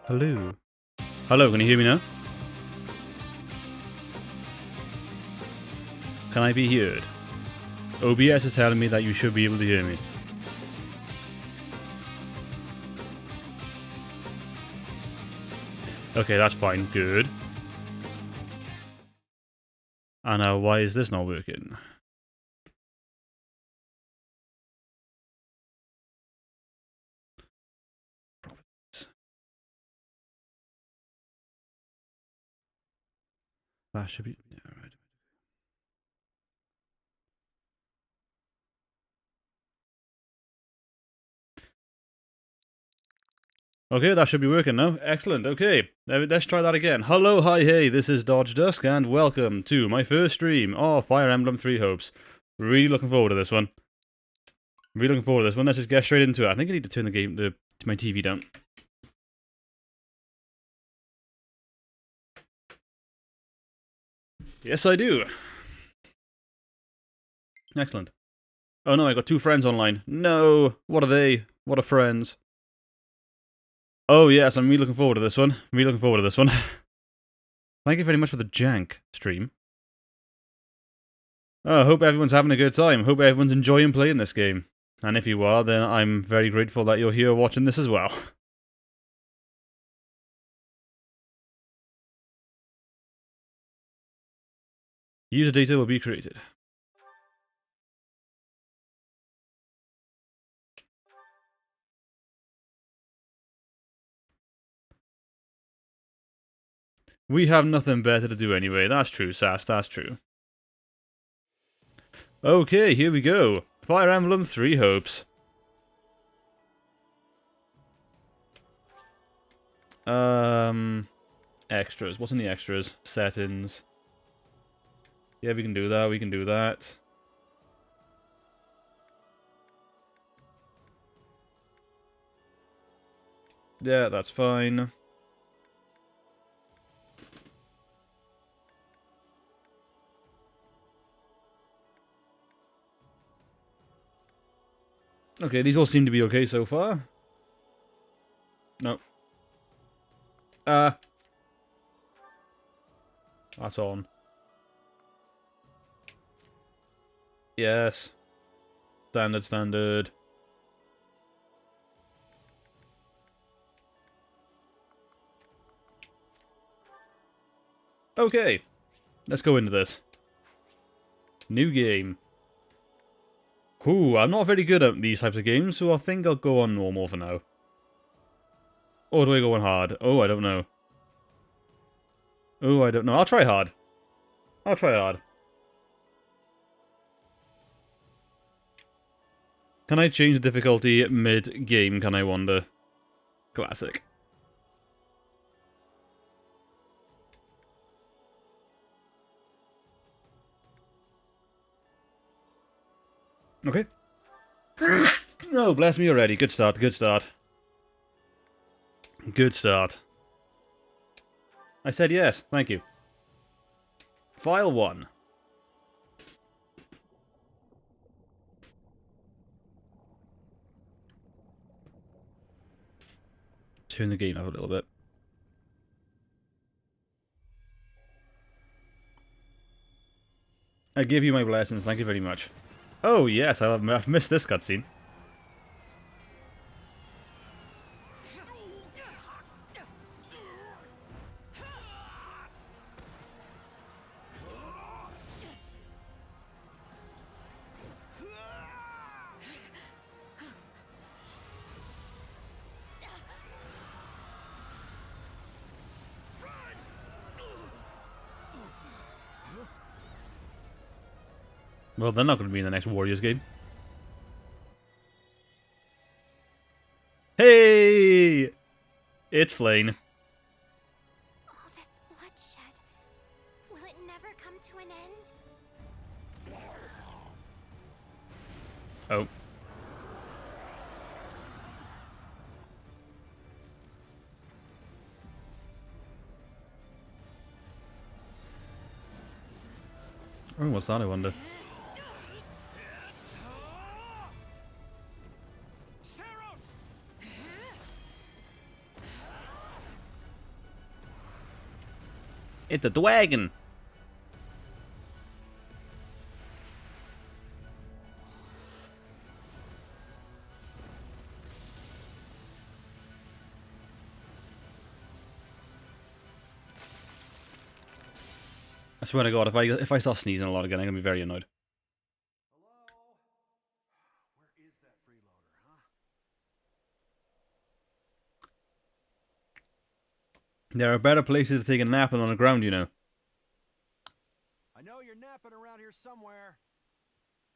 Hello. Hello, can you hear me now? Can I be heard? OBS is telling me that you should be able to hear me. Okay, that's fine. Good. And now, why is this not working? That should be... Yeah, right. Okay, that should be working now. Excellent. Okay, let's try that again. Hello, hi, hey, this is DodgeDusk, and welcome to my first stream of Fire Emblem 3 Hopes. Really looking forward to this one. Really looking forward to this one. Let's just get straight into it. I think I need to turn my TV down. Yes, I do. Excellent. Oh no, I got two friends online. No! What are they? What are friends? Oh yes, I'm really looking forward to this one. Really looking forward to this one. Thank you very much for the jank stream. I hope everyone's having a good time. Hope everyone's enjoying playing this game. And if you are, then I'm very grateful that you're here watching this as well. User data will be created. We have nothing better to do anyway. That's true, Sass. That's true. Okay, here we go. Fire Emblem 3 Hopes. Extras. What's in the extras? Settings. Yeah, we can do that. We can do that. Yeah, that's fine. Okay, these all seem to be okay so far. No. That's on. Yes. Standard, standard. Okay. Let's go into this. New game. Ooh, I'm not very good at these types of games, so I think I'll go on normal for now. Or do I go on hard? Oh, I don't know. Oh, I don't know. I'll try hard. I'll try hard. Can I change the difficulty mid-game, can I wonder? Classic. Okay. No, bless me already. Good start, good start. Good start. I said yes, thank you. File 1. Turn the game up a little bit. I give you my blessings, thank you very much. Oh yes, I've missed this cutscene. Well, they're not going to be in the next Warriors game. Hey! It's Flane. All this bloodshed. Will it never come to an end? Oh. Oh, what's that, I wonder? It's a dragon. I swear to God, if I start sneezing a lot again, I'm gonna be very annoyed. Hello? Where is that freeloader, huh? There are better places to take a nap than on the ground, you know. I know you're napping around here somewhere.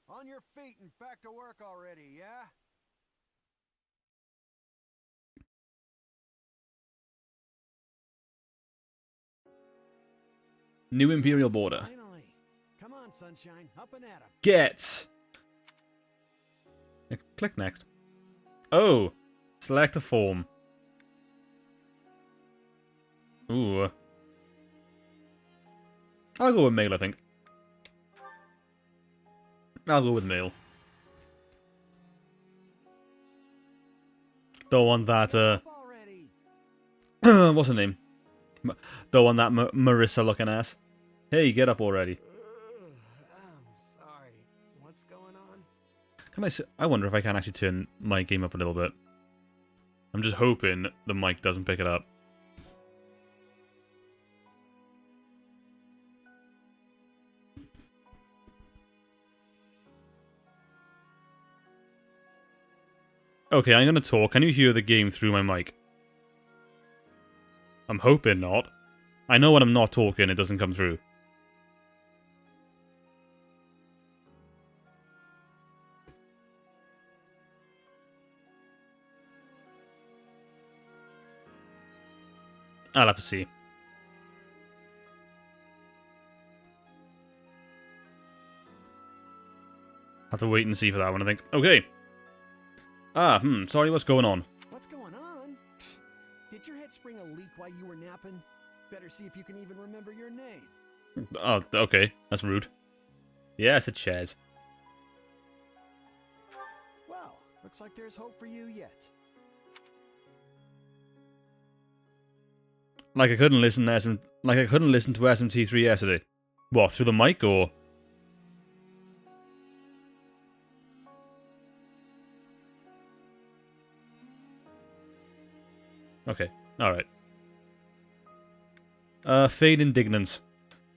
On your feet and back to work already, yeah? New Imperial border. Finally. Come on, sunshine. Up and at 'em. Get. Click next. Oh, select a form. Ooh. I'll go with male, I think. I'll go with male. Don't want that, Up already. what's her name? Don't want that Marissa looking ass. Hey, get up already. I'm sorry. What's going on? Can I wonder if I can actually turn my game up a little bit. I'm just hoping the mic doesn't pick it up. Okay, I'm gonna talk. Can you hear the game through my mic? I'm hoping not. I know when I'm not talking, it doesn't come through. I'll have to see. Have to wait and see for that one, I think. Okay. Sorry, what's going on? What's going on? Did your head spring a leak while you were napping? Better see if you can even remember your name. Oh, okay. That's rude. Yes, it's Chaz. Well, looks like there's hope for you yet. Like I couldn't listen to SMT3 yesterday. What, through the mic or? Okay, alright. Fade Indignance.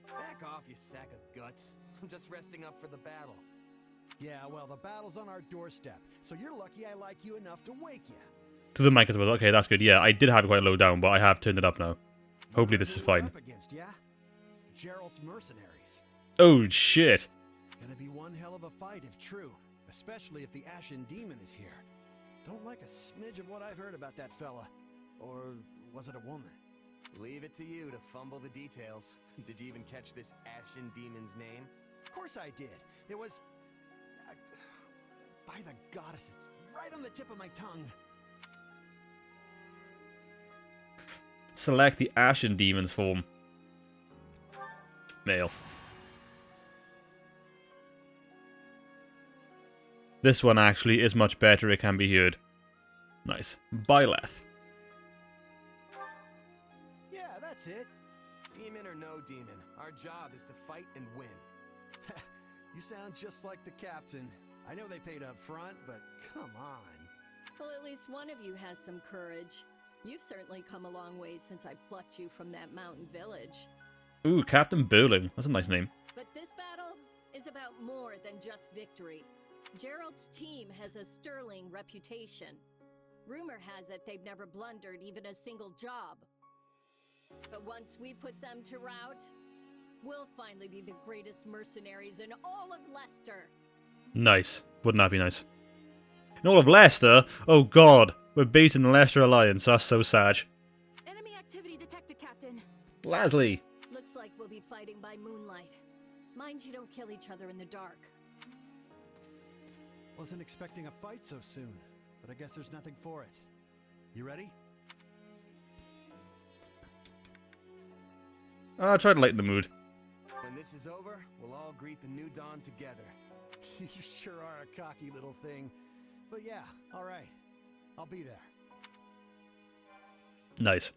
Back off, you sack of guts. I'm just resting up for the battle. Yeah, well, the battle's on our doorstep, so you're lucky I like you enough to wake you. To the mic as well. Okay, that's good. Yeah, I did have it quite low down, but I have turned it up now. Hopefully this is Who we're fine. up against, yeah? Gerald's mercenaries. Oh, shit. Gonna be one hell of a fight if true, especially if the Ashen Demon is here. Don't like a smidge of what I've heard about that fella. Or was it a woman? Leave it to you to fumble the details. Did you even catch this Ashen Demon's name? Of course I did. It was... by the goddess, it's right on the tip of my tongue. Select the Ashen Demon's form. Male. This one actually is much better, it can be heard. Nice. Byleth. Yeah, that's it. Demon or no demon, our job is to fight and win. You sound just like the captain. I know they paid up front, but come on. Well, at least one of you has some courage. You've certainly come a long way since I plucked you from that mountain village. Ooh, Captain Burling. That's a nice name. But this battle is about more than just victory. Gerald's team has a sterling reputation. Rumor has it they've never blundered even a single job. But once we put them to rout, we'll finally be the greatest mercenaries in all of Leicester. Nice. Wouldn't that be nice? In all of Leicester? Oh god. We're based in the Leicester Alliance. That's so sad. Enemy activity detected, Captain. Lasley. Looks like we'll be fighting by moonlight. Mind you don't kill each other in the dark. Wasn't expecting a fight so soon, but I guess there's nothing for it. You ready? I'll try to lighten the mood. When this is over, we'll all greet the new dawn together. You sure are a cocky little thing. But yeah, alright. I'll be there. Nice.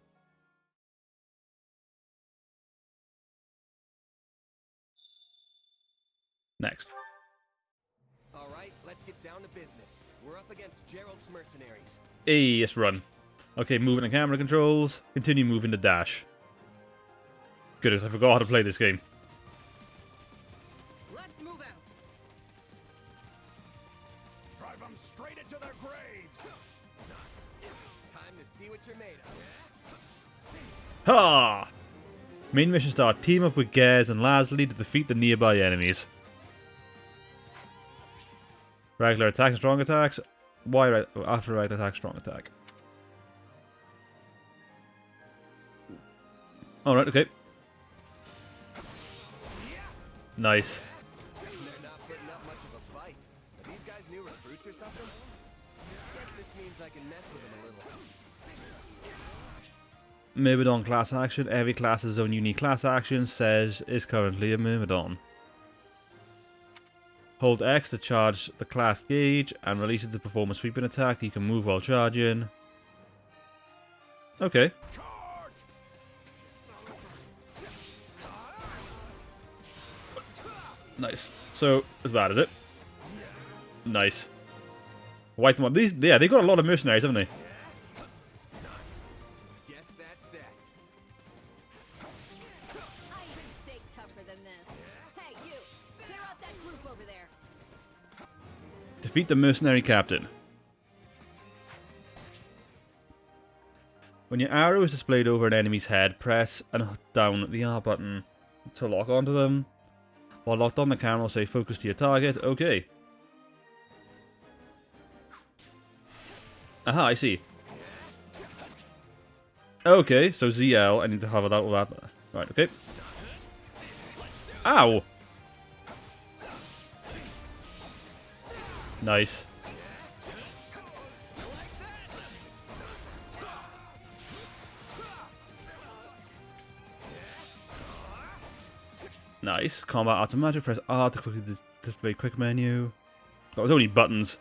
Next. Alright, let's get down to business. We're up against Gerald's mercenaries. Hey, let's run. Okay, moving the camera controls. Continue moving to dash. Goodness, I forgot how to play this game. Let's move out. Drive them straight into their graves! Time to see what you're made of. Ha! Main mission start. Team up with Gaz and Lasley to defeat the nearby enemies. Regular attack and strong attacks. Y after right attack, strong attack. Alright, okay. Nice. They're not putting up much of a fight. Are these guys new recruits or something? Guess this means I can mess with them a little. Myrmidon class action. Every class's own unique class action says is currently a Myrmidon. Hold X to charge the class gauge and release it to perform a sweeping attack. You can move while charging. Okay. Nice. So, is that, is it? Nice. Wipe them up. These, yeah, they got a lot of mercenaries, haven't they? Guess that's that. I eat steak tougher than this. Hey, you! Clear out that group over there. Defeat the mercenary captain. When your arrow is displayed over an enemy's head, press and down the R button to lock onto them. While locked on, the camera will say focus to your target. Okay. Aha, I see. Okay, so ZL, I need to have that with that. Right, okay. Ow! Nice. Nice. Combat automatic. Press R to quickly display quick menu. That was only buttons.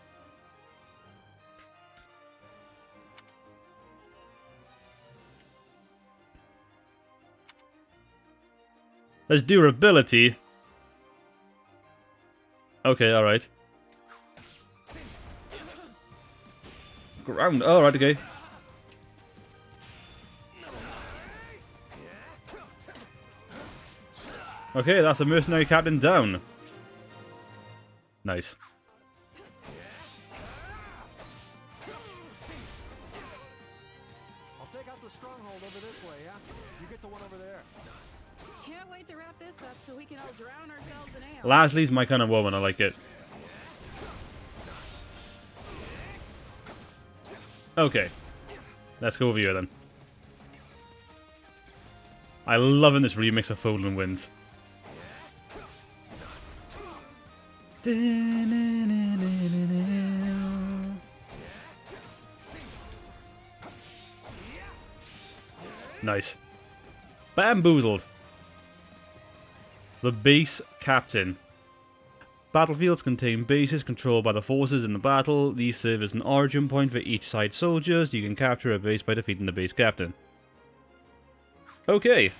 There's durability. Okay, alright. Ground. Alright, okay. Okay, that's a mercenary captain down. Nice. I'll take out the stronghold over this way, yeah? You get the one over there. Can't wait to wrap this up so we can all drown ourselves in ale. Lasley's my kind of woman, I like it. Okay. Let's go over here then. I love in this remix of Folding Winds. Nice. Bamboozled. The base captain. Battlefields contain bases controlled by the forces in the battle. These serve as an origin point for each side's soldiers. You can capture a base by defeating the base captain. Okay.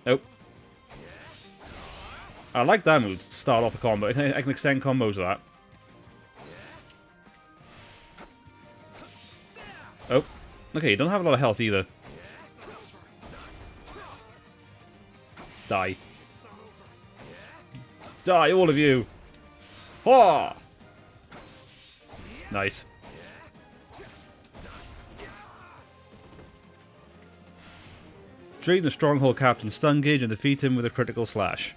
Oh. I like that move to start off a combo. I can extend combos with that. Oh. Okay, you don't have a lot of health either. Die. Die, all of you! Ha! Nice. Drain the Stronghold Captain's stun gauge and defeat him with a critical slash.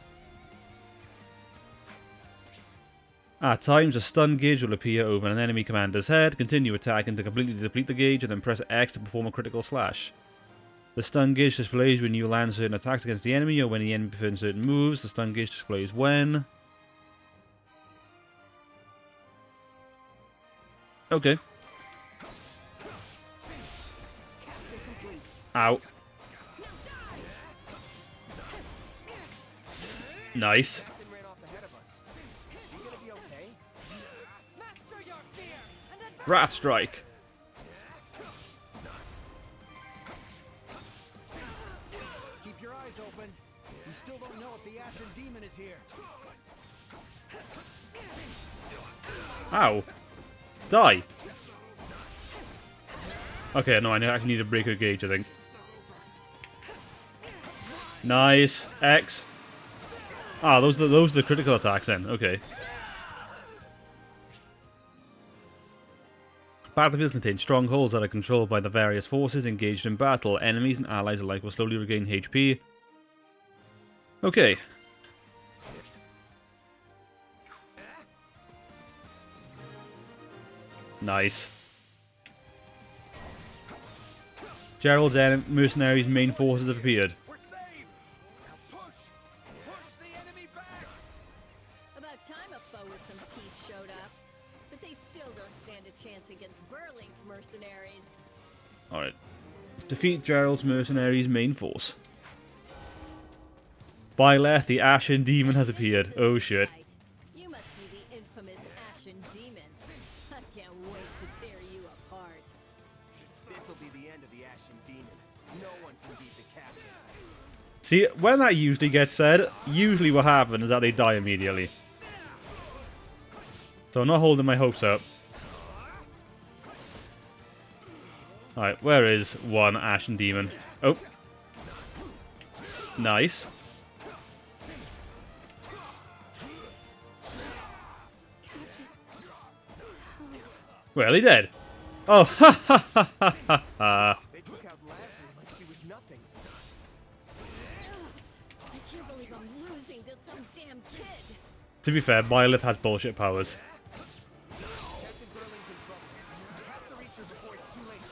At times, a stun gauge will appear over an enemy commander's head. Continue attacking to completely deplete the gauge and then press X to perform a critical slash. The stun gauge displays when you land certain attacks against the enemy or when the enemy performs certain moves. The stun gauge displays when... Okay. Ow. Nice. Captain ran off ahead of us. Is she gonna be okay? Master your fear and then Wrath Strike. Keep your eyes still don't know if the Ashen Demon is here. Ow. Die. Okay, no, I actually need to break her gauge, I think. Nice. X. Ah, those are the critical attacks then. Okay. Battlefields contain strongholds that are controlled by the various forces engaged in battle. Enemies and allies alike will slowly regain HP. Okay. Nice. Gerald's mercenaries' main forces have appeared. We're saved! Now push! Push the enemy back! About time a foe with some teeth showed up. But they still don't stand a chance against Burling's mercenaries. Alright. Defeat Gerald's mercenaries' main force. Byleth, the Ashen Demon, has appeared. Oh shit. You must be the infamous Ashen Demon. I can't wait to tear you apart. This'll be the end of the Ashen Demon. No one can beat the captain. See, when that usually gets said, usually what happens is that they die immediately. So I'm not holding my hopes up. Alright, where is one Ashen Demon? Oh. Nice. Well, he dead. Oh, ha ha ha ha ha ha. They took out Lassie like she was nothing. I can't believe I'm losing to some damn kid. To be fair, Byleth has bullshit powers. Captain Burling's in trouble. You have to reach her before it's too late.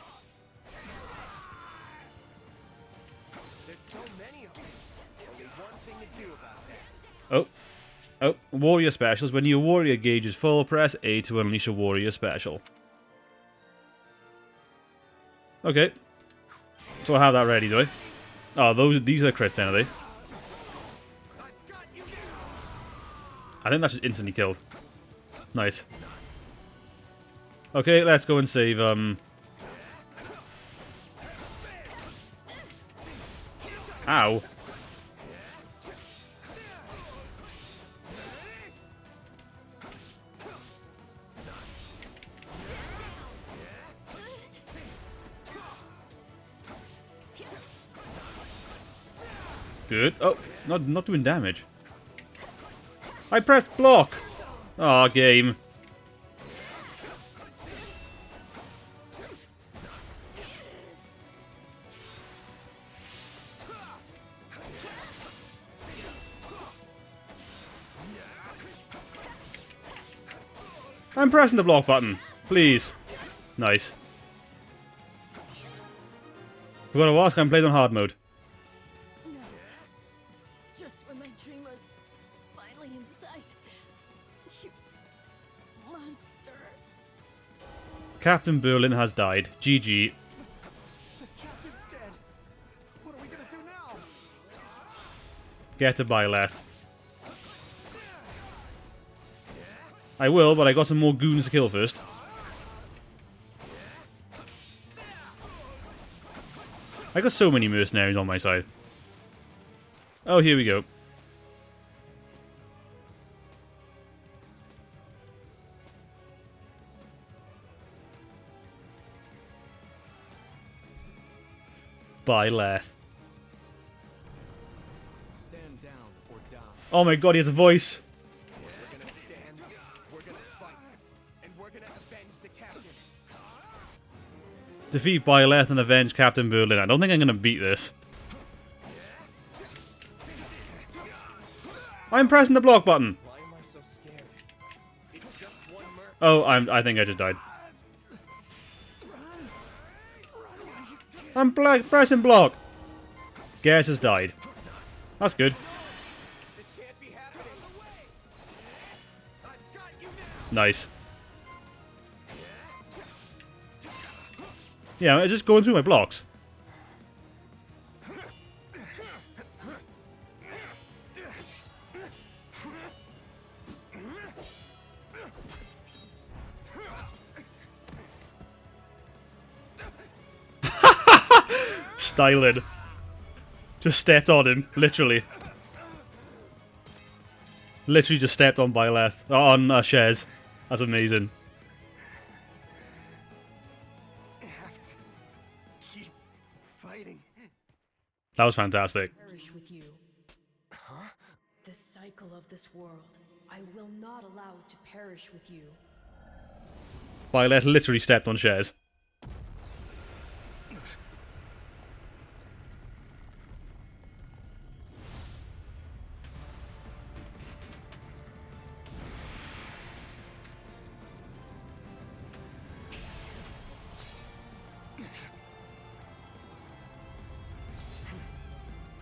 There's so many of them. Only one thing to do about that. Oh. Oh, warrior specials. When your warrior gauge is full, press A to unleash a warrior special. Okay. So I have that ready, do I? Oh, these are crits then, are they? I think that's just instantly killed. Nice. Okay, let's go and save, Ow. Good. Oh, not doing damage. I pressed block. Aw, game. I'm pressing the block button. Please. Nice. Forgot to ask, I'm playing on hard mode. Just when my dream was finally in sight. You monster. Captain Berlin has died. GG. The captain's dead. What are we gonna do now? Get to Byleth. I will, but I got some more goons to kill first. I got so many mercenaries on my side. Oh, here we go. Byleth. Stand down or die. Oh my god, he has a voice. We're gonna stand, we're gonna fight, and we're gonna avenge the captain. Defeat Byleth and avenge Captain Berlin. I don't think I'm gonna beat this. I'm pressing the block button. Why am I so scared? It's just one merc. Oh, I think I just died. I'm pressing block. Garrett has died. That's good. This can't be happening. I've got you now. Nice. Yeah, I'm just going through my blocks. Styling. Just stepped on him, literally. Literally just stepped on Byleth. On Shares. That's amazing. I have to keep fighting. That was fantastic. Perish with you. Huh? The cycle of this world. I will not allow it to perish with you. Byleth literally stepped on Shares.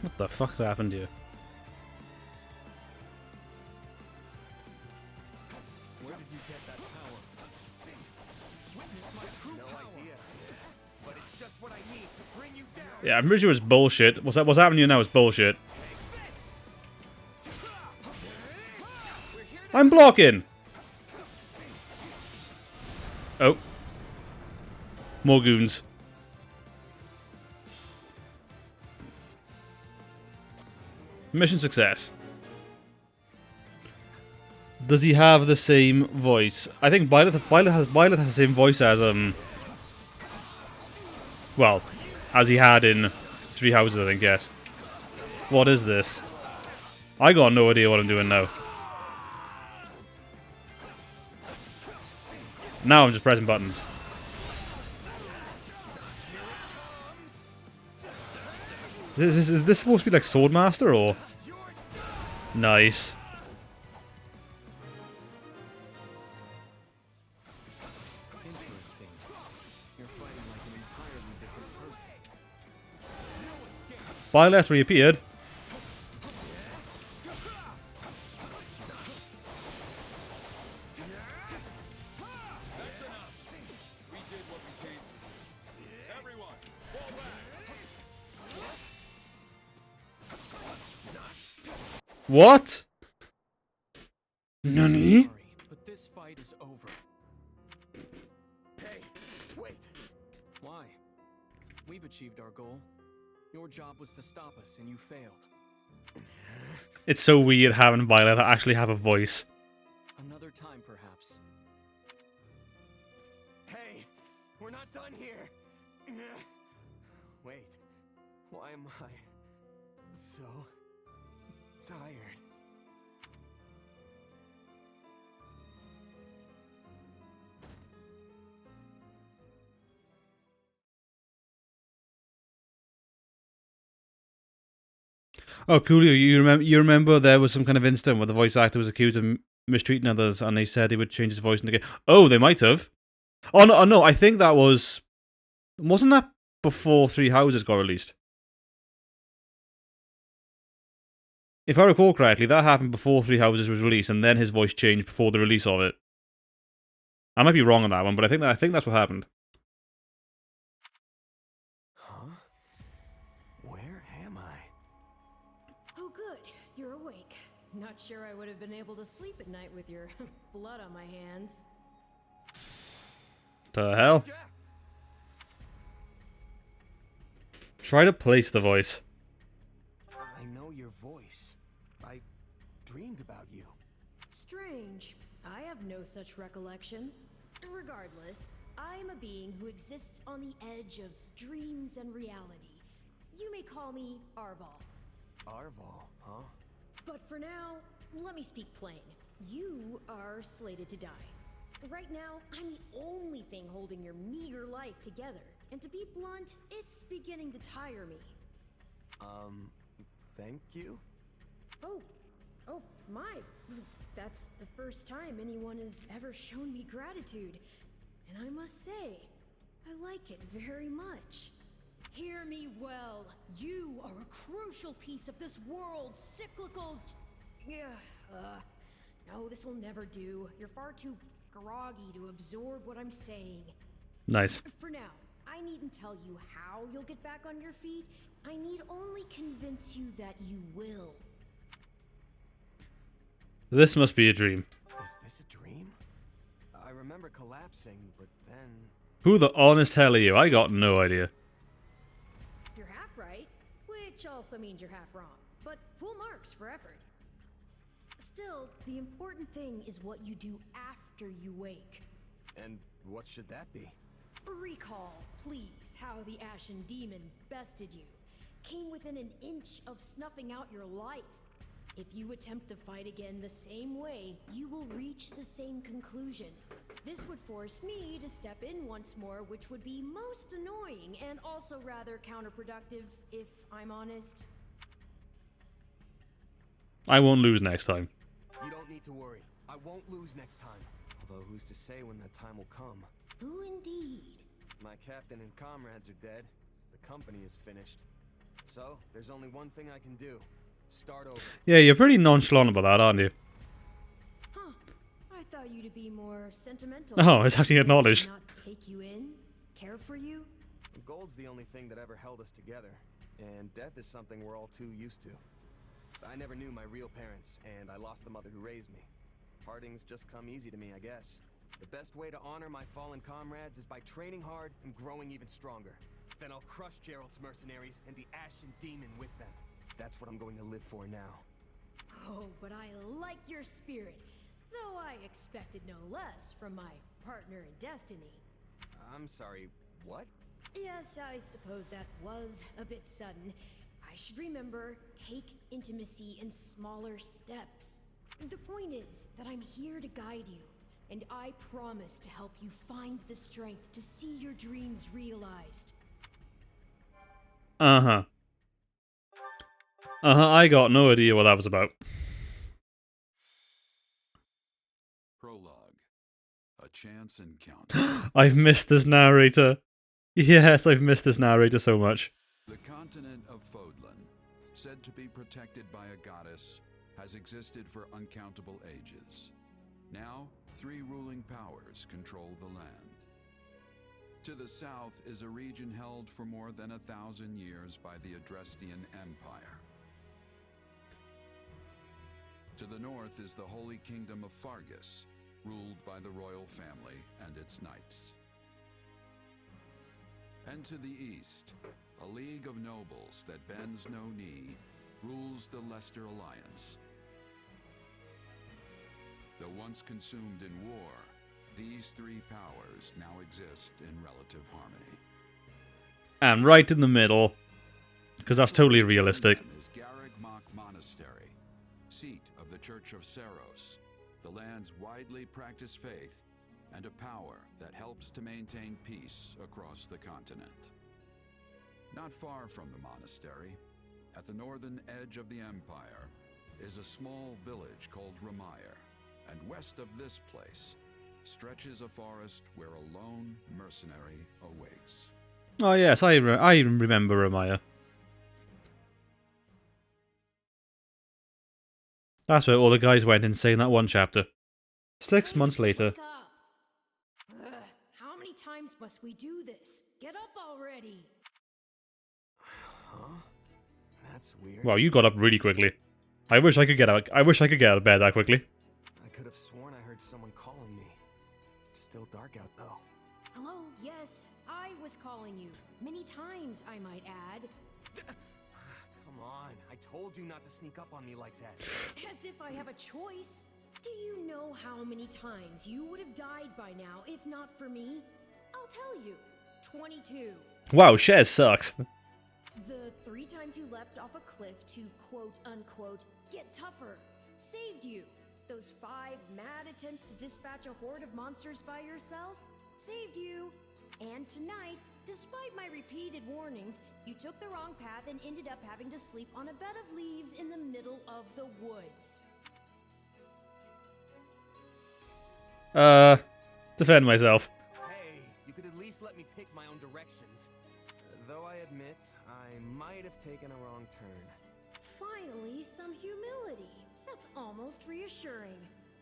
What the fuck's happened here? Where did you get that power? Witness my true power. Idea. But it's just what I need to bring you down. Yeah, I'm pretty sure it's bullshit. What's happening here now is bullshit. I'm blocking! Oh. More goons. Mission success. Does he have the same voice? I think Byleth has the same voice as well, as he had in Three Houses, I think, yes. What is this? I got no idea what I'm doing now. Now I'm just pressing buttons. Is this supposed to be like Swordmaster or? Nice. Interesting. You're fighting like an entirely different person. No escape. Byleth reappeared. That's enough. We did what we came to. Everyone, fall back. What? Nani? Sorry, but this fight is over. Hey, wait. Why? We've achieved our goal. Your job was to stop us, and you failed. It's so weird having Byleth actually have a voice. Another time, perhaps. Hey, we're not done here. Wait, why am I so tired? Oh, Coolio, you remember there was some kind of incident where the voice actor was accused of mistreating others, and they said he would change his voice in the game. Oh, they might have. Oh no, I think that wasn't that before Three Houses got released? If I recall correctly, that happened before Three Houses was released, and then his voice changed before the release of it. I might be wrong on that one, but I think that's what happened. Huh? Where am I? Oh, good. You're awake. Not sure I would have been able to sleep at night with your blood on my hands. The hell? Try to place the voice. I know your voice. I dreamed about you. Strange. I have no such recollection. Regardless, I am a being who exists on the edge of dreams and reality. You may call me Arval. Arval, huh? But for now, let me speak plain. You are slated to die. Right now, I'm the only thing holding your meager life together. And to be blunt, it's beginning to tire me. Thank you? Oh, my. That's the first time anyone has ever shown me gratitude. And I must say, I like it very much. Hear me well. You are a crucial piece of this world's cyclical... No, this will never do. You're far too groggy to absorb what I'm saying. Nice. For now, I needn't tell you how you'll get back on your feet. I need only convince you that you will. This must be a dream. Is this a dream? I remember collapsing, but then... Who the honest hell are you? I got no idea. You're half right, which also means you're half wrong. But full marks for effort. Still, the important thing is what you do after you wake. And what should that be? Recall, please, how the Ashen Demon bested you. Came within an inch of snuffing out your life. If you attempt the fight again the same way, you will reach the same conclusion. This would force me to step in once more, which would be most annoying and also rather counterproductive, if I'm honest. I won't lose next time. You don't need to worry. I won't lose next time. Although who's to say when that time will come? Who indeed? My captain and comrades are dead. The company is finished. So, there's only one thing I can do. Start over. Yeah, you're pretty nonchalant about that, aren't you? Huh. I thought you to be more sentimental. Oh, it's actually acknowledged. Not take you in? Care for you? Gold's the only thing that ever held us together. And death is something we're all too used to. I never knew my real parents, and I lost the mother who raised me. Partings just come easy to me, I guess. The best way to honor my fallen comrades is by training hard and growing even stronger. Then I'll crush Gerald's mercenaries and the Ashen Demon with them. That's what I'm going to live for now. Oh, but I like your spirit. Though I expected no less from my partner in destiny. I'm sorry, what? Yes, I suppose that was a bit sudden. I should remember, take intimacy in smaller steps. The point is that I'm here to guide you, and I promise to help you find the strength to see your dreams realized. Uh-huh. I got no idea what that was about. Prologue. A chance encounter. I've missed this narrator. Yes, I've missed this narrator so much. The continent of Fodlan, said to be protected by a goddess, has existed for uncountable ages. Now, 3 ruling powers control the land. To the south is a region held for more than 1,000 years by the Adrestian Empire. To the north is the Holy Kingdom of Fargus, ruled by the royal family and its knights. And to the east, a league of nobles that bends no knee, rules the Leicester Alliance. Though once consumed in war, these 3 powers now exist in relative harmony. And right in the middle, because that's totally realistic. Is Garreg-Mach Monastery, seat of the Church of Seros, the land's widely practiced faith, and a power that helps to maintain peace across the continent. Not far from the monastery, at the northern edge of the empire, is a small village called Ramire, and west of this place stretches a forest where a lone mercenary awaits. Oh yes, I remember Ramaya. That's where all the guys went insane that one chapter. 6 months later. Wake up. Ugh, how many times must we do this? Get up already. Huh? That's weird. Wow, you got up really quickly. I wish I could get out. I wish I could get out of bed that quickly. I could have sworn I heard someone calling me. It's still dark out though. Hello, yes, I was calling you. Many times, I might add. Come on, I told you not to sneak up on me like that. As if I have a choice. Do you know how many times you would have died by now if not for me? I'll tell you. 22. Wow, Shez sucks. The 3 times you leapt off a cliff to quote-unquote get tougher saved you. Those 5 mad attempts to dispatch a horde of monsters by yourself saved you. And tonight, despite my repeated warnings, you took the wrong path and ended up having to sleep on a bed of leaves in the middle of the woods. Defend myself. Hey, you could at least let me pick my own directions. Though I admit, I might have taken a wrong turn. Finally, some humility. That's almost reassuring.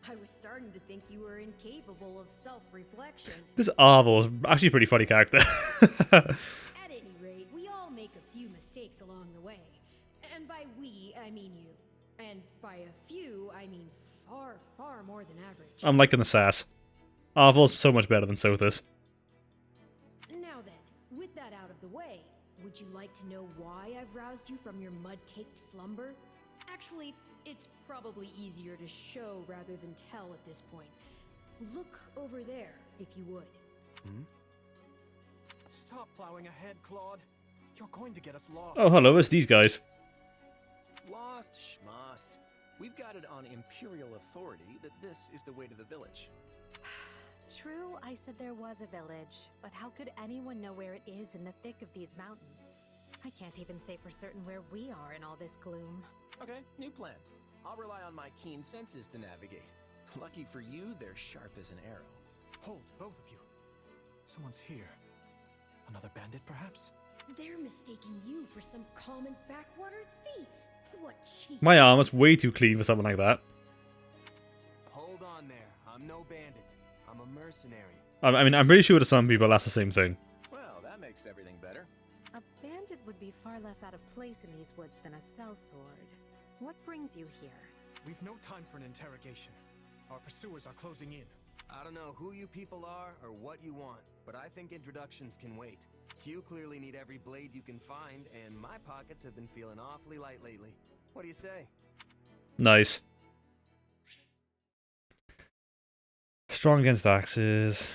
I was starting to think you were incapable of self-reflection. This Arvel is actually a pretty funny character. At any rate, we all make a few mistakes along the way. And by we, I mean you. And by a few, I mean far, far more than average. I'm liking the sass. Arvel's so much better than Sothis. Now then, with that out of the way, would you like to know why I've roused you from your mud-caked slumber? Actually, It's probably easier to show rather than tell at this point. Look over there, if you would. Stop plowing ahead, Claude. You're going to get us lost. Oh, hello, it's these guys. Lost schmost. We've got it on Imperial authority that this is the way to the village. True, I said there was a village, but how could anyone know where it is in the thick of these mountains? I can't even say for certain where we are in all this gloom. Okay, new plan. I'll rely on my keen senses to navigate. Lucky for you, they're sharp as an arrow. Hold, both of you. Someone's here. Another bandit, perhaps? They're mistaking you for some common backwater thief. What cheap. My armor's way too clean for something like that. Hold on there. I'm no bandit. I'm a mercenary. I mean, I'm pretty sure to some people that's the same thing. Well, that makes everything better. A bandit would be far less out of place in these woods than a sellsword. What brings you here? We've no time for an interrogation. Our pursuers are closing in. I don't know who you people are or what you want, but I think introductions can wait. You clearly need every blade you can find, and my pockets have been feeling awfully light lately. What do you say? Nice. Strong against axes.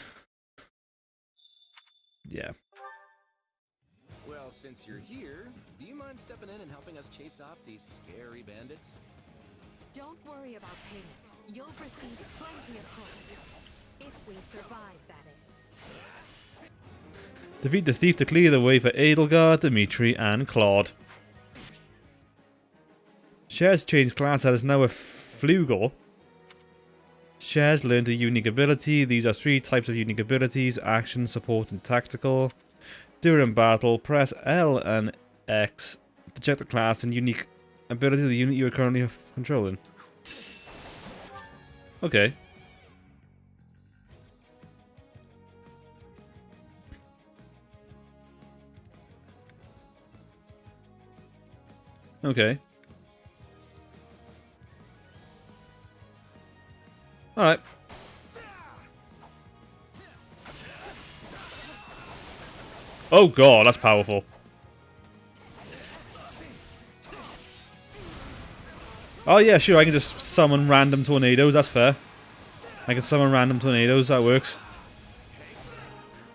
Yeah. Well, since you're here, do you mind stepping in and helping us chase off these scary bandits? Don't worry about payment. You'll receive plenty of gold. If we survive, that is. Defeat the thief to clear the way for EDELGARD, Dimitri, and Claude. Shares changed class that is now a flugel. Shares learned a unique ability. These are 3 types of unique abilities: action, support, and tactical. During battle, press L and X to check the class and unique ability of the unit you are currently controlling. Okay. Okay. Alright. Oh god, that's powerful. Oh yeah, sure, I can just summon random tornadoes, that's fair. I can summon random tornadoes, that works.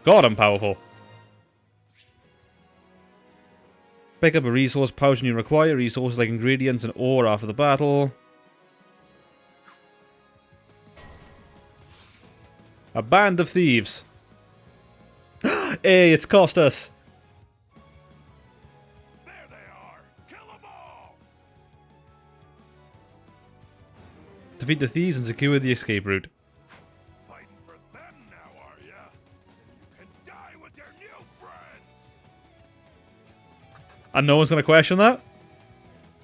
God, I'm powerful. Pick up a resource pouch when you require resources like ingredients and ore after the battle. A band of thieves. Hey, it's cost us. There they are! Kill them all! Defeat the thieves and secure the escape route. Fighting for them now, are ya? You can die with your new friends! And no one's going to question that?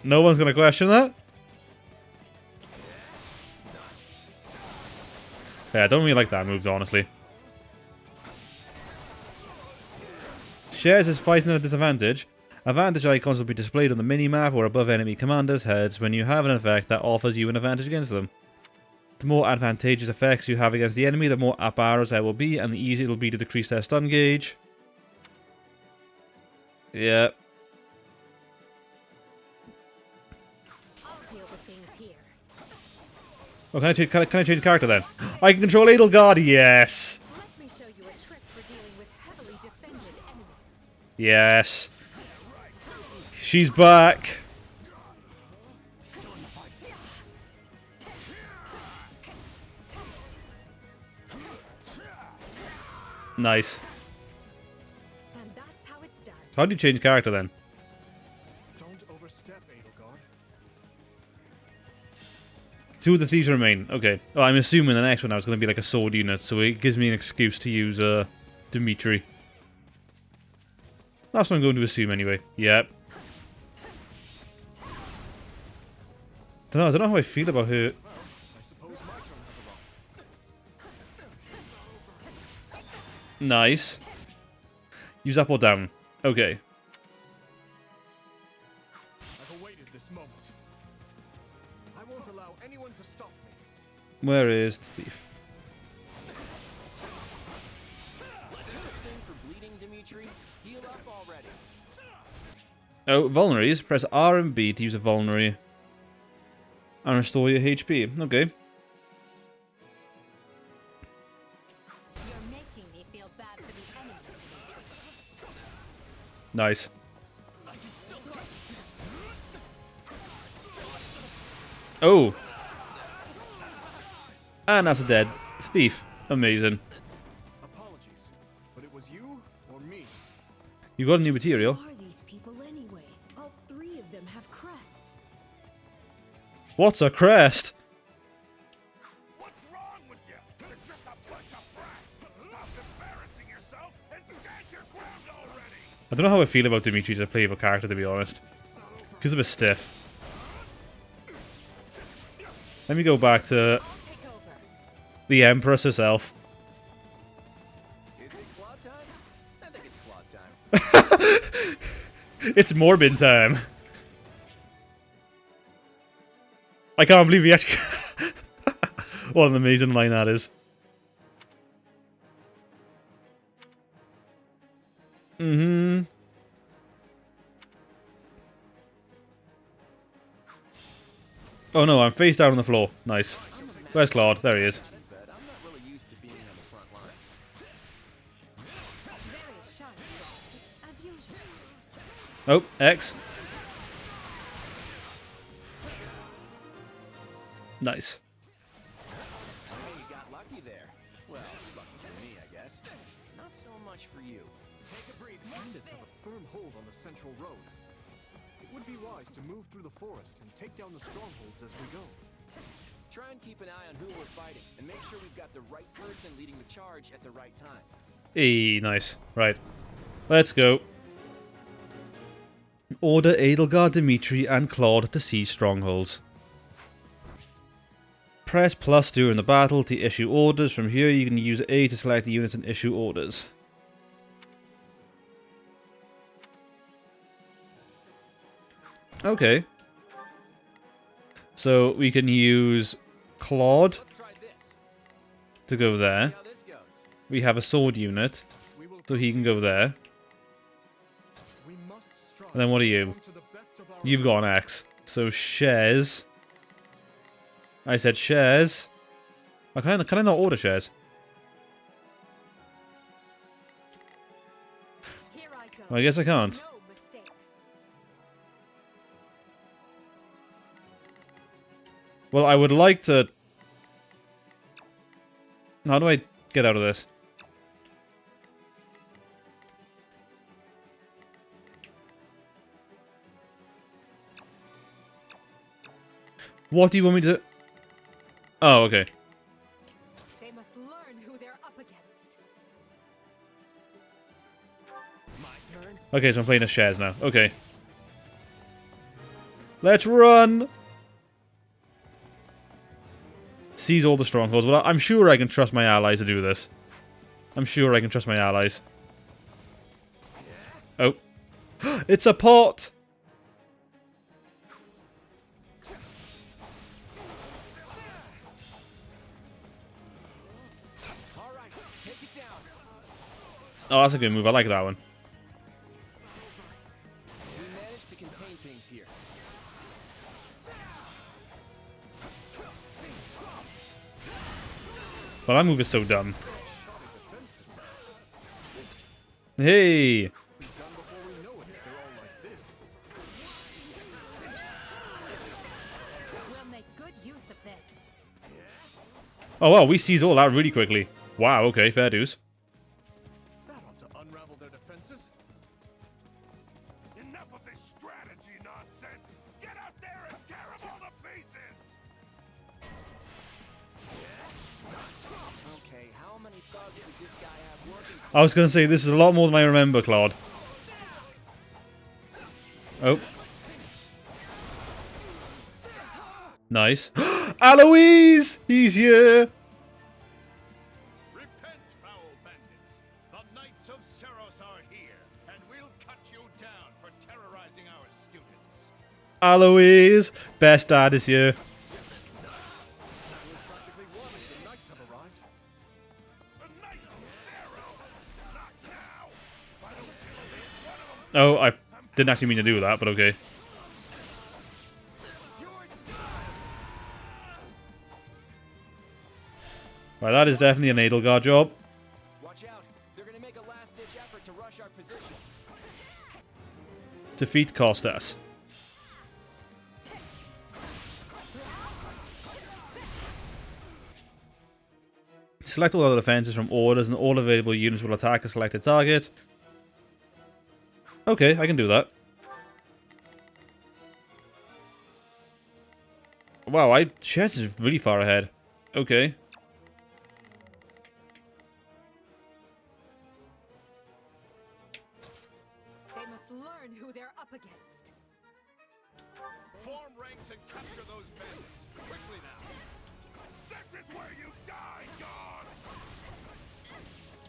No one's going to question that? Yeah, I don't really like that move, honestly. Shares is fighting at a disadvantage. Advantage icons will be displayed on the minimap or above enemy commanders' heads when you have an effect that offers you an advantage against them. The more advantageous effects you have against the enemy, the more up arrows there will be, and the easier it will be to decrease their stun gauge. Yeah. I'll deal with things here. Oh, can I change character then? I can control EDELGARD, yes! Let me show you a trick for dealing with heavily defended enemies. Yes. She's back. Nice. And that's how it's done. How do you change character then? Don't overstep, EDELGARD. 2 of the thieves remain. Okay. Oh, I'm assuming the next one now is going to be like a sword unit, so it gives me an excuse to use Dimitri. That's what I'm going to assume anyway. Yep. I don't know how I feel about her. I suppose my turn has arrived. Nice. Use up or down. Okay. I've awaited this moment. I won't allow anyone to stop me. Where is the thief? Thing for bleeding, Dimitri. Heal up already. Oh, vulneraries. Press R and B to use a vulnerary. And restore your HP. Okay. You're making me feel bad for the enemy. Nice. Oh. And that's a dead thief. Amazing. Apologies, but it was you or me? You got a new material. Who are these people anyway? All three of them have crests. What's a crest? What's wrong with you? You're just a bunch of brats. Stop embarrassing yourself and stand your ground already. I don't know how I feel about Dimitri as a playable character, to be honest. He's a bit stiff. Let me go back to the Empress herself. Is it Claude time? I think it's Claude time. It's Morbin time. I can't believe he actually... What an amazing line that is. Mm-hmm. Oh no, I'm face down on the floor. Nice. Where's Claude? There he is. But I'm not really used to being on the front lines. Very shy, as usual. Oh, X. Nice. Hey, you got lucky there. Well, lucky for me, I guess. Not so much for you. Take a breather. Bandits have a firm hold on the central road. It would be wise to move through the forest and take down the strongholds as we go. Try and keep an eye on who we're fighting, and make sure we've got the right person leading the charge at the right time. Hey, nice. Right. Let's go. Order EDELGARD, Dimitri, and Claude to seize strongholds. Press plus during the battle to issue orders. From here, you can use A to select the units and issue orders. Okay. So we can use Claude Let's try this. to go See there. how this goes. We have a sword unit, We will so he can go there. We must strive And then what are you? to the best of our You've got an axe. So shares. I said shares. Can I not order shares? Here I go. Well, I guess I can't. No mistakes. Well, I would like to... How do I get out of this? What do you want me to... Oh, okay. They must learn who they're up against. My turn. Okay, so I'm playing as shares now. Okay. Let's run! Seize all the strongholds. Well, I'm sure I can trust my allies to do this. I'm sure I can trust my allies. Oh. It's a pot! All right, take it down. Oh, that's a good move. I like that one. We managed to contain things here. Well, that move is so dumb. Hey! done before we know it if they're all like this. We'll make good use of this. Oh, wow, we seize all that really quickly. Wow, okay, fair dues. That ought to unravel their defenses. Enough of this strategy nonsense. Get out there and tear them all to pieces. Okay, how many thugs does this guy have working for? I was going to say, this is a lot more than I remember, Claude. Oh. Nice. Alois! He's here! Repent, foul bandits. The Knights of Seros are here, and we'll cut you down for terrorizing our students. Alois! Best dad is here. Battle's practically won. The knights have arrived. The Knights of Seros! Not now! If I don't kill at least one of them, Oh, I didn't actually mean to do that, but okay. Right, that is definitely an EDELGARD job. Watch out. They're gonna make a last-ditch effort to rush our position. Defeat Costas. Select all other defenses from orders and all available units will attack a selected target. Okay, I can do that. Wow, Chess is really far ahead. Okay. They must learn who they're up against. Form ranks and capture those bandits. Quickly now. This is where you die, dogs!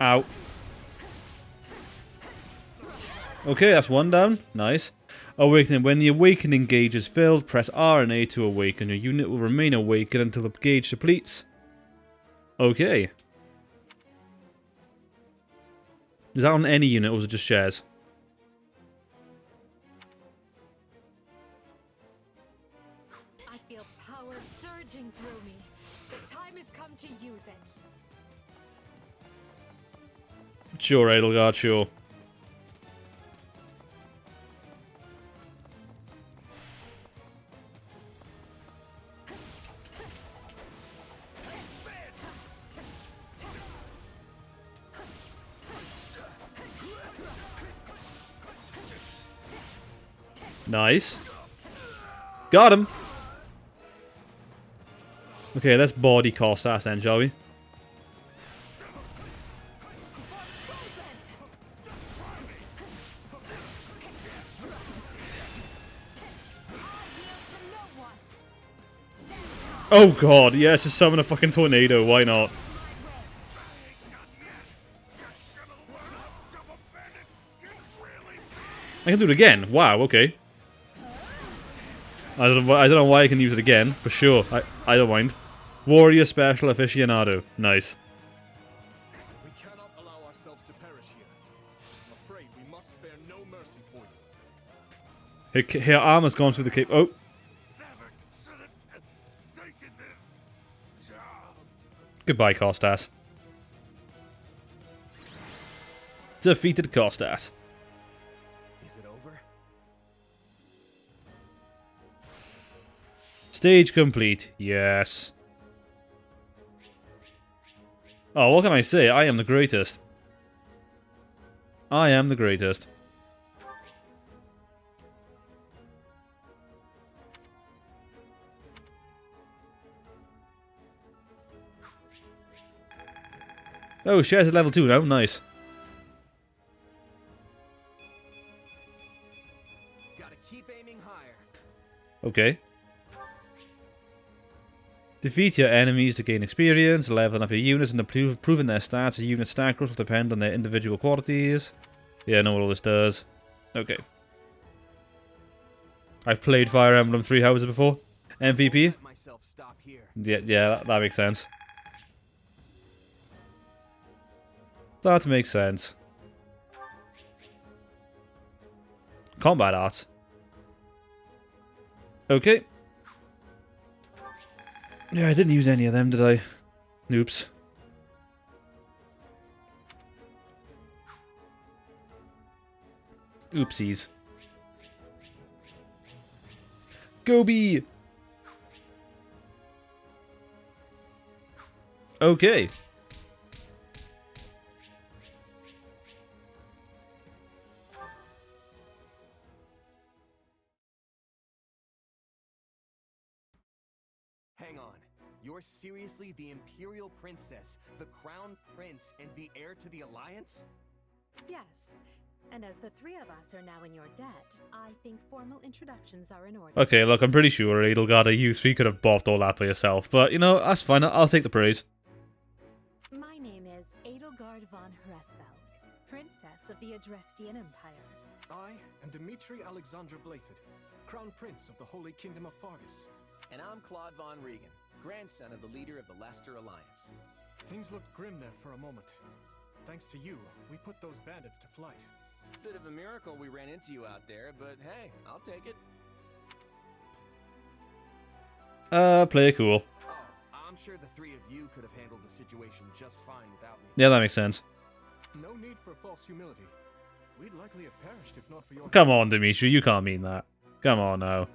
Ow. Okay, that's one down. Nice. Awakening. When the awakening gauge is filled, press R and A to awaken. Your unit will remain awakened until the gauge depletes. Okay. Is that on any unit or was it just shares? I feel power surging through me. The time has come to use it. Sure, EDELGARD, sure. Nice. Got him. Okay, let's body Costas then, shall we? Oh god, yes, just summon a fucking tornado, why not? I can do it again. Wow, okay. I don't know why I can use it again, but sure, I don't mind. Warrior Special Aficionado. Nice. We cannot allow ourselves to perish here. I'm afraid we must spare no mercy for you. Her armor's gone through the cape. Oh. Goodbye, Costas. Defeated Costas. Is it over? Stage complete. Yes. Oh, what can I say? I am the greatest. I am the greatest. Oh, Shares at level 2 now. Nice. Gotta keep aiming higher. Okay. Defeat your enemies to gain experience, level up your units, and improving their stats. A unit stat growth will depend on their individual qualities. Yeah, I know what all this does. Okay. I've played Fire Emblem 3 Houses before. MVP? Yeah, that makes sense. That makes sense. Combat art. Okay. Yeah, I didn't use any of them, did I? Oops. Oopsies. Gobi! Okay. Hang on. You're seriously the Imperial Princess, the Crown Prince, and the heir to the Alliance? Yes. And as the three of us are now in your debt, I think formal introductions are in order. Okay, look, I'm pretty sure, EDELGARD, you three could have bopped all that by yourself. But, you know, that's fine. I'll take the praise. My name is EDELGARD von Raphael, Princess of the Adrestian Empire. I am Dimitri Alexander Blathid, Crown Prince of the Holy Kingdom of Fargus. And I'm Claude von Regan, grandson of the leader of the Leicester Alliance. Things looked grim there for a moment. Thanks to you, we put those bandits to flight. Bit of a miracle we ran into you out there, but hey, I'll take it. Play it cool. Oh, I'm sure the three of you could have handled the situation just fine without me. Yeah, that makes sense. No need for false humility. We'd likely have perished if not for your... Come on, Dimitri, you can't mean that. Come on now.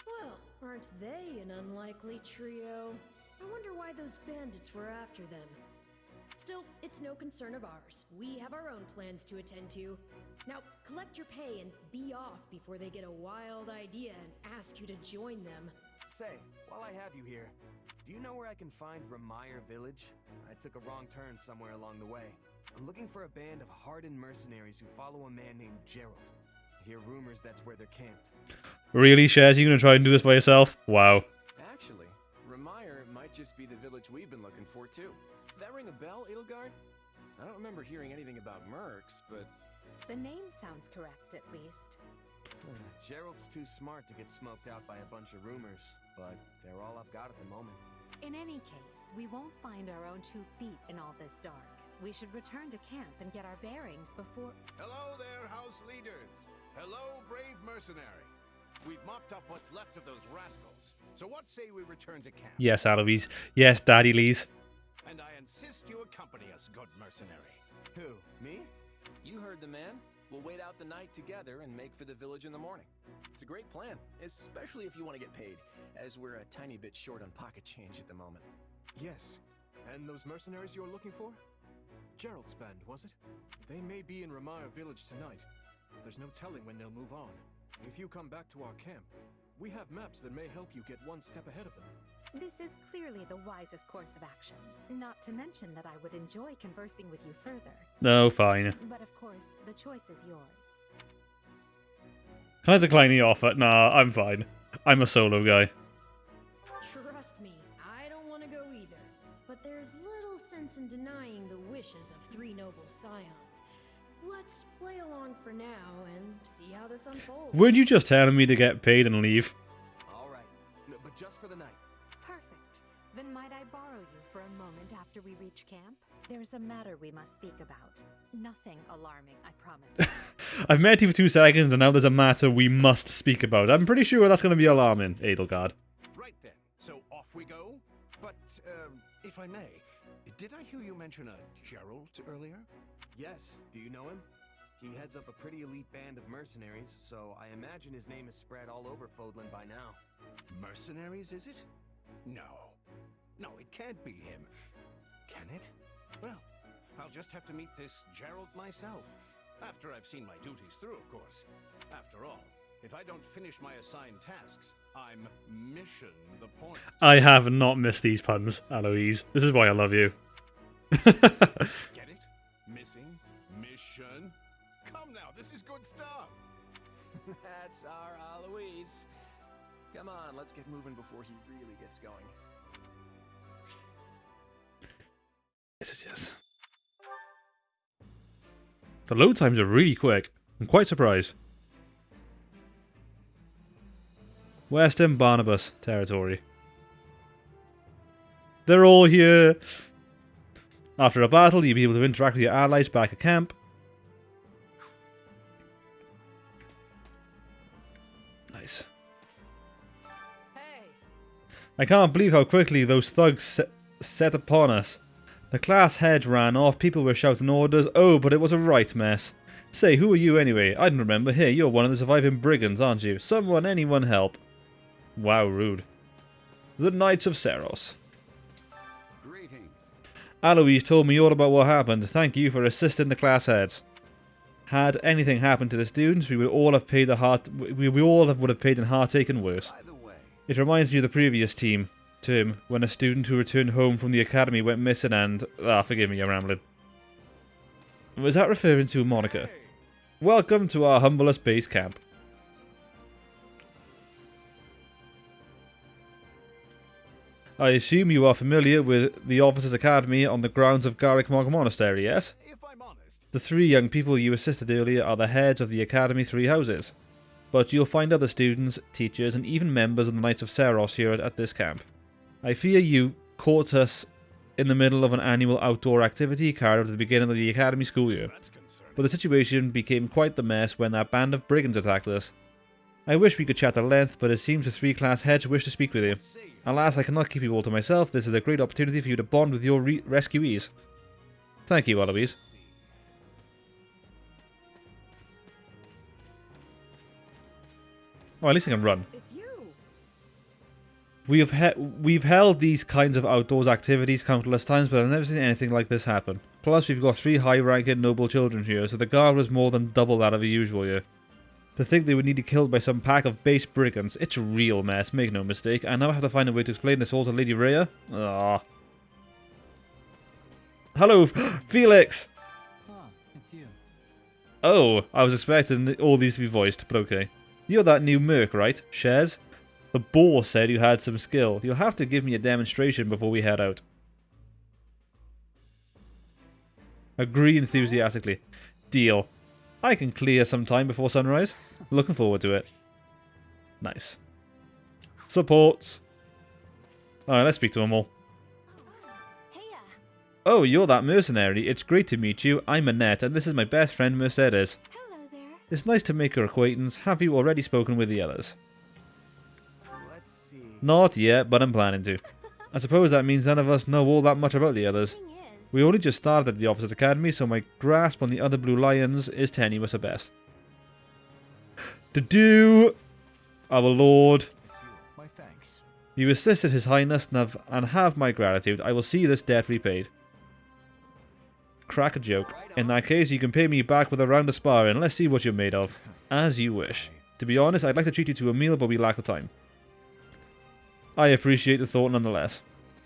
Well, aren't they an unlikely trio? I wonder why those bandits were after them. Still, it's no concern of ours. We have our own plans to attend to. Now, collect your pay and be off before they get a wild idea and ask you to join them. Say, while I have you here, do you know where I can find Ramire Village? I took a wrong turn somewhere along the way. I'm looking for a band of hardened mercenaries who follow a man named Gerald. I hear rumors that's where they're camped. Really, Shaz? You gonna try and do this by yourself? Wow. Actually, Ramire might just be the village we've been looking for, too. That ring a bell, EDELGARD? I don't remember hearing anything about mercs, but... The name sounds correct, at least. Gerald's too smart to get smoked out by a bunch of rumors, but they're all I've got at the moment. In any case, we won't find our own 2 feet in all this dark. We should return to camp and get our bearings before... Hello there, house leaders. Hello, brave mercenary. We've mopped up what's left of those rascals. So what say we return to camp? Yes, Aloise. Yes, Daddy Lees. And I insist you accompany us, good mercenary. Who, me? You heard the man. We'll wait out the night together and make for the village in the morning. It's a great plan, especially if you want to get paid, as we're a tiny bit short on pocket change at the moment. Yes. And those mercenaries you're looking for? Gerald's band, was it? They may be in Ramire Village tonight, but there's no telling when they'll move on. If you come back to our camp, we have maps that may help you get one step ahead of them. This is clearly the wisest course of action. Not to mention that I would enjoy conversing with you further. No, fine. But of course, the choice is yours. Can I decline the offer? Nah, I'm fine. I'm a solo guy. Trust me, I don't want to go either. But there's little sense in denying the wishes of 3 noble scions. Let's play along for now and see how this unfolds. Weren't you just telling me to get paid and leave? All right, but just for the night. Perfect. Then might I borrow you for a moment after we reach camp? There's a matter we must speak about. Nothing alarming, I promise. I've met you for 2 seconds and now there's a matter we must speak about. I'm pretty sure that's going to be alarming, EDELGARD. Right then, so off we go. But, if I may, did I hear you mention a Gerald earlier? Yes, do you know him? He heads up a pretty elite band of mercenaries, so I imagine his name is spread all over Fodlan by now. Mercenaries, is it? No. No, it can't be him. Can it? Well, I'll just have to meet this Gerald myself. After I've seen my duties through, of course. After all, if I don't finish my assigned tasks, I'm mission the point. I have not missed these puns, Aloise. This is why I love you. Get it? Missing? Mission? Come now, this is good stuff. That's our Aloise. Come on, let's get moving before he really gets going. Yes. The load times are really quick. I'm quite surprised. Western Barnabas territory. They're all here. After a battle, you'll be able to interact with your allies back at camp. Nice. Hey. I can't believe how quickly those thugs set upon us. The class head ran off, people were shouting orders. Oh, but it was a right mess. Say, who are you anyway? I don't remember. Here, you're one of the surviving brigands, aren't you? Someone, anyone help. Wow, rude. The Knights of Seros. Greetings. Aloise told me all about what happened. Thank you for assisting the class heads. Had anything happened to the students, we would all have paid would have paid in heartache and worse. By the way, It reminds me of the previous term, when a student who returned home from the academy went missing and... forgive me, I'm rambling. Was that referring to Monica? Welcome to our humblest base camp. I assume you are familiar with the Officers' Academy on the grounds of Garrick Monastery, yes? If I'm honest. The 3 young people you assisted earlier are the heads of the Academy 3 houses. But you'll find other students, teachers, and even members of the Knights of Seros here at this camp. I fear you caught us in the middle of an annual outdoor activity carried out at the beginning of the Academy school year. That's concerning. But the situation became quite the mess when that band of brigands attacked us. I wish we could chat at length, but it seems the 3 class heads wish to speak with you. Alas, I cannot keep you all to myself. This is a great opportunity for you to bond with your rescuees. Thank you, Eloise. Oh, at least I can run. It's you. We've held these kinds of outdoors activities countless times, but I've never seen anything like this happen. Plus, we've got 3 high-ranking noble children here, so the guard was more than double that of a usual year. To think they would need to be killed by some pack of base brigands, it's a real mess, make no mistake. I now have to find a way to explain this all to Lady Rhea. Ah. Hello, Felix! It's you. Oh, I was expecting all these to be voiced, but okay. You're that new merc, right? Shares? The boar said you had some skill. You'll have to give me a demonstration before we head out. Agree enthusiastically. Deal. I can clear some time before sunrise. Looking forward to it. Nice. Supports. Alright, let's speak to them all. Oh, you're that mercenary. It's great to meet you. I'm Annette, and this is my best friend Mercedes. Hello there. It's nice to make your acquaintance. Have you already spoken with the others? Let's see. Not yet, but I'm planning to. I suppose that means none of us know all that much about the others. We only just started at the Officers Academy, so my grasp on the other Blue Lions is tenuous at best. To do, our lord. My thanks. You assisted His Highness and have my gratitude. I will see this debt repaid. Crack a joke. In that case, you can pay me back with a round of sparring. Let's see what you're made of. As you wish. To be honest, I'd like to treat you to a meal, but we lack the time. I appreciate the thought nonetheless.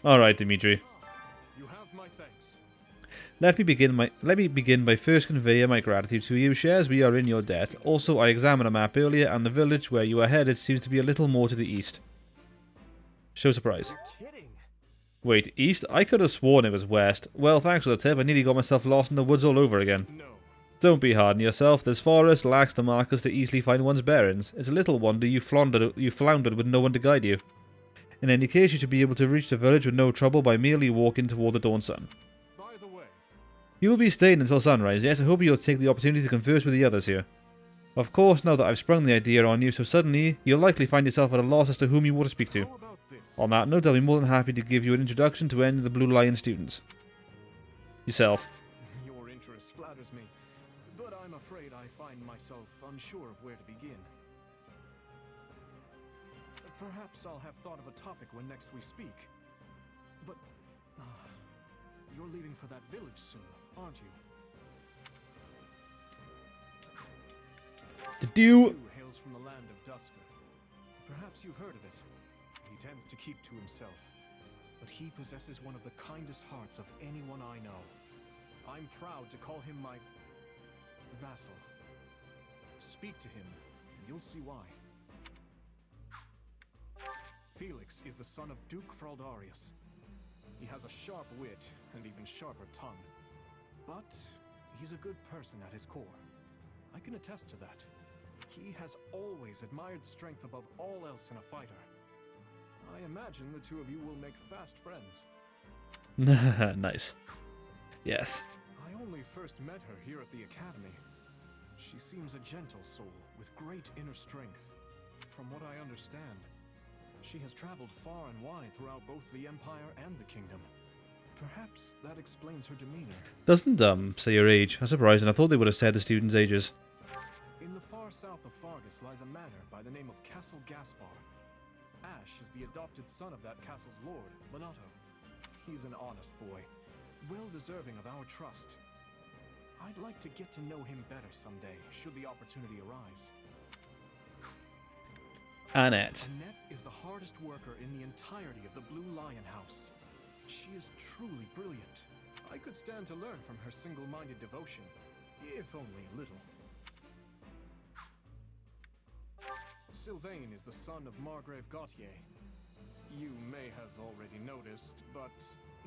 Alright, Dimitri. You have my thanks. Let me begin by first conveying my gratitude to you, Shares. We are in your debt. Also, I examined a map earlier, and the village where you are headed seems to be a little more to the east. Show surprise. You're kidding. Wait, east? I could have sworn it was west. Well, thanks for the tip. I nearly got myself lost in the woods all over again. No. Don't be hard on yourself. This forest lacks the markers to easily find one's bearings. It's a little wonder you floundered with no one to guide you. In any case, you should be able to reach the village with no trouble by merely walking toward the dawn sun. By the way, You will be staying until sunrise, yes? I hope you'll take the opportunity to converse with the others here. Of course, now that I've sprung the idea on you so suddenly, you'll likely find yourself at a loss as to whom you want to speak to. how about this? On that note, I'll be more than happy to give you an introduction to any of the Blue Lion students. Yourself. Your interest flatters me, but I'm afraid I find myself unsure of where to begin. Perhaps I'll have thought of a topic when next we speak. But you're leaving for that village soon, aren't you? Do hails from the land of Dusker. Perhaps you've heard of it. He tends to keep to himself, but he possesses one of the kindest hearts of anyone I know. I'm proud to call him my vassal. Speak to him, and you'll see why. Felix is the son of Duke Fraldarius. He has a sharp wit and even sharper tongue. But he's a good person at his core. I can attest to that. He has always admired strength above all else in a fighter. I imagine the two of you will make fast friends. Nice. Yes. I only first met her here at the academy. She seems a gentle soul with great inner strength. From what I understand, she has traveled far and wide throughout both the Empire and the Kingdom. Perhaps that explains her demeanor. Doesn't, say your age. That's surprising. I thought they would have said the students' ages. In the far south of Fargus lies a manor by the name of Castle Gaspar. Ash is the adopted son of that castle's lord, Minato. He's an honest boy, well deserving of our trust. I'd like to get to know him better someday, should the opportunity arise. Annette. Annette is the hardest worker in the entirety of the Blue Lion House. She is truly brilliant. I could stand to learn from her single-minded devotion, if only a little. Sylvain is the son of Margrave Gautier. You may have already noticed, but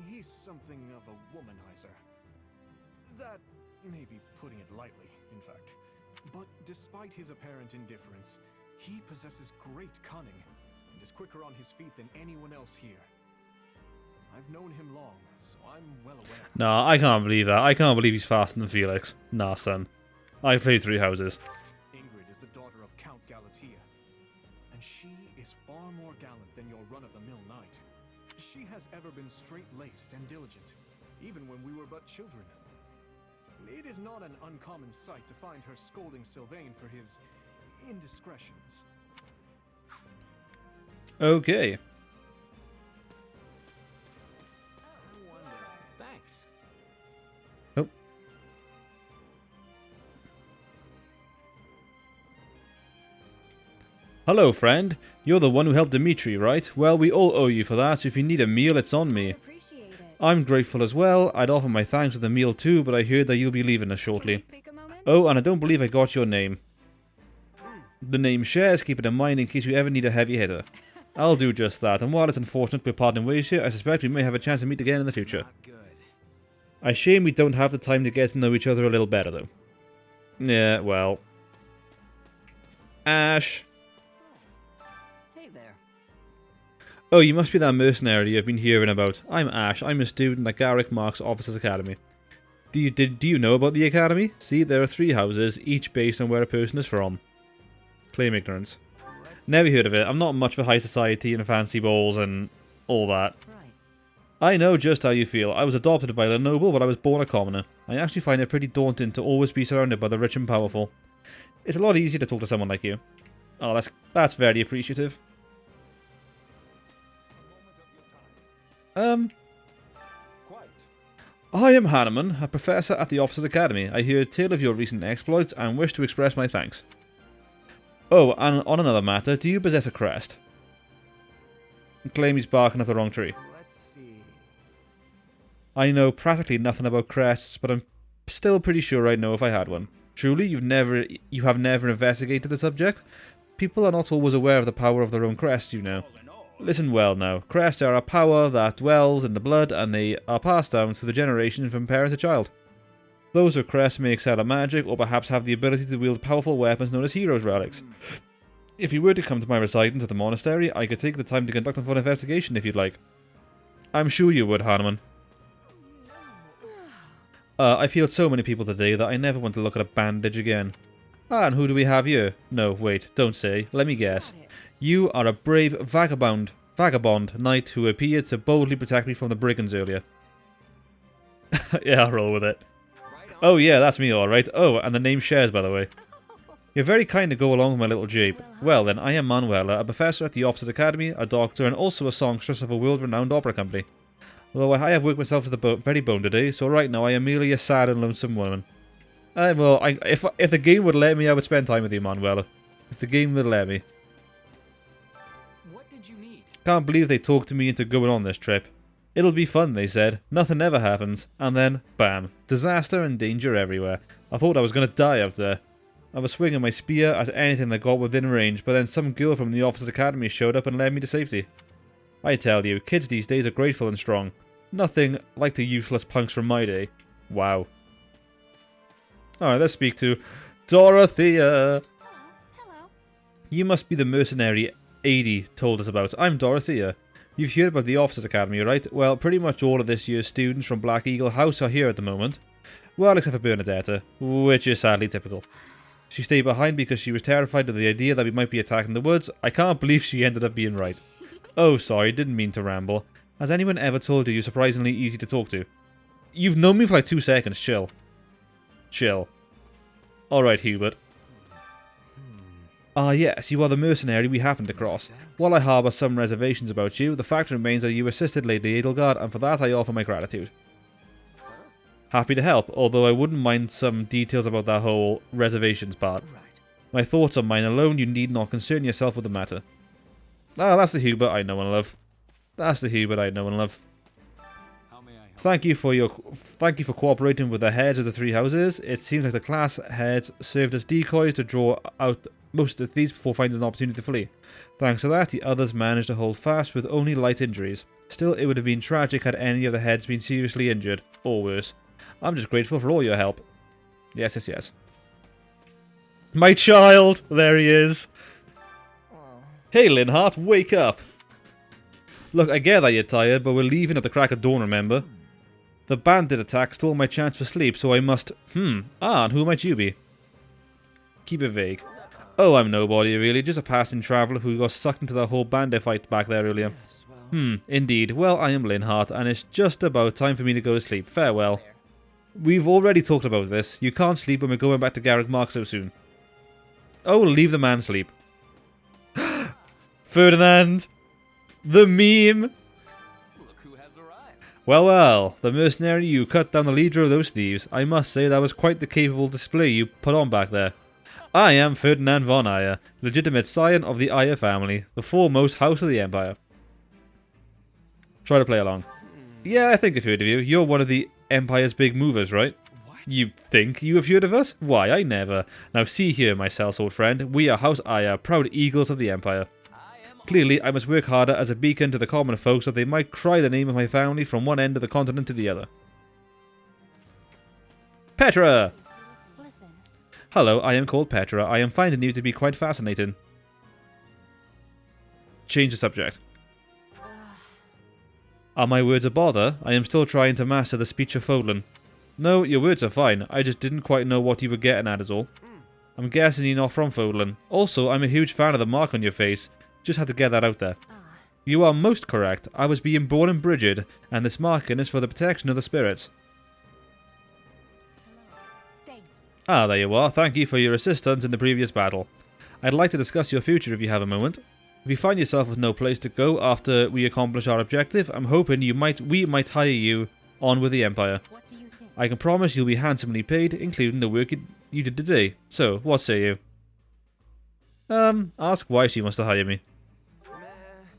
he's something of a womanizer. That may be putting it lightly, in fact. But despite his apparent indifference, he possesses great cunning and is quicker on his feet than anyone else here. I've known him long, so I'm well aware. Nah, I can't believe that. I can't believe he's faster than Felix. Nah, son. I played Three Houses. Ingrid is the daughter of Count Galatea, and she is far more gallant than your run-of-the-mill knight. She has ever been straight-laced and diligent, even when we were but children. It is not an uncommon sight to find her scolding Sylvain for his indiscretions. Okay. Thanks. Oh. Hello, friend. You're the one who helped Dimitri, right? Well, we all owe you for that, so if you need a meal, it's on me. Appreciate it. I'm grateful as well. I'd offer my thanks with a meal too, but I heard that you'll be leaving us shortly. Speak a moment? Oh, and I don't believe I got your name. The name shares, keep it in mind in case you ever need a heavy hitter. I'll do just that, and while it's unfortunate we're parting ways here, I suspect we may have a chance to meet again in the future. Not good. I shame we don't have the time to get to know each other a little better, though. Yeah, well. Ash. Hey there. Oh, you must be that mercenary I've been hearing about. I'm Ash. I'm a student at Garrick Mark's Officers Academy. Do you know about the academy? See, there are 3 houses, each based on where a person is from. Claim ignorance. Never heard of it. I'm not much for high society and fancy balls and all that. Right. I know just how you feel. I was adopted by a noble, but I was born a commoner. I actually find it pretty daunting to always be surrounded by the rich and powerful. It's a lot easier to talk to someone like you. Oh, that's very appreciative. Quite. I am Hanneman, a professor at the Officers Academy. I heard tale of your recent exploits and wish to express my thanks. Oh, and on another matter, do you possess a crest? Claim he's barking up the wrong tree. Let's see. I know practically nothing about crests, but I'm still pretty sure I'd know if I had one. Truly, you have never investigated the subject? People are not always aware of the power of their own crest, you know. Listen well now. Crests are a power that dwells in the blood, and they are passed down through the generations from parent to child. Those with crests may excel at magic, or perhaps have the ability to wield powerful weapons known as heroes' relics. If you were to come to my residence at the monastery, I could take the time to conduct a full investigation if you'd like. I'm sure you would, Hanneman. I've healed so many people today that I never want to look at a bandage again. Ah, and who do we have here? No, wait, don't say. Let me guess. You are a brave vagabond knight who appeared to boldly protect me from the brigands earlier. Yeah, I'll roll with it. Oh yeah, that's me alright. Oh, and the name shares, by the way. You're very kind to go along with my little jape. Well then, I am Manuela, a professor at the Officers Academy, a doctor, and also a songstress of a world-renowned opera company. Although I have worked myself to the very bone today, so right now I am merely a sad and lonesome woman. Well, if the game would let me, I would spend time with you, Manuela. If the game would let me. What did you need? Can't believe they talked me into going on this trip. It'll be fun, they said. Nothing ever happens. And then, bam. Disaster and danger everywhere. I thought I was going to die out there. I was swinging my spear at anything that got within range, but then some girl from the Officers Academy showed up and led me to safety. I tell you, kids these days are grateful and strong. Nothing like the useless punks from my day. Wow. Alright, let's speak to Dorothea. Hello. You must be the mercenary Adi told us about. I'm Dorothea. You've heard about the Officers Academy, right? Well, pretty much all of this year's students from Black Eagle House are here at the moment. Well, except for Bernadetta, which is sadly typical. She stayed behind because she was terrified of the idea that we might be attacked in the woods. I can't believe she ended up being right. Oh, sorry, didn't mean to ramble. Has anyone ever told you you're surprisingly easy to talk to? You've known me for like 2 seconds, chill. Chill. Alright, Hubert. Ah yes, you are the mercenary we happened to cross. While I harbour some reservations about you, the fact remains that you assisted Lady EDELGARD, and for that I offer my gratitude. Happy to help, although I wouldn't mind some details about that whole reservations part. My thoughts are mine alone, you need not concern yourself with the matter. Ah, that's the Hubert I know and love. That's the Hubert I know and love. Thank you for cooperating with the heads of the 3 houses. It seems like the class heads served as decoys to draw out most of the thieves before finding an opportunity to flee. Thanks to that, the others managed to hold fast with only light injuries. Still, it would have been tragic had any of the heads been seriously injured, or worse. I'm just grateful for all your help. Yes, yes, yes. My child! There he is! Hey, Linhart, wake up! Look, I get that you're tired, but we're leaving at the crack of dawn, remember? The bandit attack stole my chance for sleep, so I must... Ah, and who might you be? Keep it vague. Oh, I'm nobody, really. Just a passing traveller who got sucked into the whole bandit fight back there earlier. Yes, well, Indeed. Well, I am Linhart, and it's just about time for me to go to sleep. Farewell. We've already talked about this. You can't sleep when we're going back to Garrick Mark so soon. Oh, leave the man sleep. Ferdinand! The meme! Look who has arrived. Well, well, the mercenary you cut down the leader of those thieves. I must say that was quite the capable display you put on back there. I am Ferdinand von Ayer, legitimate scion of the Ayer family, the foremost house of the Empire. Try to play along. Yeah, I think I've heard of you. You're one of the Empire's big movers, right? What? You think you have heard of us? Why, I never. Now see here, my sellsword friend. We are House Ayer, proud eagles of the Empire. Clearly, I must work harder as a beacon to the common folk so they might cry the name of my family from one end of the continent to the other. Petra! Listen. Hello, I am called Petra. I am finding you to be quite fascinating. Change the subject. Are my words a bother? I am still trying to master the speech of Fodlan. No, your words are fine. I just didn't quite know what you were getting at is all. I'm guessing you're not from Fodlan. Also, I'm a huge fan of the mark on your face. Just had to get that out there. You are most correct. I was being born in Brigid, and this marking is for the protection of the spirits. Ah, there you are. Thank you for your assistance in the previous battle. I'd like to discuss your future if you have a moment. If you find yourself with no place to go after we accomplish our objective, I'm hoping we might hire you on with the Empire. What do you think? I can promise you'll be handsomely paid, including the work you did today. So, what say you? Ask why she wants to hire me.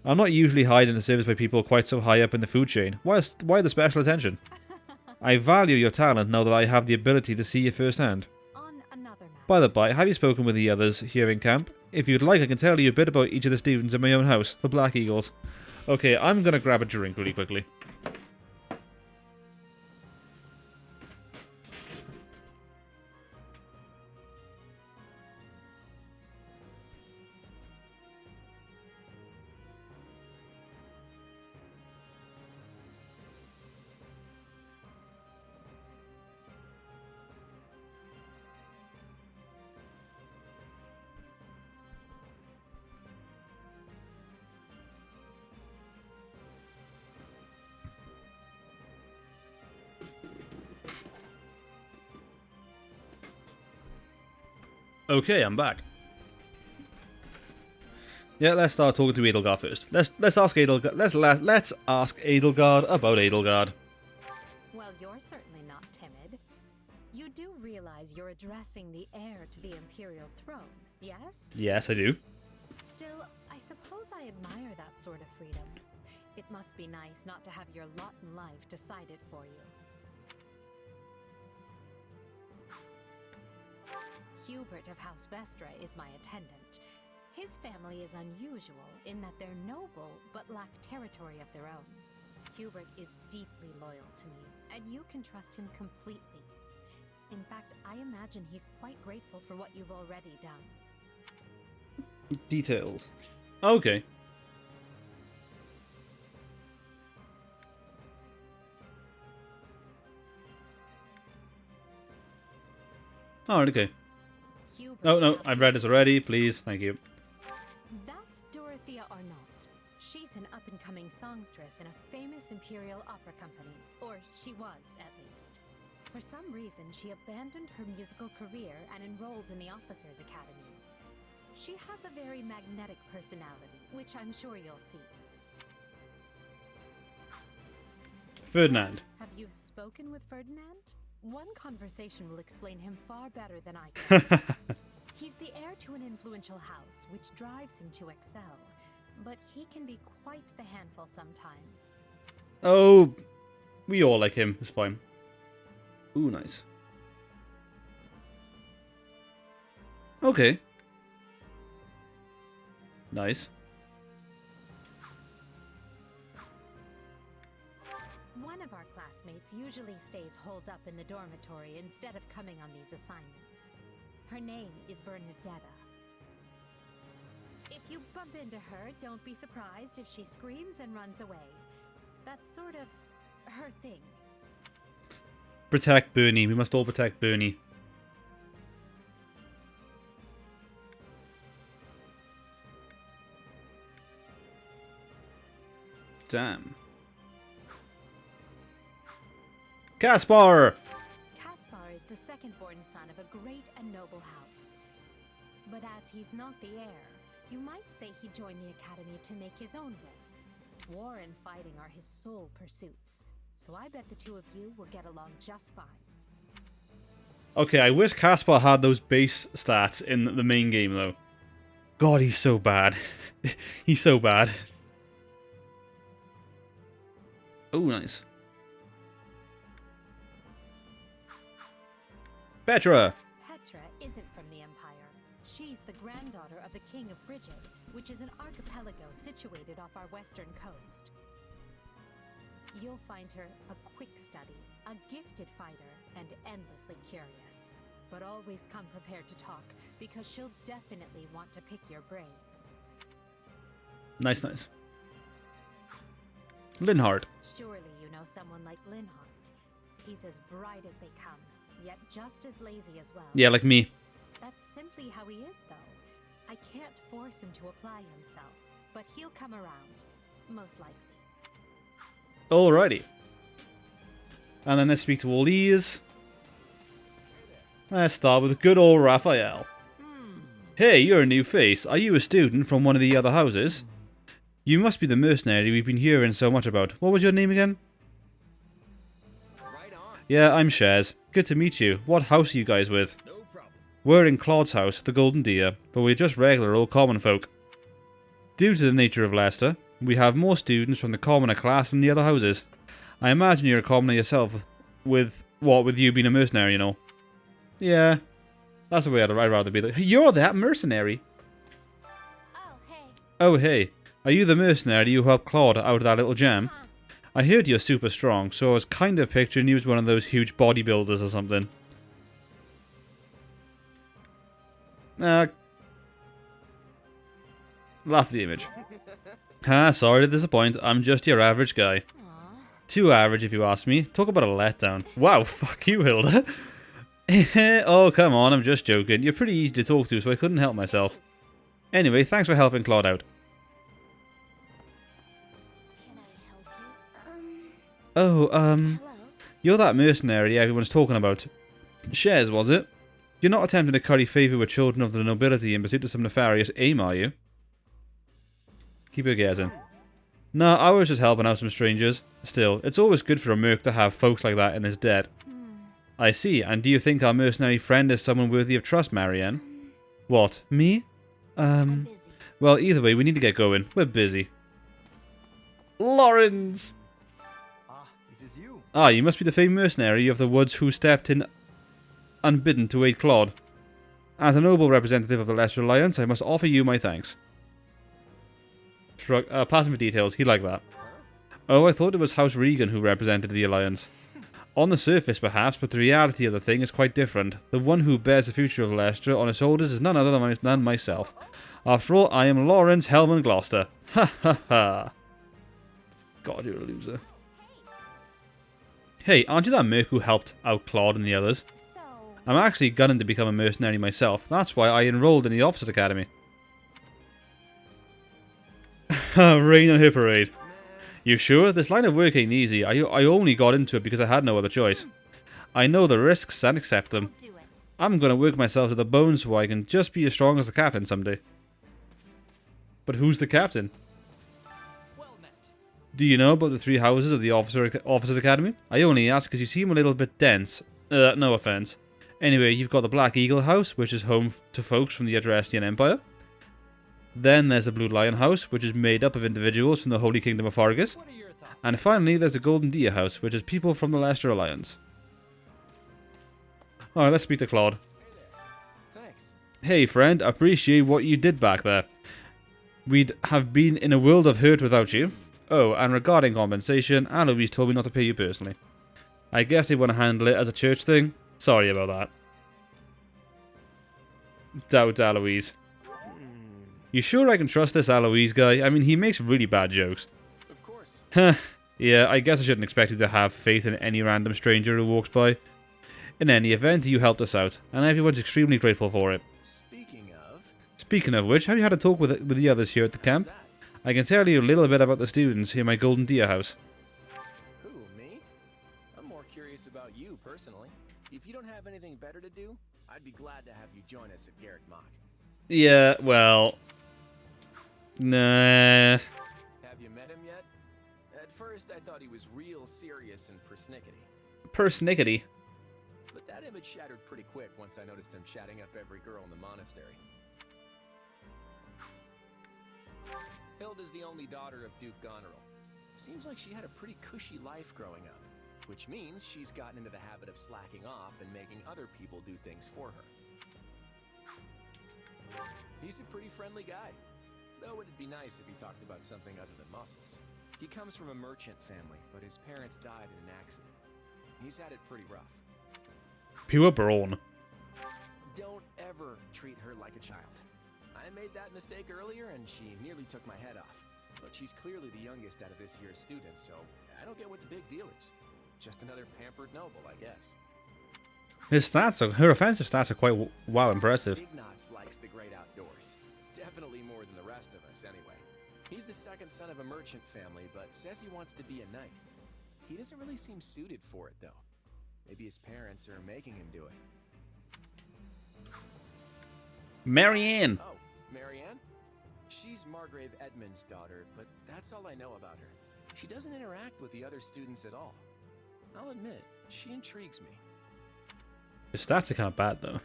I'm not usually hired in the service by people quite so high up in the food chain. Why the special attention? I value your talent now that I have the ability to see you firsthand. On another matter. By the by, have you spoken with the others here in camp? If you'd like, I can tell you a bit about each of the students in my own house, the Black Eagles. Okay, I'm gonna grab a drink really quickly. Okay, I'm back. Yeah, let's start talking to Edelgard first. Let's ask Edelgard. Let's ask Edelgard about Edelgard. Well, you're certainly not timid. You do realize you're addressing the heir to the Imperial throne, yes? Yes, I do. Still, I suppose I admire that sort of freedom. It must be nice not to have your lot in life decided for you. Hubert of House Vestra is my attendant. His family is unusual in that they're noble but lack territory of their own. Hubert is deeply loyal to me, and you can trust him completely. In fact, I imagine he's quite grateful for what you've already done. Details. Okay. Alright, okay. Oh, no, I've read this already. Please, thank you. That's Dorothea Arnault. She's an up-and-coming songstress in a famous Imperial opera company. Or she was, at least. For some reason, she abandoned her musical career and enrolled in the Officers' Academy. She has a very magnetic personality, which I'm sure you'll see. Ferdinand. Have you spoken with Ferdinand? One conversation will explain him far better than I can. He's the heir to an influential house, which drives him to excel. But he can be quite the handful sometimes. Oh, we all like him. It's fine. Ooh, nice. Okay. Nice. One of our classmates usually stays holed up in the dormitory instead of coming on these assignments. Her name is Bernadetta. If you bump into her, don't be surprised if she screams and runs away. That's sort of her thing. Protect Bernie. We must all protect Bernie. Damn. Caspar! Caspar is the second-born son of a great and noble house. But as he's not the heir, you might say he joined the academy to make his own way. War and fighting are his sole pursuits, so I bet the two of you will get along just fine. Okay, I wish Caspar had those base stats in the main game, though. God, he's so bad. He's so bad. Oh, nice. Petra! Petra isn't from the Empire. She's the granddaughter of the King of Brigid, which is an archipelago situated off our western coast. You'll find her a quick study, a gifted fighter, and endlessly curious. But always come prepared to talk, because she'll definitely want to pick your brain. Nice, nice. Linhardt. Surely you know someone like Linhardt. He's as bright as they come, yet just as lazy as well. Yeah, like me. That's simply how he is, though. I can't force him to apply himself, but he'll come around, most likely. Alrighty. And then let's speak to all these. Let's start with good old Raphael. Hey, you're a new face. Are you a student from one of the other houses? You must be the mercenary we've been hearing so much about. What was your name again? Right on. Yeah, I'm Shez. Good to meet you. What house are you guys with? No problem. We're in Claude's house, the Golden Deer, but we're just regular old common folk. Due to the nature of Leicester, we have more students from the commoner class than the other houses. I imagine you're a commoner yourself, with you being a mercenary and all. Yeah, that's the way I'd rather be. You're that mercenary. Oh, hey. Oh, hey. Are you the mercenary who helped Claude out of that little jam? I heard you're super strong, so I was kind of picturing you as one of those huge bodybuilders or something. Laugh at the image. Sorry to disappoint. I'm just your average guy. Too average if you ask me. Talk about a letdown. Wow, fuck you, Hilda. Oh, come on, I'm just joking. You're pretty easy to talk to, so I couldn't help myself. Anyway, thanks for helping Claude out. Can I help you? Hello? You're that mercenary everyone's talking about. Shez, was it? You're not attempting to curry favour with children of the nobility in pursuit of some nefarious aim, are you? Keep your guessing. No, I was just helping out some strangers. Still, it's always good for a merc to have folks like that in his debt. I see, and do you think our mercenary friend is someone worthy of trust, Marianne? What, me? I'm busy. Well, either way, we need to get going. We're busy. Lawrence! Ah, it is you. Ah, you must be the famed mercenary of the woods who stepped in unbidden to aid Claude. As a noble representative of the Leicester Alliance, I must offer you my thanks. Shrug, pass him for details, he'd like that. Oh, I thought it was House Regan who represented the Alliance. On the surface, perhaps, but the reality of the thing is quite different. The one who bears the future of Leicester on his shoulders is none other than myself. After all, I am Lawrence Hellman Gloucester. Ha ha ha. God, you're a loser. Hey, aren't you that merc who helped out Claude and the others? So, I'm actually gunning to become a mercenary myself. That's why I enrolled in the Officers Academy. Rain on her parade. You sure? This line of work ain't easy. I only got into it because I had no other choice. I know the risks and accept them. I'll do it. I'm gonna work myself to the bone so I can just be as strong as the captain someday. But who's the captain? Well met. Do you know about the three houses of the Officers Academy? I only ask because you seem a little bit dense. No offense. Anyway, you've got the Black Eagle House, which is home to folks from the Adrestian Empire. Then there's the Blue Lion House, which is made up of individuals from the Holy Kingdom of Fargus. What are your thoughts? And finally, there's the Golden Deer House, which is people from the Leicester Alliance. Alright, let's speak to Claude. Thanks. Hey friend, appreciate what you did back there. We'd have been in a world of hurt without you. Oh, and regarding compensation, Aloise told me not to pay you personally. I guess they want to handle it as a church thing. Sorry about that. Doubt Aloise. You sure I can trust this Aloise guy? I mean, he makes really bad jokes. Of course. Huh. Yeah, I guess I shouldn't expect you to have faith in any random stranger who walks by. In any event, you helped us out, and everyone's extremely grateful for it. Speaking of... Speaking of which, have you had a talk with the others here at the camp? How's I can tell you a little bit about the students here in my Golden Deer house. Who, me? I'm more curious about you, personally. If you don't have anything better to do, I'd be glad to have you join us at Garrick Mach. Yeah, well... Nah... Have you met him yet? At first, I thought he was real serious and persnickety. Persnickety. But that image shattered pretty quick once I noticed him chatting up every girl in the monastery. Hilda's the only daughter of Duke Goneril. Seems like she had a pretty cushy life growing up, which means she's gotten into the habit of slacking off and making other people do things for her. He's a pretty friendly guy, though it'd be nice if he talked about something other than muscles. He comes from a merchant family, but his parents died in an accident. He's had it pretty rough. Pure brawn. Don't ever treat her like a child. I made that mistake earlier and she nearly took my head off. But she's clearly the youngest out of this year's students, so I don't get what the big deal is. Just another pampered noble, I guess. His stats are, her offensive stats are quite wow impressive. Ignatz likes the great outdoors. Definitely more than the rest of us, anyway. He's the second son of a merchant family, but says he wants to be a knight. He doesn't really seem suited for it, though. Maybe his parents are making him do it. Marianne! Oh, Marianne? She's Margrave Edmund's daughter, but that's all I know about her. She doesn't interact with the other students at all. I'll admit, she intrigues me. His stats are kind of bad, though.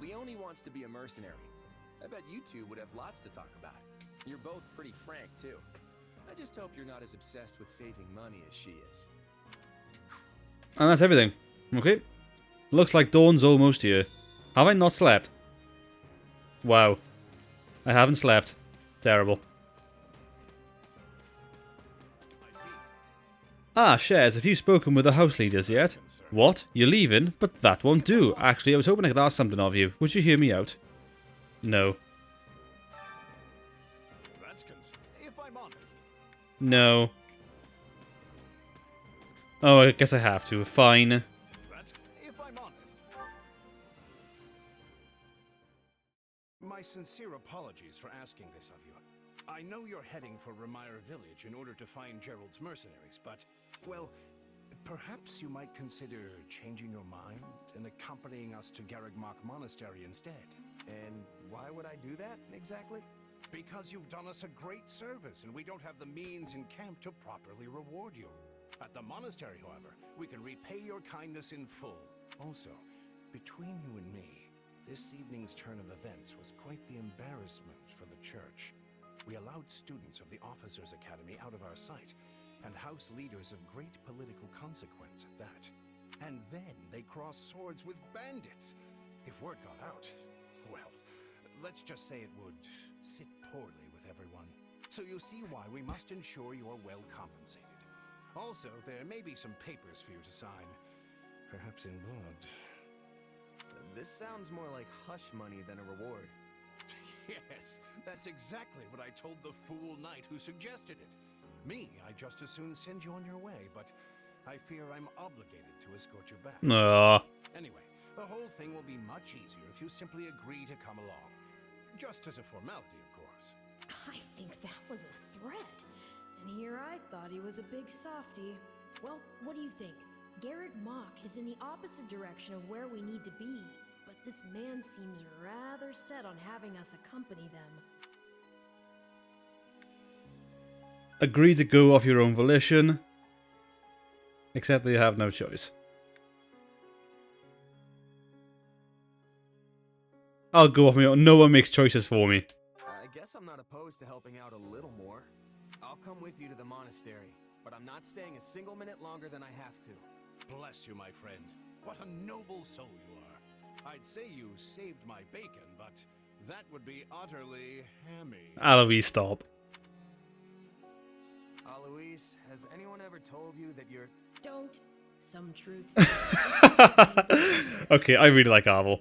Leonie wants to be a mercenary. I bet you two would have lots to talk about. You're both pretty frank, too. I just hope you're not as obsessed with saving money as she is. And that's everything. Okay. Looks like dawn's almost here. Have I not slept? Wow. I haven't slept. Terrible. Ah, Shares, have you spoken with the house leaders yet? What? You're leaving? But that won't do. Actually, I was hoping I could ask something of you. Would you hear me out? No. If I'm honest. No. Oh, I guess I have to. Fine. If I'm honest. My sincere apologies for asking this of you. I know you're heading for Remire Village in order to find Gerald's mercenaries, but, well, perhaps you might consider changing your mind and accompanying us to Garrigmach Monastery instead. And why would I do that, exactly? Because you've done us a great service, and we don't have the means in camp to properly reward you. At the monastery, however, we can repay your kindness in full. Also, between you and me, this evening's turn of events was quite the embarrassment for the church. We allowed students of the Officers' Academy out of our sight, and house leaders of great political consequence at that. And then they crossed swords with bandits. If word got out, well, let's just say it would sit poorly with everyone. So you see why we must ensure you are well compensated. Also, there may be some papers for you to sign, perhaps in blood. This sounds more like hush money than a reward. Yes, that's exactly what I told the fool knight who suggested it. Me, I just as soon send you on your way, but I fear I'm obligated to escort you back. Anyway, the whole thing will be much easier if you simply agree to come along. Just as a formality, of course. I think that was a threat. And here I thought he was a big softy. Well, what do you think? Garrigmach is in the opposite direction of where we need to be. But this man seems rather set on having us accompany them. Agree to go off your own volition. Except that you have no choice. I'll go off my own. No one makes choices for me. I guess I'm not opposed to helping out a little more. I'll come with you to the monastery, but I'm not staying a single minute longer than I have to. Bless you, my friend. What a noble soul you are. I'd say you saved my bacon, but that would be utterly hammy. Alois, stop. Alois, has anyone ever told you that you're... Don't. Some truths. Okay, I really like Arvel.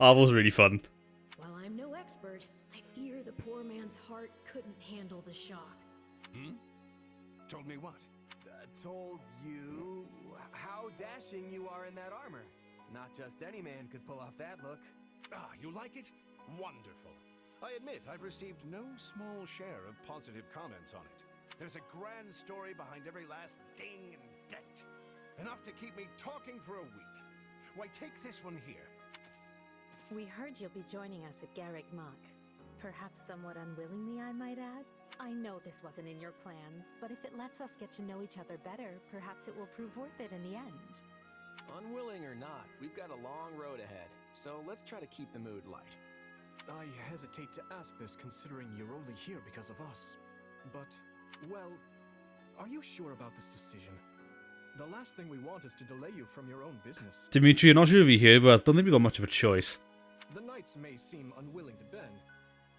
Arvel's really fun. While I'm no expert, I fear the poor man's heart couldn't handle the shock. Told me what? Told you how dashing you are in that armor. Not just any man could pull off that look. Ah, you like it? Wonderful. I admit I've received no small share of positive comments on it. There's a grand story behind every last ding and dent. Enough to keep me talking for a week. Why, take this one here. We heard you'll be joining us at Garrick Mach. Perhaps somewhat unwillingly, I might add. I know this wasn't in your plans, but if it lets us get to know each other better, perhaps it will prove worth it in the end. Unwilling or not, we've got a long road ahead, so let's try to keep the mood light. I hesitate to ask this considering you're only here because of us. But, well, are you sure about this decision? The last thing we want is to delay you from your own business. Dimitri, you're not sure if you're here, but I don't think we've got much of a choice. The knights may seem unwilling to bend,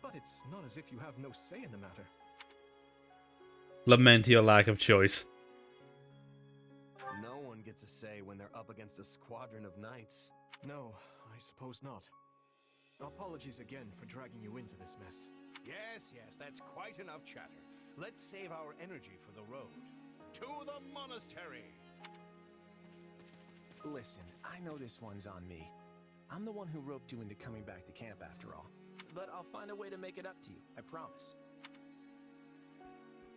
but it's not as if you have no say in the matter. Lament your lack of choice. No one gets a say when they're up against a squadron of knights. No, I suppose not. Apologies again for dragging you into this mess. Yes, that's quite enough chatter. Let's save our energy for the road. To the monastery! Listen, I know this one's on me. I'm the one who roped you into coming back to camp after all. But I'll find a way to make it up to you, I promise.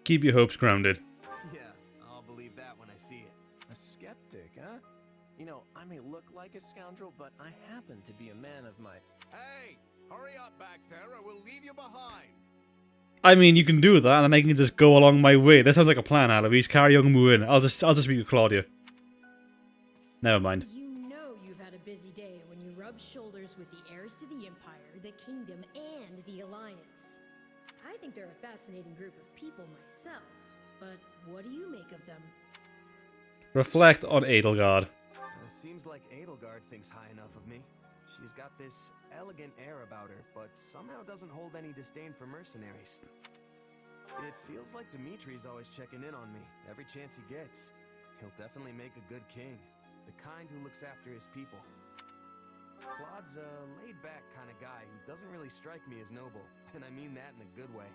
Keep your hopes grounded. Yeah, I'll believe that when I see it. A skeptic, huh? You know, I may look like a scoundrel, but I happen to be a man of my... Hey! Hurry up back there or we'll leave you behind! I mean, you can do that, and then I can just go along my way. That sounds like a plan, Alois. Carry on, move in. I'll just meet with Claudia. Never mind. You know you've had a busy day when you rub shoulders with the heirs to the Empire, the Kingdom, and the Alliance. I think they're a fascinating group of people myself, but what do you make of them? Reflect on EDELGARD. Seems like EDELGARD thinks high enough of me. She's got this elegant air about her, but somehow doesn't hold any disdain for mercenaries. It feels like Dimitri's always checking in on me, every chance he gets. He'll definitely make a good king, the kind who looks after his people. Claude's a laid-back kind of guy who doesn't really strike me as noble, and I mean that in a good way.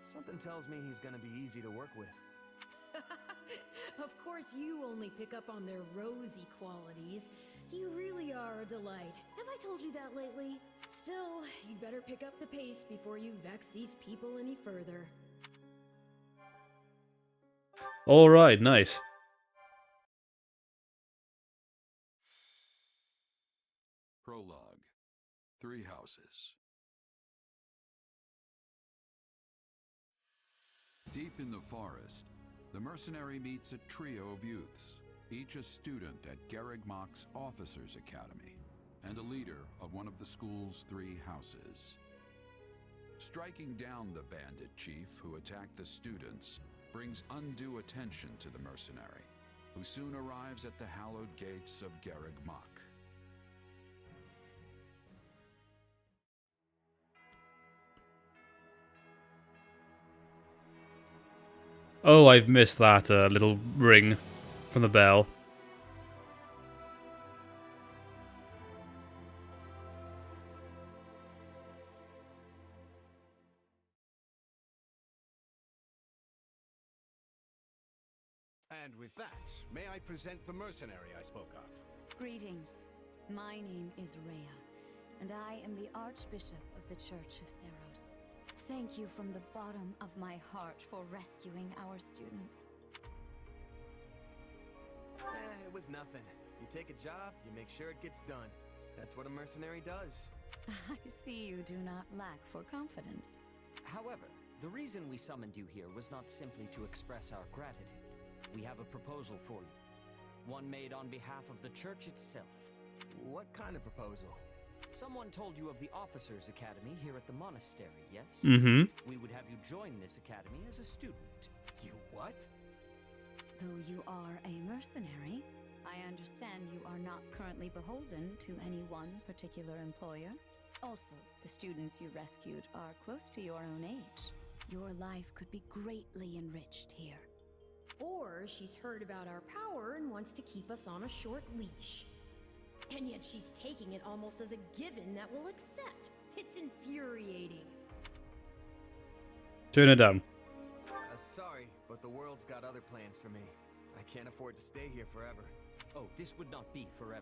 Something tells me he's gonna be easy to work with. Of course you only pick up on their rosy qualities. You really are a delight. Have I told you that lately? Still, you'd better pick up the pace before you vex these people any further. Alright, nice. Prologue. 3 houses. Deep in the forest, the mercenary meets a trio of youths, each a student at Garrick Mach's Officers' Academy, and a leader of one of the school's 3 houses. Striking down the bandit chief who attacked the students brings undue attention to the mercenary, who soon arrives at the hallowed gates of Garrick Mach. Oh, I've missed that little ring from the bell. And with that, may I present the mercenary I spoke of? Greetings. My name is Rhea, and I am the Archbishop of the Church of Seros. Thank you from the bottom of my heart for rescuing our students. It was nothing. You take a job, you make sure it gets done. That's what a mercenary does. I see you do not lack for confidence. However, the reason we summoned you here was not simply to express our gratitude. We have a proposal for you. One made on behalf of the church itself. What kind of proposal? Someone told you of the Officers' Academy here at the monastery, yes? Mm-hmm. We would have you join this academy as a student. You what? Though you are a mercenary, I understand you are not currently beholden to any one particular employer. Also, the students you rescued are close to your own age. Your life could be greatly enriched here. Or she's heard about our power and wants to keep us on a short leash. And yet she's taking it almost as a given that we'll accept. It's infuriating. Turn it down. Sorry, but the world's got other plans for me. I can't afford to stay here forever. Oh, this would not be forever.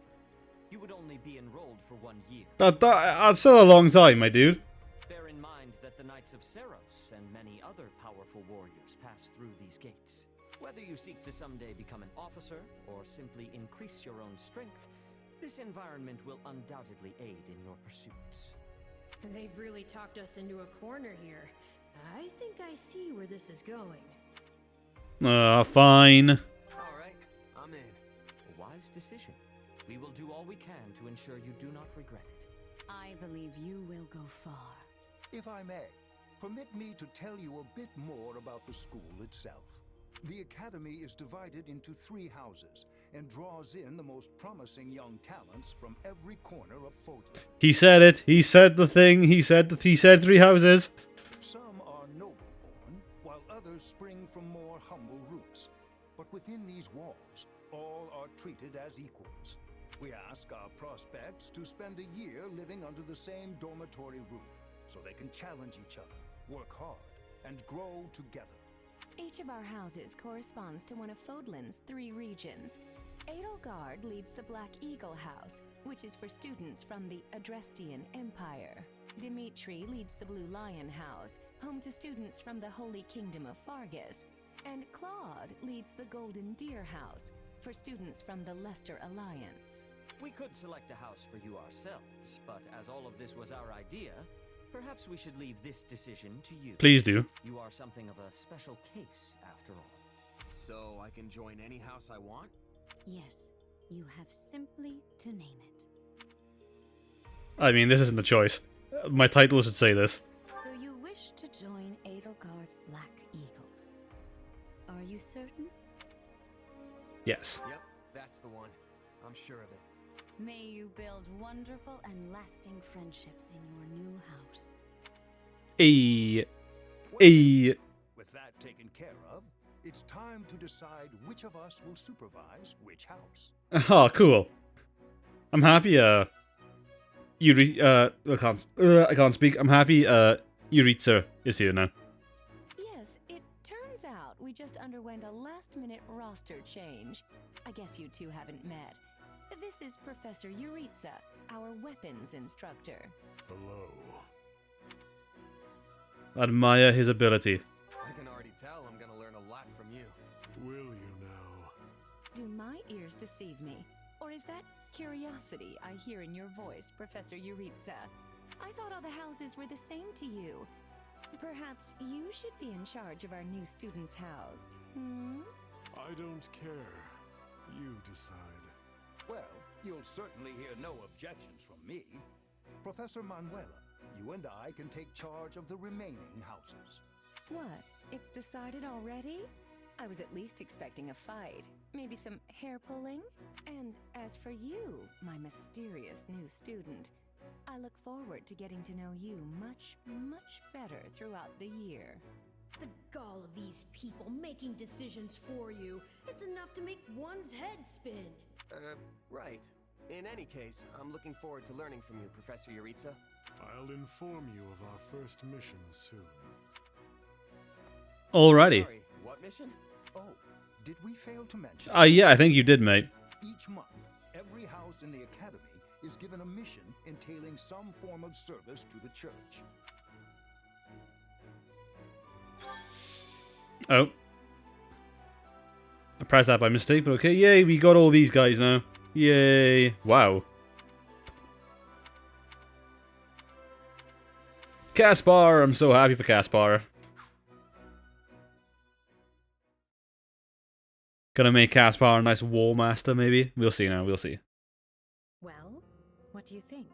You would only be enrolled for 1 year. That's still a long time, my dude. Bear in mind the Knights of Seros and many other powerful warriors pass through these gates. Whether you seek to someday become an officer or simply increase your own strength, this environment will undoubtedly aid in your pursuits. They've really talked us into a corner here. I think I see where this is going. Fine. Alright, I'm in. A wise decision. We will do all we can to ensure you do not regret it. I believe you will go far. If I may, permit me to tell you a bit more about the school itself. The academy is divided into 3 houses and draws in the most promising young talents from every corner of Fodlan. He said it. He said the thing. He said 3 houses. Some are noble-born, while others spring from more humble roots. But within these walls, all are treated as equals. We ask our prospects to spend a year living under the same dormitory roof, so they can challenge each other, work hard, and grow together. Each of our houses corresponds to one of Fodlan's 3 regions. EDELGARD leads the Black Eagle House, which is for students from the Adrestian Empire. Dimitri leads the Blue Lion House, home to students from the Holy Kingdom of Fargus. And Claude leads the Golden Deer House, for students from the Leicester Alliance. We could select a house for you ourselves, but as all of this was our idea, perhaps we should leave this decision to you. Please do. You are something of a special case, after all. So I can join any house I want? Yes, you have simply to name it. I mean, this isn't a choice. My title should say this. So you wish to join EDELGARD's Black Eagles. Are you certain? Yes. Yep, that's the one. I'm sure of it. May you build wonderful and lasting friendships in your new house. With that taken care of, it's time to decide which of us will supervise which house. Oh, cool. I'm happy, I can't speak. I'm happy, Yuritsa is here now. Yes, it turns out we just underwent a last-minute roster change. I guess you two haven't met. This is Professor Yuritsa, our weapons instructor. Hello. Admire his ability. I can already tell I'm gonna learn a lot from you. Will you now? Do my ears deceive me? Or is that curiosity I hear in your voice, Professor Yuritsa? I thought all the houses were the same to you. Perhaps you should be in charge of our new student's house, hmm? I don't care. You decide. Well, you'll certainly hear no objections from me. Professor Manuela, you and I can take charge of the remaining houses. What? It's decided already? I was at least expecting a fight. Maybe some hair pulling? And as for you, my mysterious new student, I look forward to getting to know you much, much better throughout the year. The gall of these people making decisions for you. It's enough to make one's head spin. Right. In any case, I'm looking forward to learning from you, Professor Yuritsa. I'll inform you of our first mission soon. Alrighty. Sorry, what mission? Oh, did we fail to mention? Yeah, I think you did, mate. Each month, every house in the academy is given a mission entailing some form of service to the church. Oh. I pressed that by mistake, but okay. Yay, we got all these guys now. Yay. Wow. Caspar! I'm so happy for Caspar. Gonna make Caspar a nice war master, maybe? We'll see now, we'll see. Well, what do you think?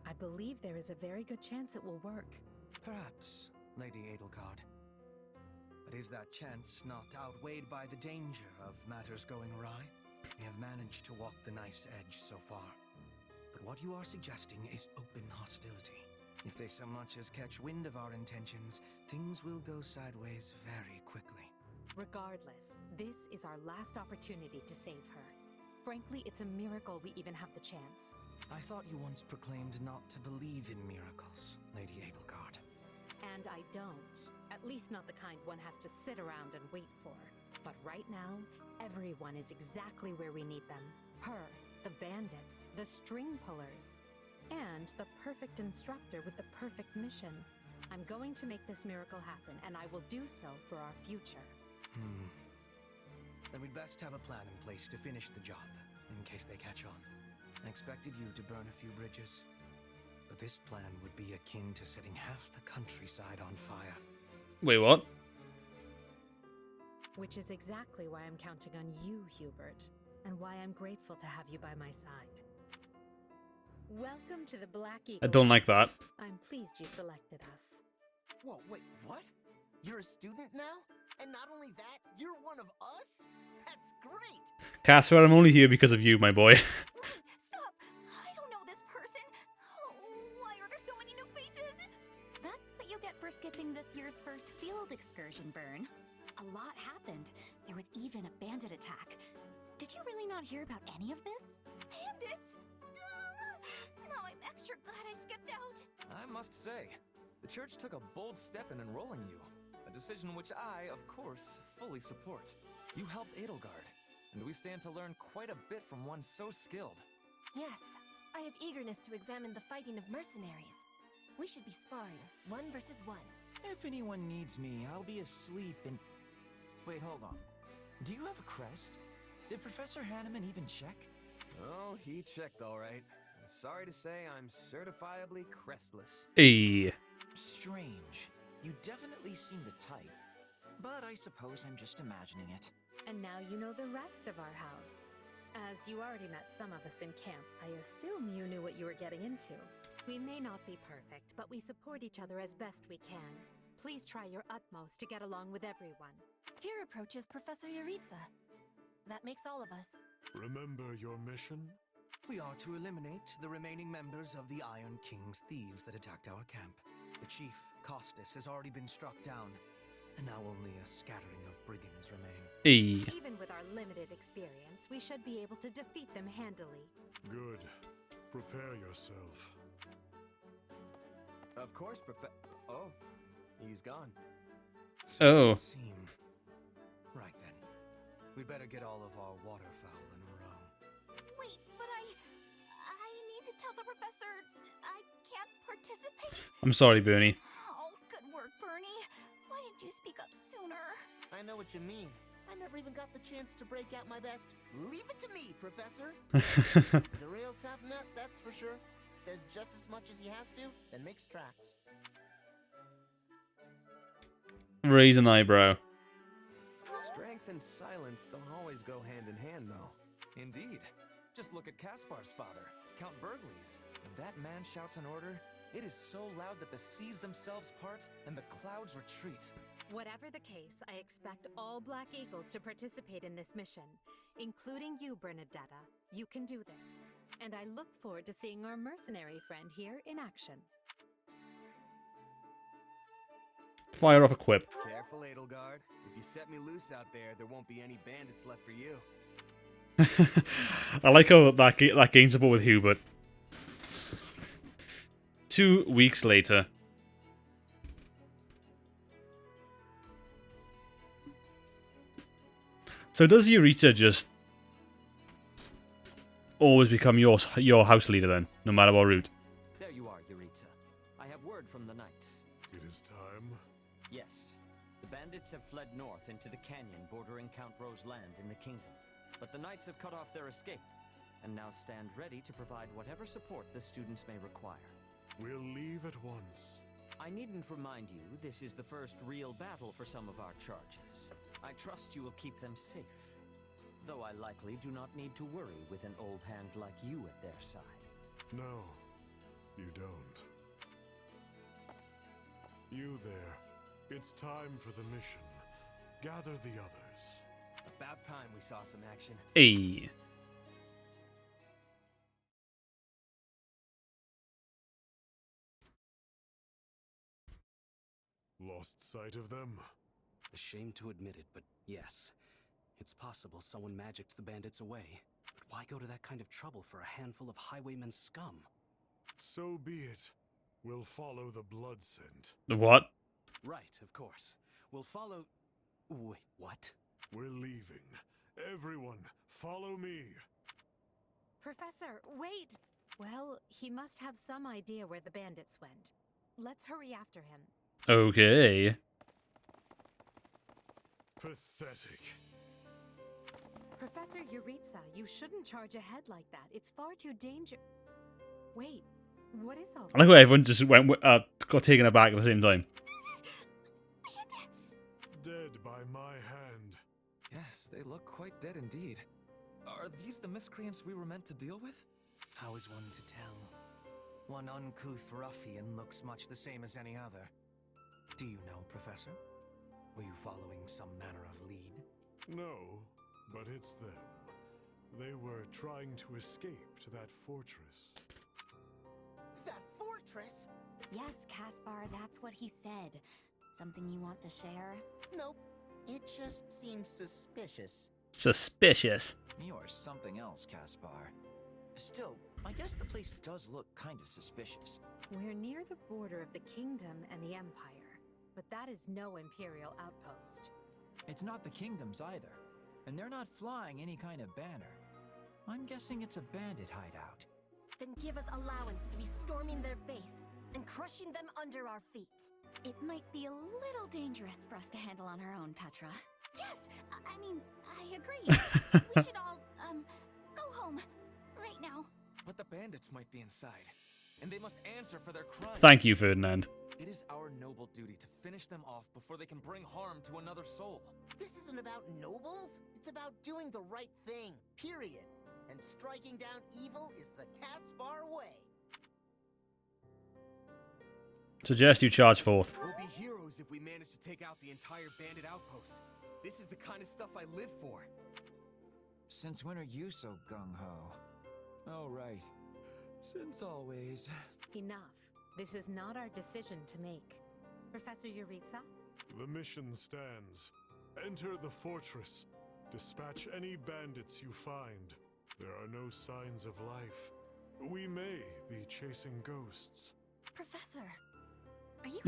I believe there is a very good chance it will work. Perhaps, Lady EDELGARD. But is that chance not outweighed by the danger of matters going awry? We have managed to walk the knife's edge so far. But what you are suggesting is open hostility. If they so much as catch wind of our intentions, things will go sideways very quickly. Regardless, this is our last opportunity to save her. Frankly, it's a miracle we even have the chance. I thought you once proclaimed not to believe in miracles, Lady EDELGARD. And I don't. At least not the kind one has to sit around and wait for. But right now, everyone is exactly where we need them. Her, the bandits, the string pullers, and the perfect instructor with the perfect mission. I'm going to make this miracle happen, and I will do so for our future. Then we'd best have a plan in place to finish the job, in case they catch on. I expected you to burn a few bridges, but this plan would be akin to setting half the countryside on fire. Wait, what? Which is exactly why I'm counting on you, Hubert, and why I'm grateful to have you by my side. Welcome to the Black Eagle. I don't like that. I'm pleased you selected us. Whoa, wait, what? You're a student now? And not only that, you're one of us? That's great! Casper, I'm only here because of you, my boy. Stop! I don't know this person. Oh, why are there so many new faces? That's what you get for skipping this year's first field excursion, Burn. A lot happened. There was even a bandit attack. Did you really not hear about any of this? Bandits? Now I'm extra glad I skipped out. I must say, the church took a bold step in enrolling you. A decision which I, of course, fully support. You helped EDELGARD, and we stand to learn quite a bit from one so skilled. Yes, I have eagerness to examine the fighting of mercenaries. We should be sparring, 1 versus 1. If anyone needs me, I'll be asleep and... Wait, hold on. Do you have a crest? Did Professor Hanneman even check? Oh, he checked all right. Sorry to say, I'm certifiably crestless. Hey. Strange. You definitely seem the type. But I suppose I'm just imagining it. And now you know the rest of our house. As you already met some of us in camp, I assume you knew what you were getting into. We may not be perfect, but we support each other as best we can. Please try your utmost to get along with everyone. Here approaches Professor Yaritza. That makes all of us. Remember your mission? We are to eliminate the remaining members of the Iron King's thieves that attacked our camp. The chief, Costas, has already been struck down, and now only a scattering of brigands remain. Hey. Even with our limited experience, we should be able to defeat them handily. Good. Prepare yourself. Of course, Oh, he's gone. Oh. Right then. We'd better get all of our waterfowl in a row. Wait, but I need to tell the professor I can't participate. I'm sorry, Bernie. Oh, good work, Bernie. Why didn't you speak up sooner? I know what you mean. I never even got the chance to break out my best. Leave it to me, Professor. He's a real tough nut, that's for sure. Says just as much as he has to, then makes tracks. Raise an eyebrow. Strength and silence don't always go hand in hand, though. Indeed. Just look at Kaspar's father, Count Burgley's. When that man shouts an order, it is so loud that the seas themselves part and the clouds retreat. Whatever the case, I expect all Black Eagles to participate in this mission, including you, Bernadetta. You can do this. And I look forward to seeing our mercenary friend here in action. Fire off a quip. Careful, EDELGARD. If you set me loose out there won't be any bandits left for you. I like how that game's about with Hubert. 2 weeks later. So does Eureka just always become your house leader then, no matter what route? There you are, Eureka. I have word from the knights. It is time. Yes. The bandits have fled north into the canyon bordering Count Ro's land in the kingdom. But the knights have cut off their escape, and now stand ready to provide whatever support the students may require. We'll leave at once. I needn't remind you, this is the first real battle for some of our charges. I trust you will keep them safe. Though I likely do not need to worry with an old hand like you at their side. No, you don't. You there. It's time for the mission. Gather the others. About time we saw some action. Hey. Lost sight of them? Ashamed to admit it, but yes. It's possible someone magicked the bandits away. But why go to that kind of trouble for a handful of highwaymen scum? So be it. We'll follow the blood scent. The what? Right, of course. We'll follow... Wait, what? We're leaving. Everyone, follow me. Professor, wait! Well, he must have some idea where the bandits went. Let's hurry after him. Okay. Pathetic. Professor Yuritsa, you shouldn't charge ahead like that. It's far too dangerous. Wait, what is all I like how everyone just got taken aback at the same time. Dead by my hand. Yes, they look quite dead indeed. Are these the miscreants we were meant to deal with? How is one to tell? One uncouth ruffian looks much the same as any other. Do you know, Professor? Were you following some manner of lead? No, but it's them. They were trying to escape to that fortress. That fortress? Yes, Caspar, that's what he said. Something you want to share? Nope. It just seems suspicious. Suspicious. You're something else, Caspar. Still, I guess the place does look kind of suspicious. We're near the border of the kingdom and the empire, but that is no imperial outpost. It's not the kingdoms either, and they're not flying any kind of banner. I'm guessing it's a bandit hideout. Then give us allowance to be storming their base and crushing them under our feet. It might be a little dangerous for us to handle on our own, Petra. Yes, I mean, I agree. We should all, go home. Right now. But the bandits might be inside, and they must answer for their crimes. Thank you, Ferdinand. It is our noble duty to finish them off before they can bring harm to another soul. This isn't about nobles. It's about doing the right thing, period. And striking down evil is the Caspar way. Suggest you charge forth. We'll be heroes if we manage to take out the entire bandit outpost. This is the kind of stuff I live for. Since when are you so gung-ho? Oh, right. Since always. Enough. This is not our decision to make. Professor Yuritsa? The mission stands. Enter the fortress. Dispatch any bandits you find. There are no signs of life. We may be chasing ghosts. Professor, are you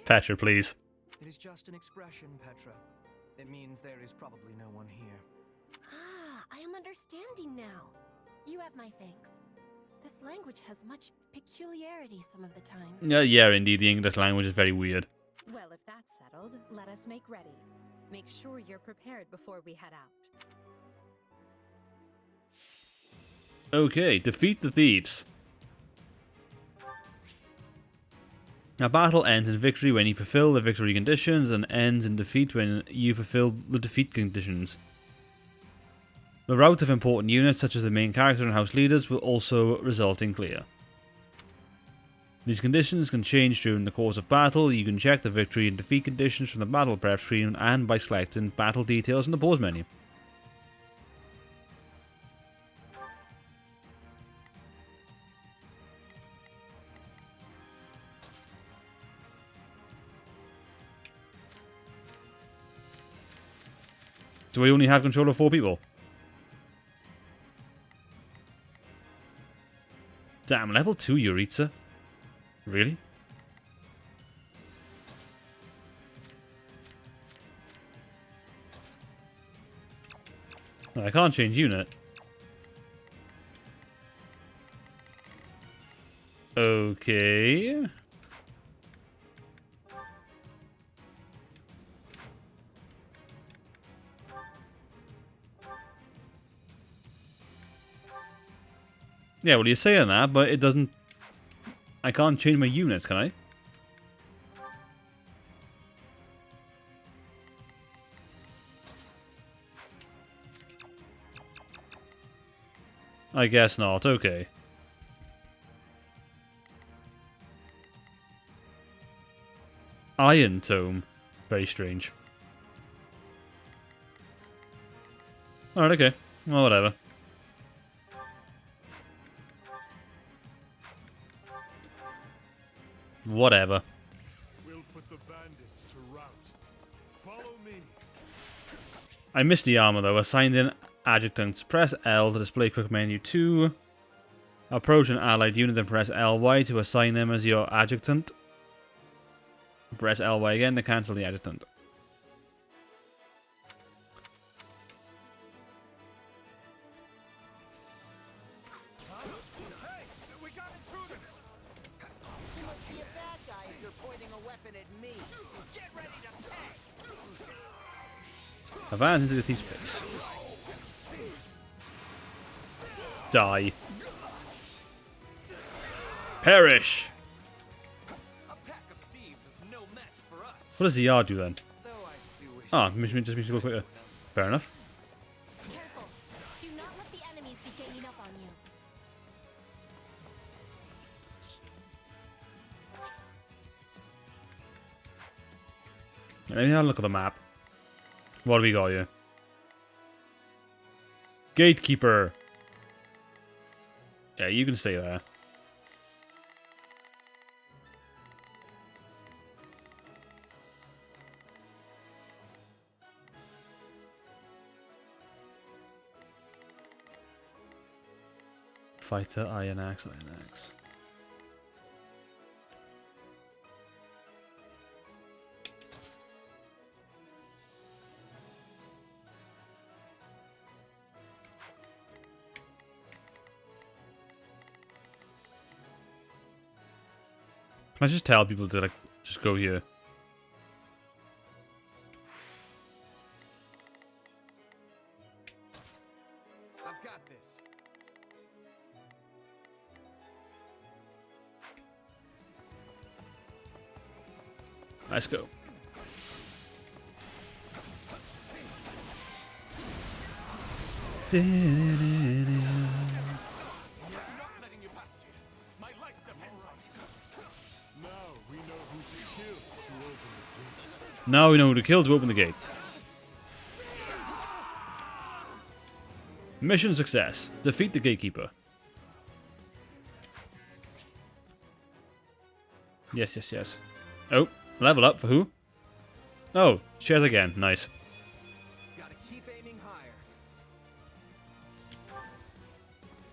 Petra, please. It is just an expression, Petra. It means there is probably no one here. Ah, I am understanding now. You have my thanks. This language has much peculiarity some of the times. Yeah, indeed, the English language is very weird. Well, if that's settled, let us make ready. Make sure you're prepared before we head out. Okay, defeat the thieves. A battle ends in victory when you fulfill the victory conditions and ends in defeat when you fulfill the defeat conditions. The route of important units such as the main character and house leaders will also result in clear. These conditions can change during the course of battle. You can check the victory and defeat conditions from the battle prep screen and by selecting battle details in the pause menu. So we only have control of 4 people. Damn, level 2 Yuritsa. Really? I can't change unit. Okay. Yeah, well, you're saying that, but it doesn't... I can't change my units, can I? I guess not, okay. Iron Tome. Very strange. Alright, okay. Well, whatever. Whatever. We'll put the bandits to rout. Follow me. I missed the armor though. Assigned in adjutant. Press L to display quick menu 2. Approach an allied unit and press LY to assign them as your adjutant. Press LY again to cancel the adjutant. you're pointing a weapon at me. Get ready to pay. Advance into the thief space. Die. Perish! What does the yard do then? Ah, mission just means to go quicker. Fair enough. Careful. Do not let the enemies be ganging up on you. Let me have a look at the map. What do we got here? Gatekeeper. Yeah, you can stay there. Fighter, Iron Axe, Iron Axe. Can I just tell people to, like, just go here? I've got this. Let's go. Now we know who to kill to open the gate. Mission success. Defeat the gatekeeper. Yes, yes, yes. Oh, level up for who? Oh, shares again. Nice. Gotta keep aiming higher.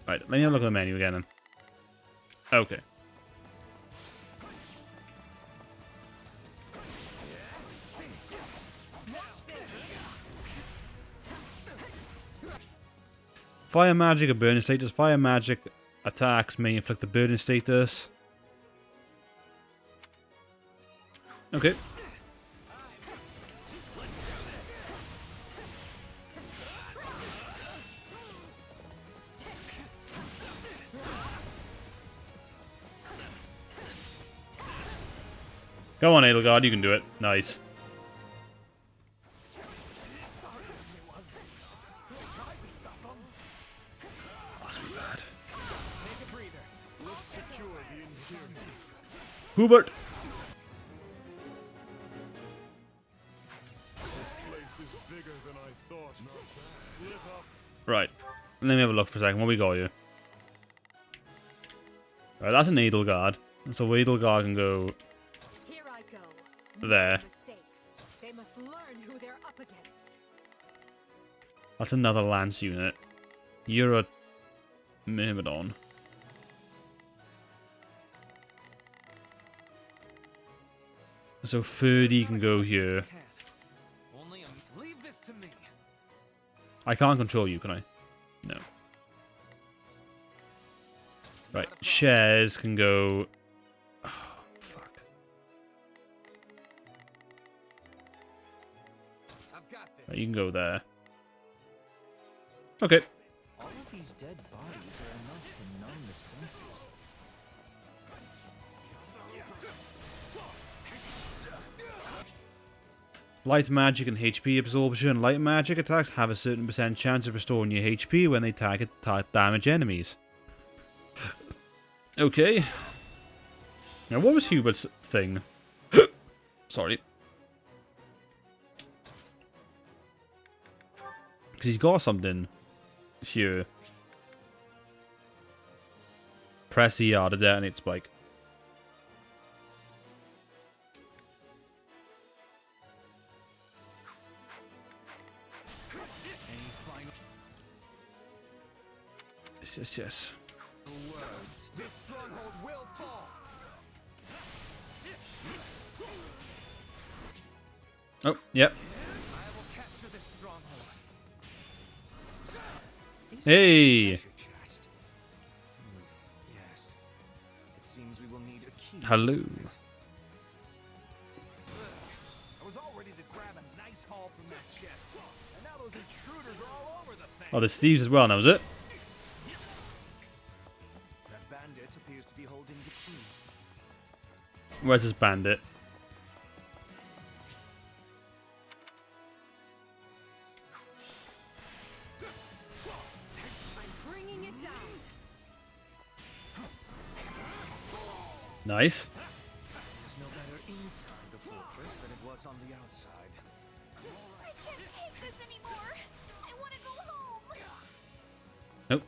Right, let me have a look at the menu again then. Okay. Fire magic, a burning status. Fire magic attacks may inflict the burning status. Okay. Go on, EDELGARD, you can do it. Nice. Hubert! This place is bigger than I thought. Split up. Right. Let me have a look for a second. What we got here? Right, that's an EDELGARD. So EDELGARD can go Here I go. there. Mistakes. They must learn who they're up against. That's another lance unit. You're a Myrmidon. So 30 can go here. Leave this to me. I can't control you, can I? No. Right, shares can go... Oh, fuck. Right, you can go there. Okay. All of these dead bodies are enough to numb the senses. Light magic and HP absorption. Light magic attacks have a certain % chance of restoring your HP when they target damage enemies. Okay. Now, what was Hubert's thing? Sorry. Because he's got something here. Press ER to detonate spike. Yes, yes. This stronghold will fall. Oh, yep. I will capture this stronghold. Hey! Yes. It seems we will need a key. Hello. Oh, there's thieves as well now, is it? That bandit appears to be holding the key. Where's this bandit? I'm bringing it down. Nice. It's no better inside the fortress than it was on the outside. I can't take this anymore. I want to go home. Nope.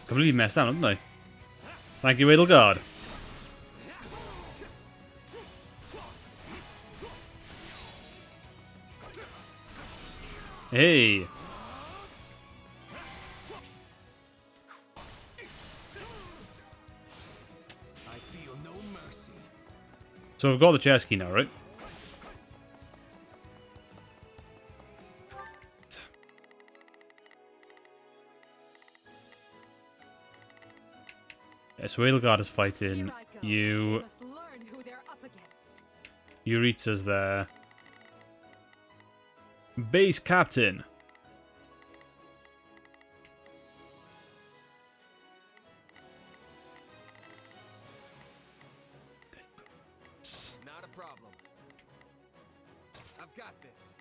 Completely messed down, haven't I? Thank you, EDELGARD. Hey. I feel no mercy. So I've got the chest key now, right? Yeah, so EDELGARD is fighting you. Must learn who they're up against. Euritza's there. Base Captain. Not a problem. I've got this.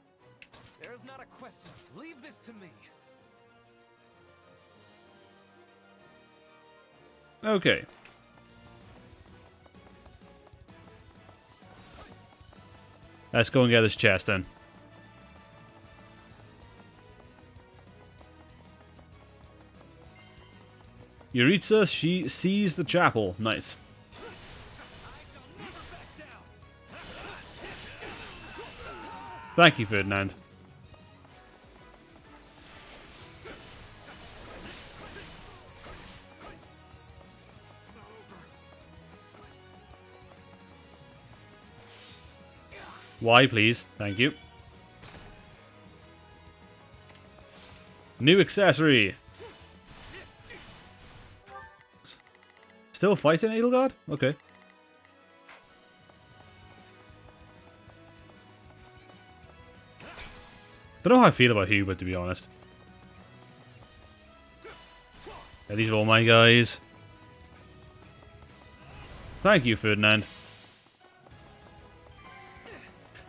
There's not a question. Leave this to me. Okay. Let's go and get this chest then. Euritza, she sees the chapel. Nice. Thank you, Ferdinand. Why, please? Thank you. New accessory. Still fighting EDELGARD? Okay. Don't know how I feel about Hubert, to be honest. Yeah, these are all my guys. Thank you, Ferdinand.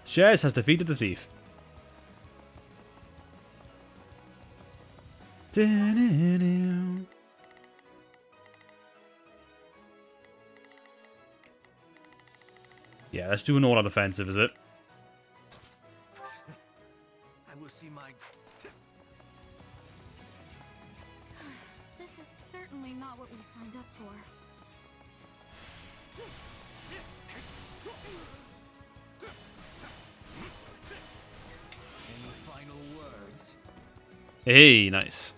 Shares has defeated the thief. Yeah, let's do an all-out offensive, is it? I will see my... This is certainly not what we signed up for. Any final words? Hey, nice.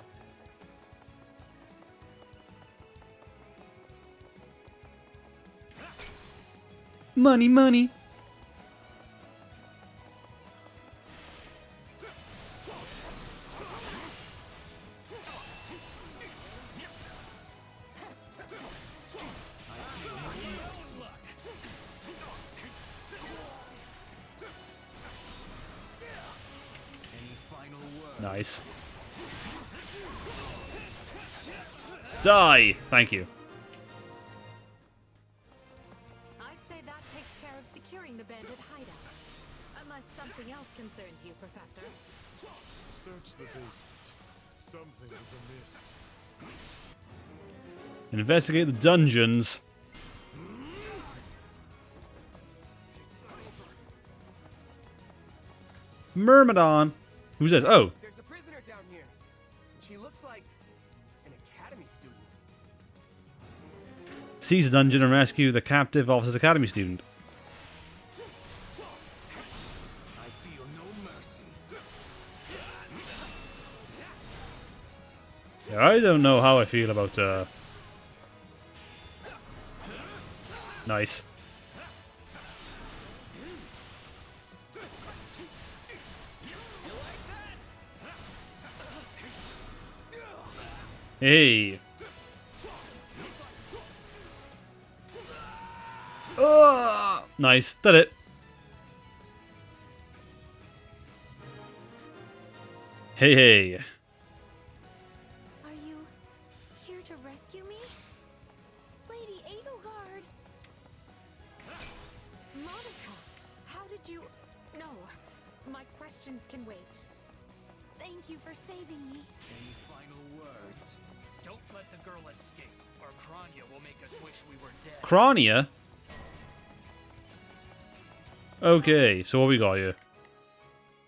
Money, money. Nice. Die! Thank you. I'd say that takes care of securing the bandit hideout. Unless something else concerns you, Professor. Search the basement. Something is amiss. Investigate the dungeons. Myrmidon. Who's this? Oh. There's a prisoner down here. She looks like an academy student. Seize the dungeon and rescue the captive Officers Academy student. I feel no mercy. Yeah, I don't know how I feel about Nice. Hey. Nice. Did it. Hey, hey. Are you here to rescue me? Lady EDELGARD! Monica, how did you... No, my questions can wait. Thank you for saving me. Any final words? Don't let the girl escape, or Crania will make us wish we were dead. Crania? Okay, so what we got here?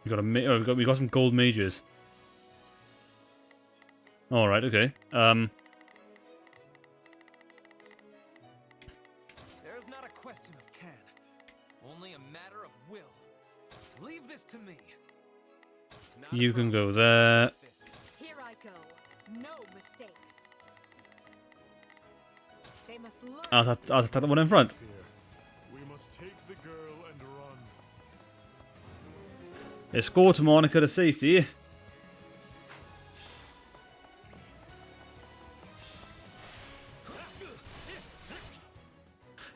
We got we got some gold mages. All right, okay. There is not a question of can, only a matter of will. Leave this to me. You can go there. Here I go. No mistakes. They must learn. I'll attack the one in front. We must take the girl and run. Escort Monica to safety.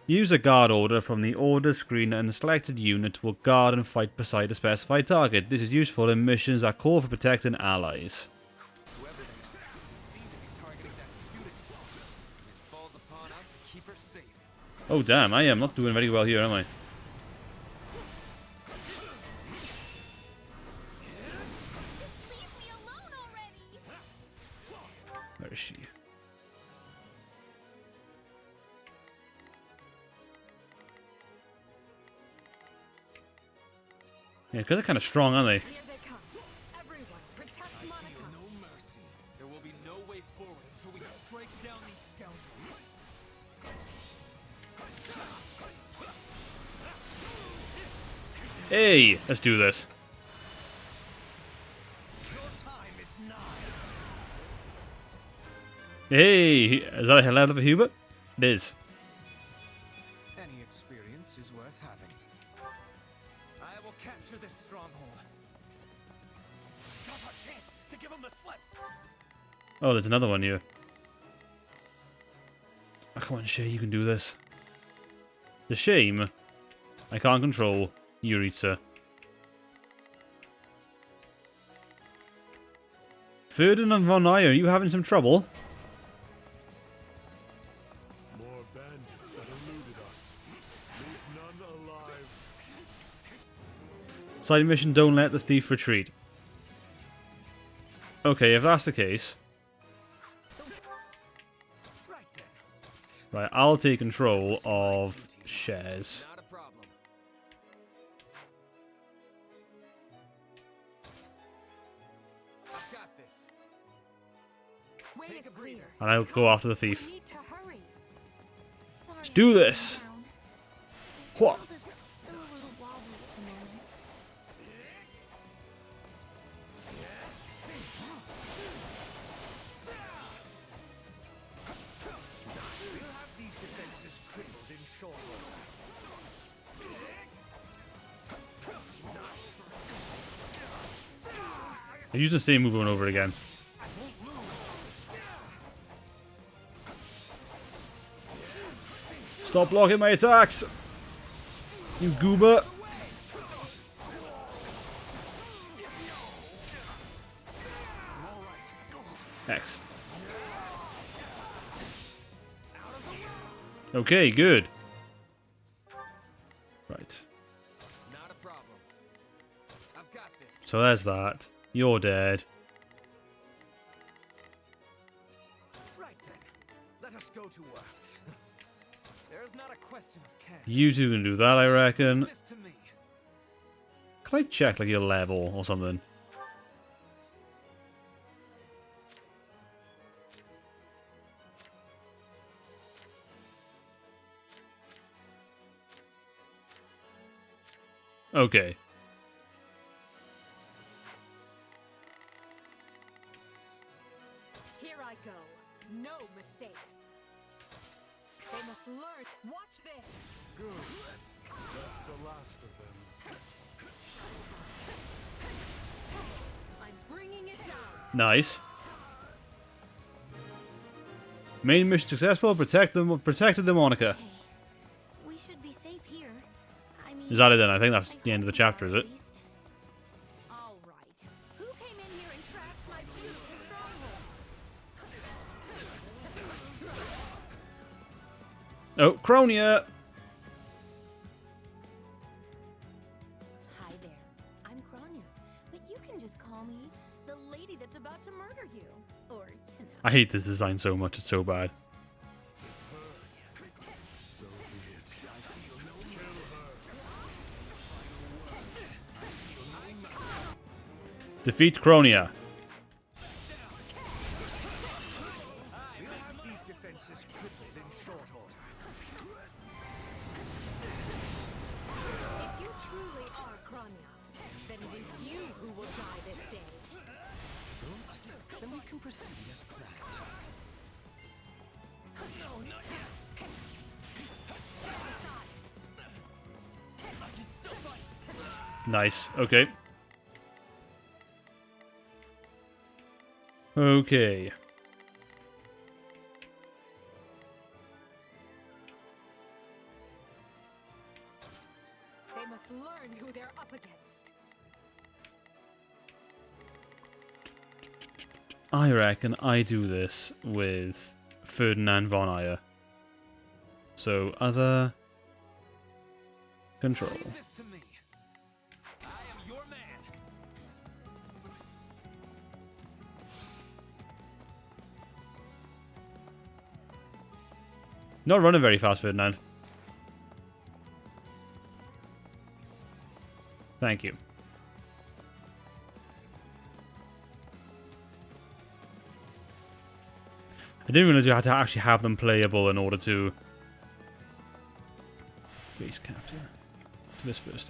Use a guard order from the order screen and the selected unit will guard and fight beside a specified target. This is useful in missions that call for protecting allies. Whoever they seem to be targeting that student. It falls upon us to keep her safe. Oh damn, I am not doing very well here, am I? Where is she? Yeah, because they're kind of strong, aren't they? Here they come. Everyone, protect Monica. No mercy. There will be no way forward until we strike down these scoundrels. Hey, let's do this. Hey, is that a level for Hubert? It is. Any experience is worth having. I will capture this stronghold. Now's our chance to give him the slip. Oh, there's another one here. Oh, come on, Shay, you can do this. The shame, I can't control Yuritsa. Ferdinand von Ayer, are you having some trouble? More bandits that eluded us. Leave none alive. Side mission, don't let the thief retreat. Okay, if that's the case... Right, I'll take control of shares. Not a problem. I've got this. Way is clear. And I'll go after the thief. We need to hurry. Let's do this! What? Still a little wobbly at the moment. We'll have these defenses crippled in short order. I use the same move over and over again. Stop blocking my attacks! You goober! X. Okay, good. Right. Not a problem. I've got this. So there's that. You're dead. Right then, let us go to work. There is not a question of can. You two can do that, I reckon. This to me. Can I check, like, your level or something? Okay. Here I go. No mistakes. They must learn. Watch this. Good. That's the last of them. I'm bringing it down. Nice. Main mission successful. Protected the Monica. We should be safe here. Is that it then? I think that's the end of the chapter, is it? All right. Who came in here and trashed my beautiful stronghold? Oh, Cronia! Hi there. I'm Cronia, but you can just call me the lady that's about to murder you. Or, you know. I hate this design so much, it's so bad. Defeat Cronia. We'll have these defenses crippled in short order. If you truly are Kronia, then it is you who will die this day. Good. Then we can proceed as planned. No, not yet. Step aside. I can still fight. Nice, okay. Okay. They must learn who they're up against. I reckon I do this with Ferdinand von Ayer. So, other... Control. Leave this to me. I am your man. Not running very fast, Ferdinand. Thank you. I didn't realize you had to actually have them playable in order to... Base capture. To this first.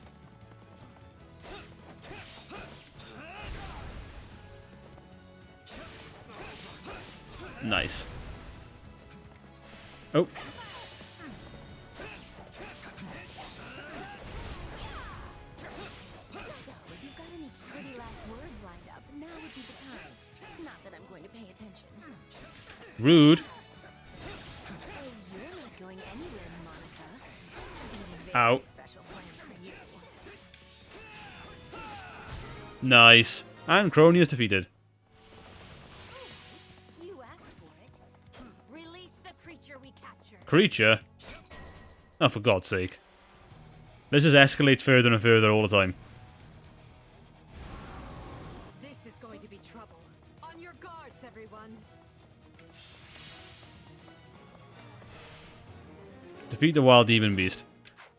Nice. Oh. If you've got any pretty last words lined up, now would be the time. Not that I'm going to pay attention. Rude. Oh, you're not going anywhere, Monica. Ow. Special plan for you. Nice. And Cronia is defeated. You asked for it. Release the creature we captured. Creature? Oh, for God's sake. This just escalates further and further all the time. This is going to be trouble. On your guards, everyone. Defeat the wild demon beast.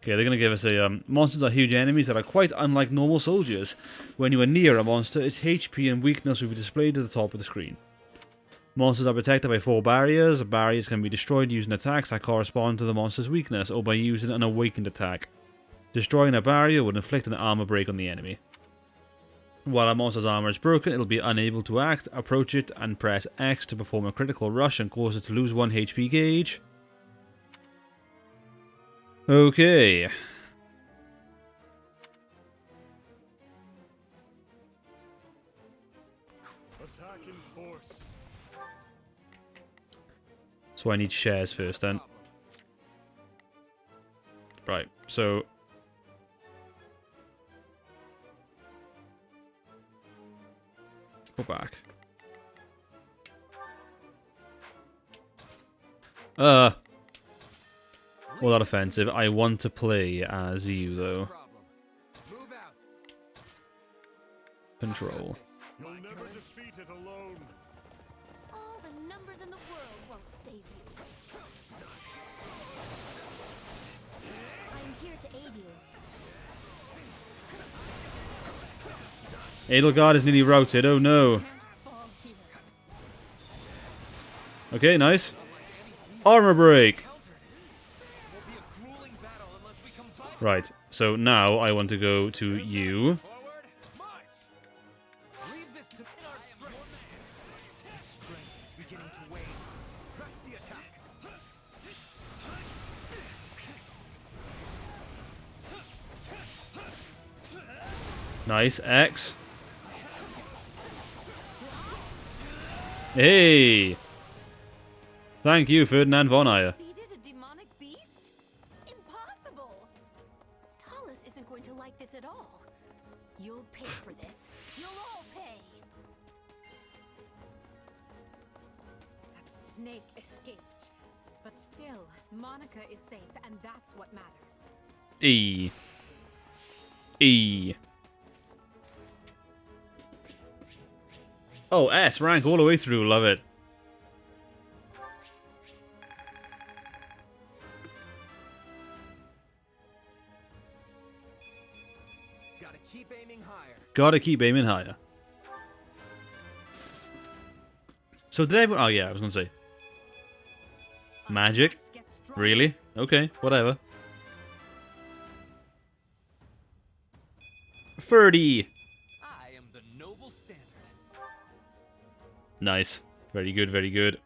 Okay, they're going to give us a... monsters are huge enemies that are quite unlike normal soldiers. When you are near a monster, its HP and weakness will be displayed at the top of the screen. Monsters are protected by 4 barriers. Barriers can be destroyed using attacks that correspond to the monster's weakness, or by using an awakened attack. Destroying a barrier would inflict an armor break on the enemy. While a monster's armor is broken, it will be unable to act. Approach it and press X to perform a critical rush and cause it to lose 1 HP gauge. Okay. Attack in force. So I need shares first then. Right, so... Go back. Well, that offensive. I want to play as you, though. Control. You'll never defeat it alone. All the numbers in the world won't save you. I'm here to aid you. EDELGARD is nearly routed. Oh no. Okay, nice. Armor break. Right, so now I want to go to you. Nice, X. Hey! Thank you, Ferdinand von Ayer. Defeated a demonic beast? Impossible! Talus is all. You'll pay for this. You'll all pay. That snake escaped. But still, Monica is safe, and that's what matters. E. Oh, S rank all the way through. Love it. Gotta keep aiming higher. Gotta keep aiming higher. So did I... Oh yeah, I was gonna say. Magic? Really? Okay, whatever. 30. I am the noble standard. Nice. Very good, very good.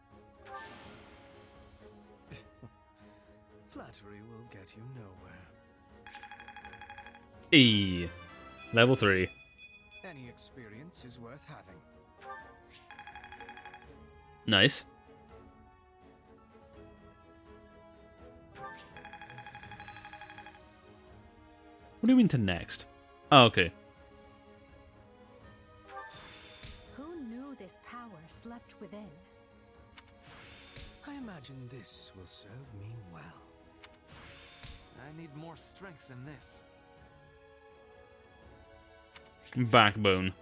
Flattery will get you nowhere. E. Level 3. Any experience is worth having. Nice. What do you mean to next? Oh, okay. Who knew this power slept within? I imagine this will serve me well. I need more strength than this. Backbone.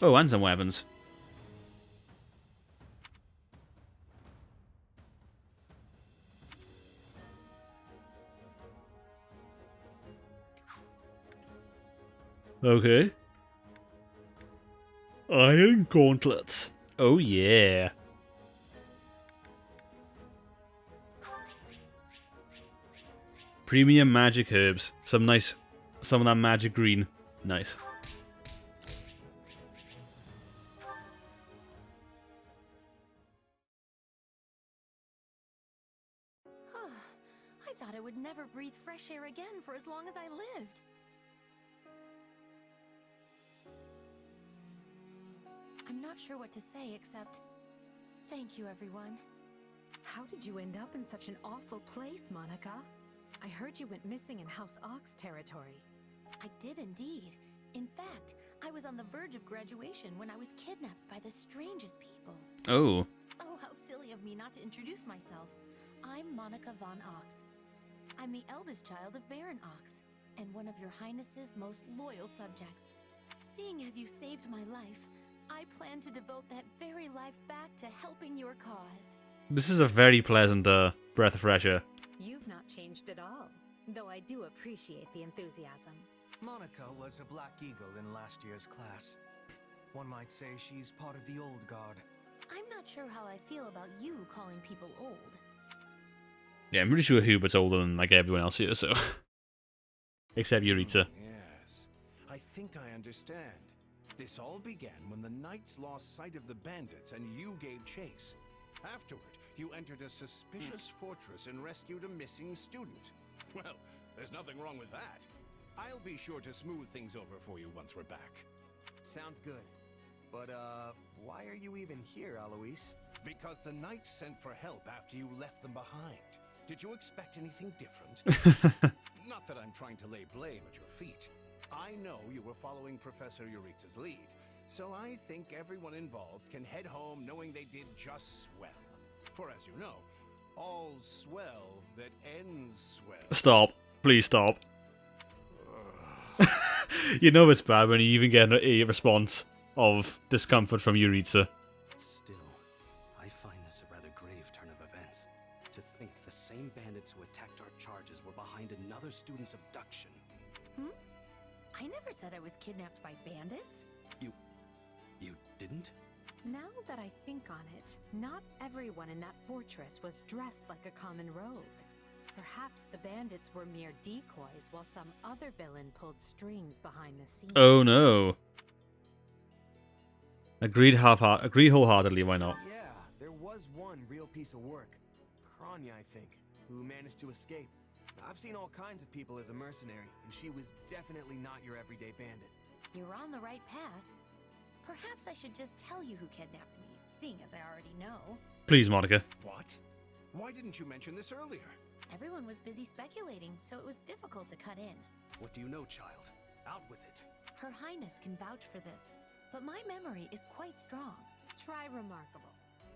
Oh, and some weapons. Okay. Iron gauntlets. Oh yeah. Premium magic herbs. Some of that magic green. Nice. I thought I would never breathe fresh air again for as long as I lived. I'm not sure what to say except thank you, everyone. How did you end up in such an awful place, Monica? I heard you went missing in House Ox territory. I did indeed. In fact, I was on the verge of graduation when I was kidnapped by the strangest people. Oh. Oh, how silly of me not to introduce myself. I'm Monica von Ox. I'm the eldest child of Baron Ox, and one of your Highness's most loyal subjects. Seeing as you saved my life, I plan to devote that very life back to helping your cause. This is a very pleasant breath of fresh air. You've not changed at all, though I do appreciate the enthusiasm. Monica was a Black Eagle in last year's class. One might say she's part of the old guard. I'm not sure how I feel about you calling people old. Yeah, I'm pretty sure Hubert's older than like everyone else here, so. Except Eureka. Yes, I think I understand. This all began when the knights lost sight of the bandits and you gave chase. Afterward, you entered a suspicious fortress and rescued a missing student. Well, there's nothing wrong with that. I'll be sure to smooth things over for you once we're back. Sounds good. But, why are you even here, Alois? Because the knights sent for help after you left them behind. Did you expect anything different? Not that I'm trying to lay blame at your feet. I know you were following Professor Euritza's lead, so I think everyone involved can head home knowing they did just swell. For as you know, all's swell that ends swell. Stop. Please stop. You know it's bad when you even get a response of discomfort from Euritza. Still, I find this a rather grave turn of events. To think the same bandits who attacked our charges were behind another student's abduction. I never said I was kidnapped by bandits. You didn't? Now that I think on it, not everyone in that fortress was dressed like a common rogue. Perhaps the bandits were mere decoys while some other villain pulled strings behind the scenes. Oh no. Agreed wholeheartedly, why not? Yeah, there was one real piece of work. Kranya, I think, who managed to escape. I've seen all kinds of people as a mercenary, and she was definitely not your everyday bandit. You're on the right path. Perhaps I should just tell you who kidnapped me, seeing as I already know. Please, Monica. What? Why didn't you mention this earlier? Everyone was busy speculating, so it was difficult to cut in. What do you know, child? Out with it. Her Highness can vouch for this, but my memory is quite strong. Try remarkable.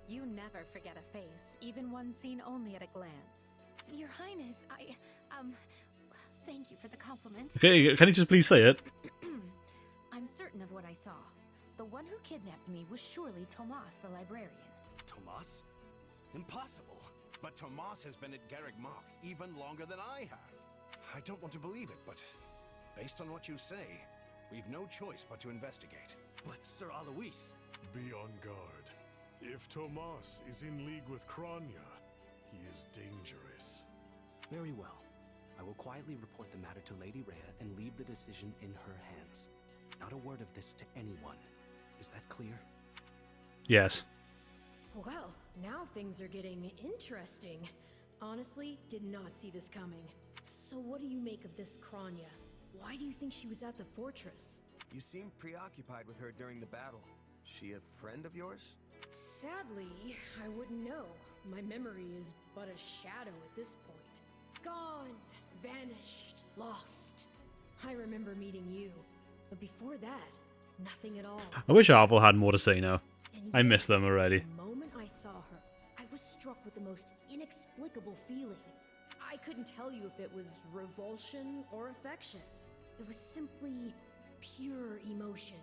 You never forget a face, even one seen only at a glance. Your Highness, thank you for the compliment. Okay, can you just please say it? I'm certain of what I saw. The one who kidnapped me was surely Tomas the librarian. Tomas? Impossible. But Tomas has been at Garreg Mach even longer than I have. I don't want to believe it, but based on what you say, we've no choice but to investigate. But Sir Alois... Be on guard. If Tomas is in league with Kranya, he is dangerous. Very well. I will quietly report the matter to Lady Rhea and leave the decision in her hands. Not a word of this to anyone. Is that clear? Yes. Well, now things are getting interesting. Honestly, did not see this coming. So what do you make of this Kranya? Why do you think she was at the fortress? You seemed preoccupied with her during the battle. She a friend of yours? Sadly, I wouldn't know. My memory is but a shadow at this point. Gone, vanished, lost. I remember meeting you, but before that, nothing at all. I wish Arvel had more to say now. I miss them already. The moment I saw her, I was struck with the most inexplicable feeling. I couldn't tell you if it was revulsion or affection. It was simply pure emotion.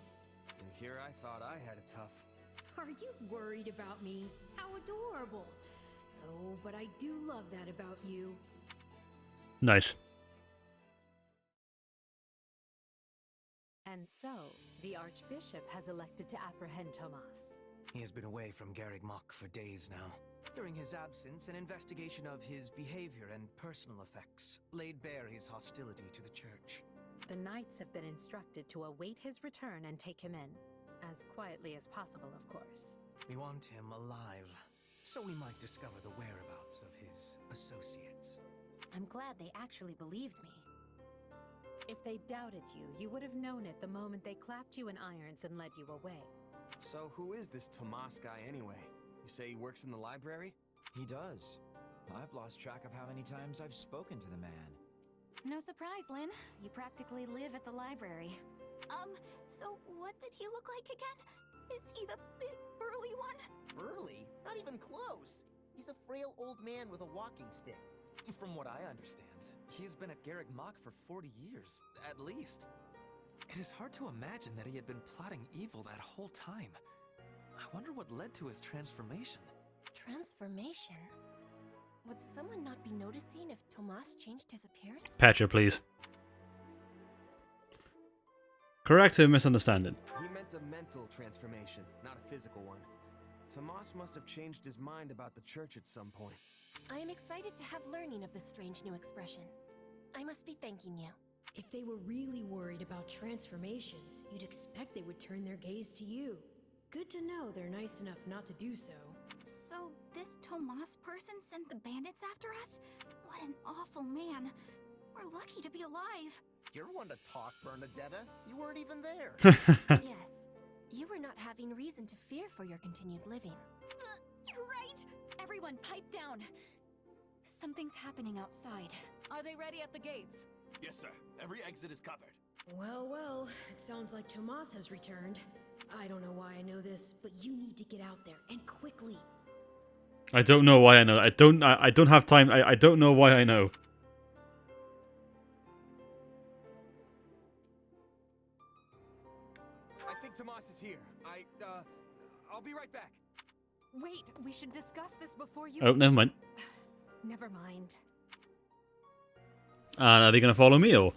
And here I thought I had it tough. Are you worried about me? How adorable. Oh, but I do love that about you. Nice. And so, the Archbishop has elected to apprehend Tomas. He has been away from Garreg Mach for days now. During his absence, an investigation of his behavior and personal effects laid bare his hostility to the church. The knights have been instructed to await his return and take him in. As quietly as possible, of course. We want him alive, so we might discover the whereabouts of his associates. I'm glad they actually believed me. If they doubted you, you would have known it the moment they clapped you in irons and led you away. So who is this Tomas guy anyway? You say he works in the library? He does. I've lost track of how many times I've spoken to the man. No surprise, Lynn. You practically live at the library. So what did he look like again? Is he the big, burly one? Burly? Not even close. He's a frail old man with a walking stick. From what I understand, he has been at Garreg Mach for 40 years, at least. It is hard to imagine that he had been plotting evil that whole time. I wonder what led to his transformation. Transformation? Would someone not be noticing if Tomas changed his appearance? Petra, please. Correct her misunderstanding. He meant a mental transformation, not a physical one. Tomas must have changed his mind about the church at some point. I am excited to have learning of this strange new expression. I must be thanking you. If they were really worried about transformations, you'd expect they would turn their gaze to you. Good to know they're nice enough not to do so. So, this Tomas person sent the bandits after us? What an awful man. We're lucky to be alive. You're one to talk, Bernadetta. You weren't even there. Yes. You were not having reason to fear for your continued living. You're right! Everyone, pipe down! Something's happening outside. Are they ready at the gates? Yes, sir. Every exit is covered. Well, it sounds like Tomas has returned. I don't know why I know this, but you need to get out there, and quickly. I don't know why I know. I don't have time. I don't know why I know. I think Tomas is here. I'll be right back. Wait, we should discuss this before you... Oh, never mind. Never mind. And are they going to follow me, or?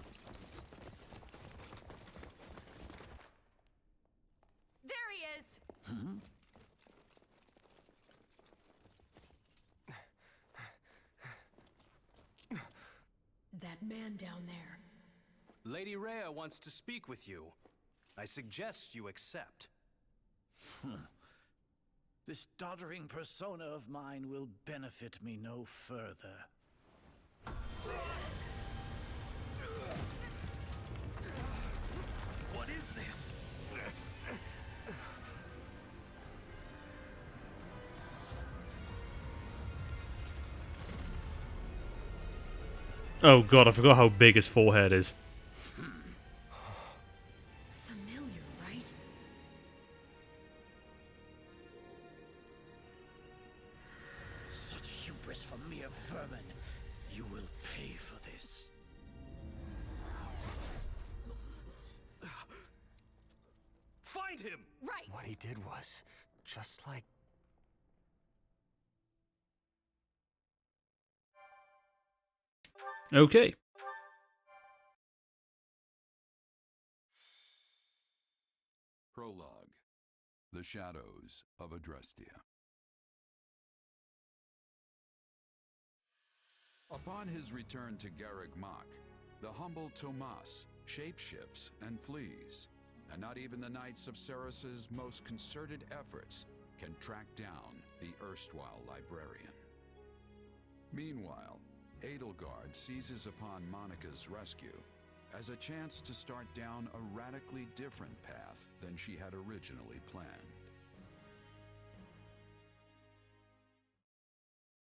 There he is! That man down there. Lady Rhea wants to speak with you. I suggest you accept. This doddering persona of mine will benefit me no further. What is this? Oh god, I forgot how big his forehead is. army of vermin. You will pay for this. Find him! Right! What he did was just like... Okay. Prologue. The Shadows of Adrestia. Upon his return to Garreg Mach, the humble Tomas shapeshifts and flees, and not even the Knights of Ceres's most concerted efforts can track down the erstwhile librarian. Meanwhile, EDELGARD seizes upon Monica's rescue as a chance to start down a radically different path than she had originally planned.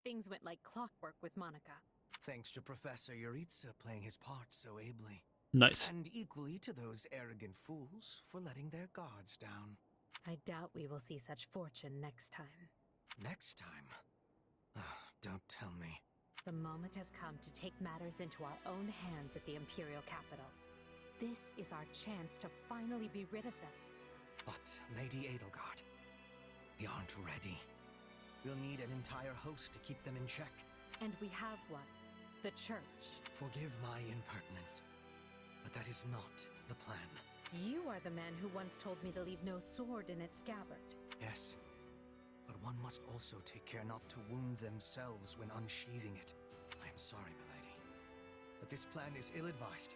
Things went like clockwork with Monica. Thanks to Professor Yuritsa playing his part so ably. Nice. And equally to those arrogant fools for letting their guards down. I doubt we will see such fortune next time. Next time? Don't tell me. The moment has come to take matters into our own hands at the Imperial capital. This is our chance to finally be rid of them. But, Lady EDELGARD, we aren't ready. We'll need an entire host to keep them in check. And we have one. The Church. Forgive my impertinence, but that is not the plan. You are the man who once told me to leave no sword in its scabbard. Yes, but one must also take care not to wound themselves when unsheathing it. I am sorry, milady, but this plan is ill-advised.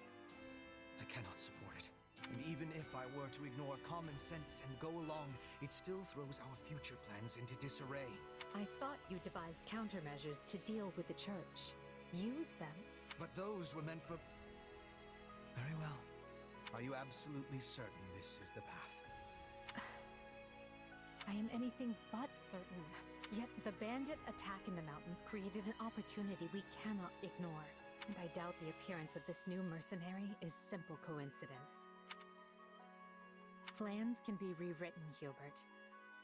I cannot support it. And even if I were to ignore common sense and go along, it still throws our future plans into disarray. I thought you devised countermeasures to deal with the Church. Use them. But those were meant for... Very well. Are you absolutely certain this is the path? I am anything but certain. Yet the bandit attack in the mountains created an opportunity we cannot ignore. And I doubt the appearance of this new mercenary is simple coincidence. Plans can be rewritten, Hubert.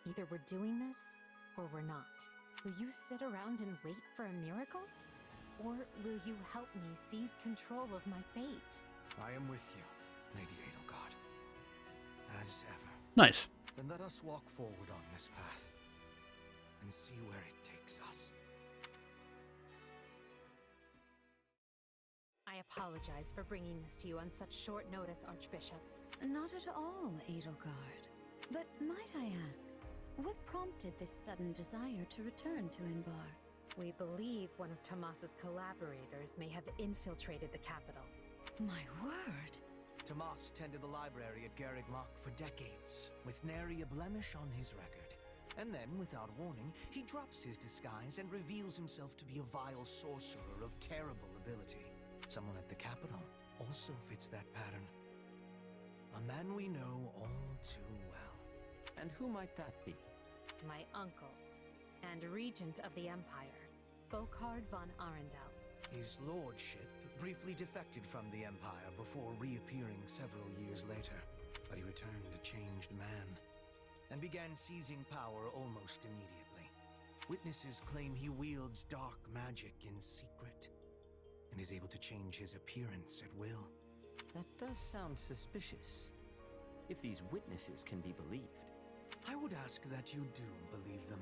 Either we're doing this, or we're not. Will you sit around and wait for a miracle? Or will you help me seize control of my fate? I am with you, Lady EDELGARD. As ever. Nice. Then let us walk forward on this path and see where it takes us. I apologize for bringing this to you on such short notice, Archbishop. Not at all, EDELGARD. But might I ask, what prompted this sudden desire to return to Inbar? We believe one of Tomas's collaborators may have infiltrated the capital. My word! Tomas tended the library at Garreg Mach for decades, with nary a blemish on his record. And then, without warning, he drops his disguise and reveals himself to be a vile sorcerer of terrible ability. Someone at the capital also fits that pattern. A man we know all too well. And who might that be? My uncle, and regent of the Empire, Volkard von Arundel. His lordship briefly defected from the Empire before reappearing several years later. But he returned a changed man, and began seizing power almost immediately. Witnesses claim he wields dark magic in secret, and is able to change his appearance at will. That does sound suspicious, if these witnesses can be believed. I would ask that you do believe them,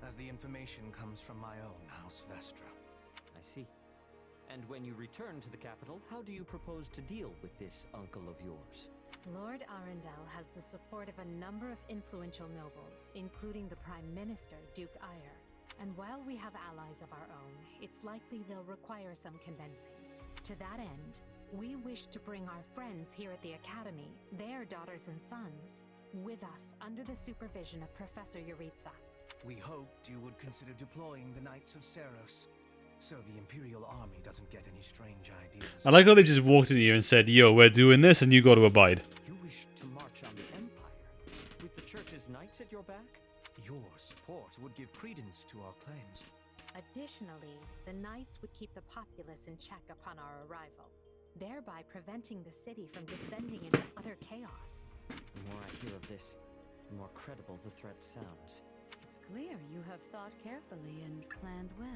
as the information comes from my own House Vestra. I see. And when you return to the capital, how do you propose to deal with this uncle of yours? Lord Arundel has the support of a number of influential nobles, including the Prime Minister, Duke Eyre. And while we have allies of our own, it's likely they'll require some convincing. To that end, we wish to bring our friends here at the Academy, their daughters and sons, with us under the supervision of Professor Yuritsa. We hoped you would consider deploying the Knights of Ceros, so the Imperial Army doesn't get any strange ideas. I like how they just walked in here and said, yo, we're doing this and you got to abide. You wish to march on the Empire, with the Church's knights at your back? Your support would give credence to our claims. Additionally, the Knights would keep the populace in check upon our arrival, thereby preventing the city from descending into utter chaos. The more I hear of this, the more credible the threat sounds. It's clear you have thought carefully and planned well.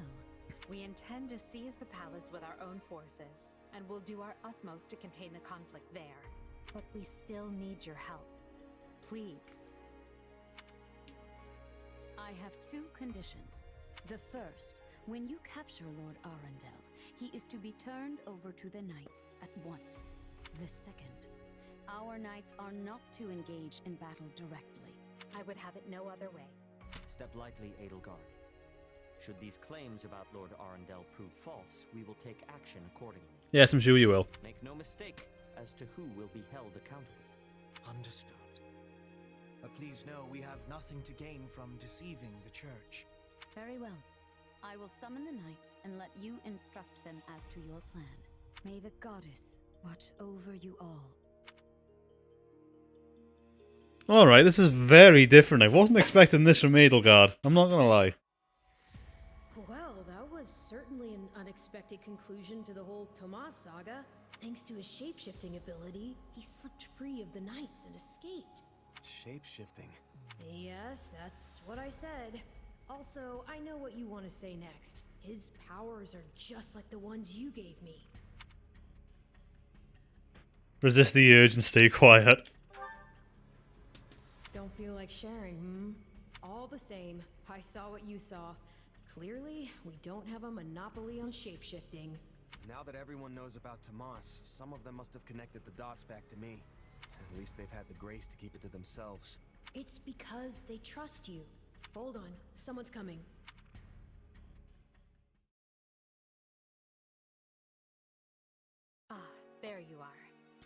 We intend to seize the palace with our own forces, and we'll do our utmost to contain the conflict there. But we still need your help. Please. I have 2 conditions. The first, when you capture Lord Arundel, he is to be turned over to the knights at once. The second, our knights are not to engage in battle directly. I would have it no other way. Step lightly, EDELGARD. Should these claims about Lord Arundel prove false, we will take action accordingly. Yes, I'm sure you will. Make no mistake as to who will be held accountable. Understood. But please know we have nothing to gain from deceiving the church. Very well. I will summon the knights and let you instruct them as to your plan. May the goddess watch over you all. Alright, this is very different. I wasn't expecting this from EDELGARD. I'm not gonna lie. Well, that was certainly an unexpected conclusion to the whole Tomas saga. Thanks to his shapeshifting ability, he slipped free of the knights and escaped. Shape-shifting. Yes, that's what I said. Also, I know what you want to say next. His powers are just like the ones you gave me. Resist the urge and stay quiet. Don't feel like sharing, hmm? All the same, I saw what you saw. Clearly, we don't have a monopoly on shapeshifting. Now that everyone knows about Tomas, some of them must have connected the dots back to me. At least they've had the grace to keep it to themselves. It's because they trust you. Hold on, someone's coming. Ah, there you are.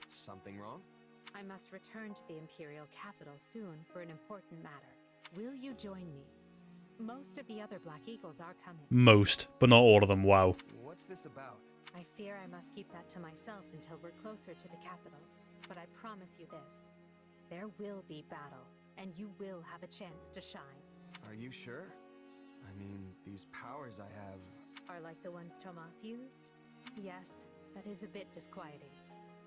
Something wrong? I must return to the Imperial capital soon for an important matter. Will you join me? Most of the other Black Eagles are coming. Most, but not all of them, wow. What's this about? I fear I must keep that to myself until we're closer to the capital. But I promise you this. There will be battle, and you will have a chance to shine. Are you sure? I mean, these powers I have... Are like the ones Tomas used? Yes, that is a bit disquieting.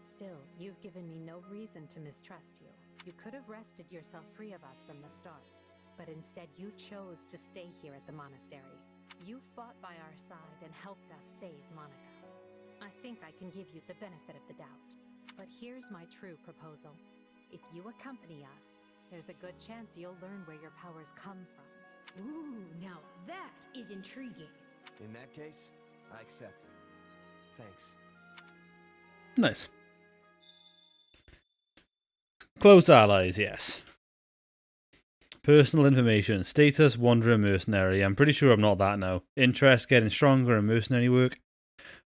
Still, you've given me no reason to mistrust you. You could have wrested yourself free of us from the start, but instead you chose to stay here at the monastery. You fought by our side and helped us save Monica. I think I can give you the benefit of the doubt. But here's my true proposal. If you accompany us, there's a good chance you'll learn where your powers come from. Ooh, now that is intriguing. In that case, I accept. Thanks. Nice. Close allies, yes. Personal information. Status, Wanderer Mercenary. I'm pretty sure I'm not that now. Interest, getting stronger in mercenary work.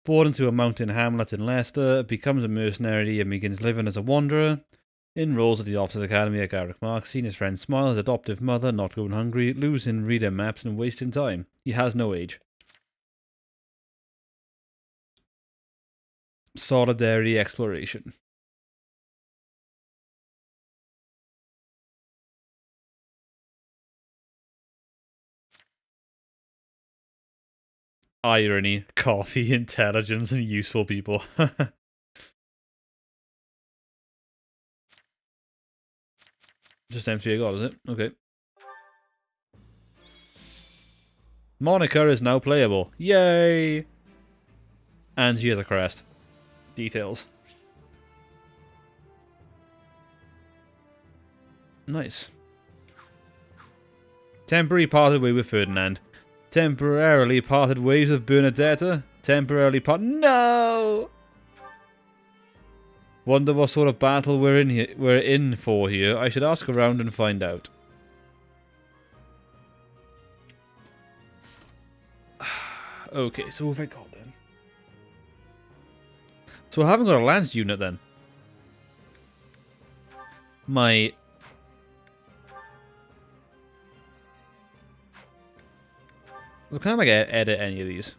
Born into a mountain hamlet in Leicester, becomes a mercenary and begins living as a wanderer. Enrolls at the Officers Academy at Garrick Mark, seeing his friend Smile, his adoptive mother, not going hungry, losing reader maps and wasting time. He has no age. Solidarity exploration. Irony, coffee, intelligence, and useful people. Just MCA God, is it? Okay. Monica is now playable. Yay! And she has a crest. Details. Nice. Temporary parted way with Ferdinand. Temporarily parted ways with Bernadetta. Temporarily No! Wonder what sort of battle we're in for here. I should ask around and find out. Okay, so what have I got then? So I haven't got a lance unit then. My... So can I like edit any of these?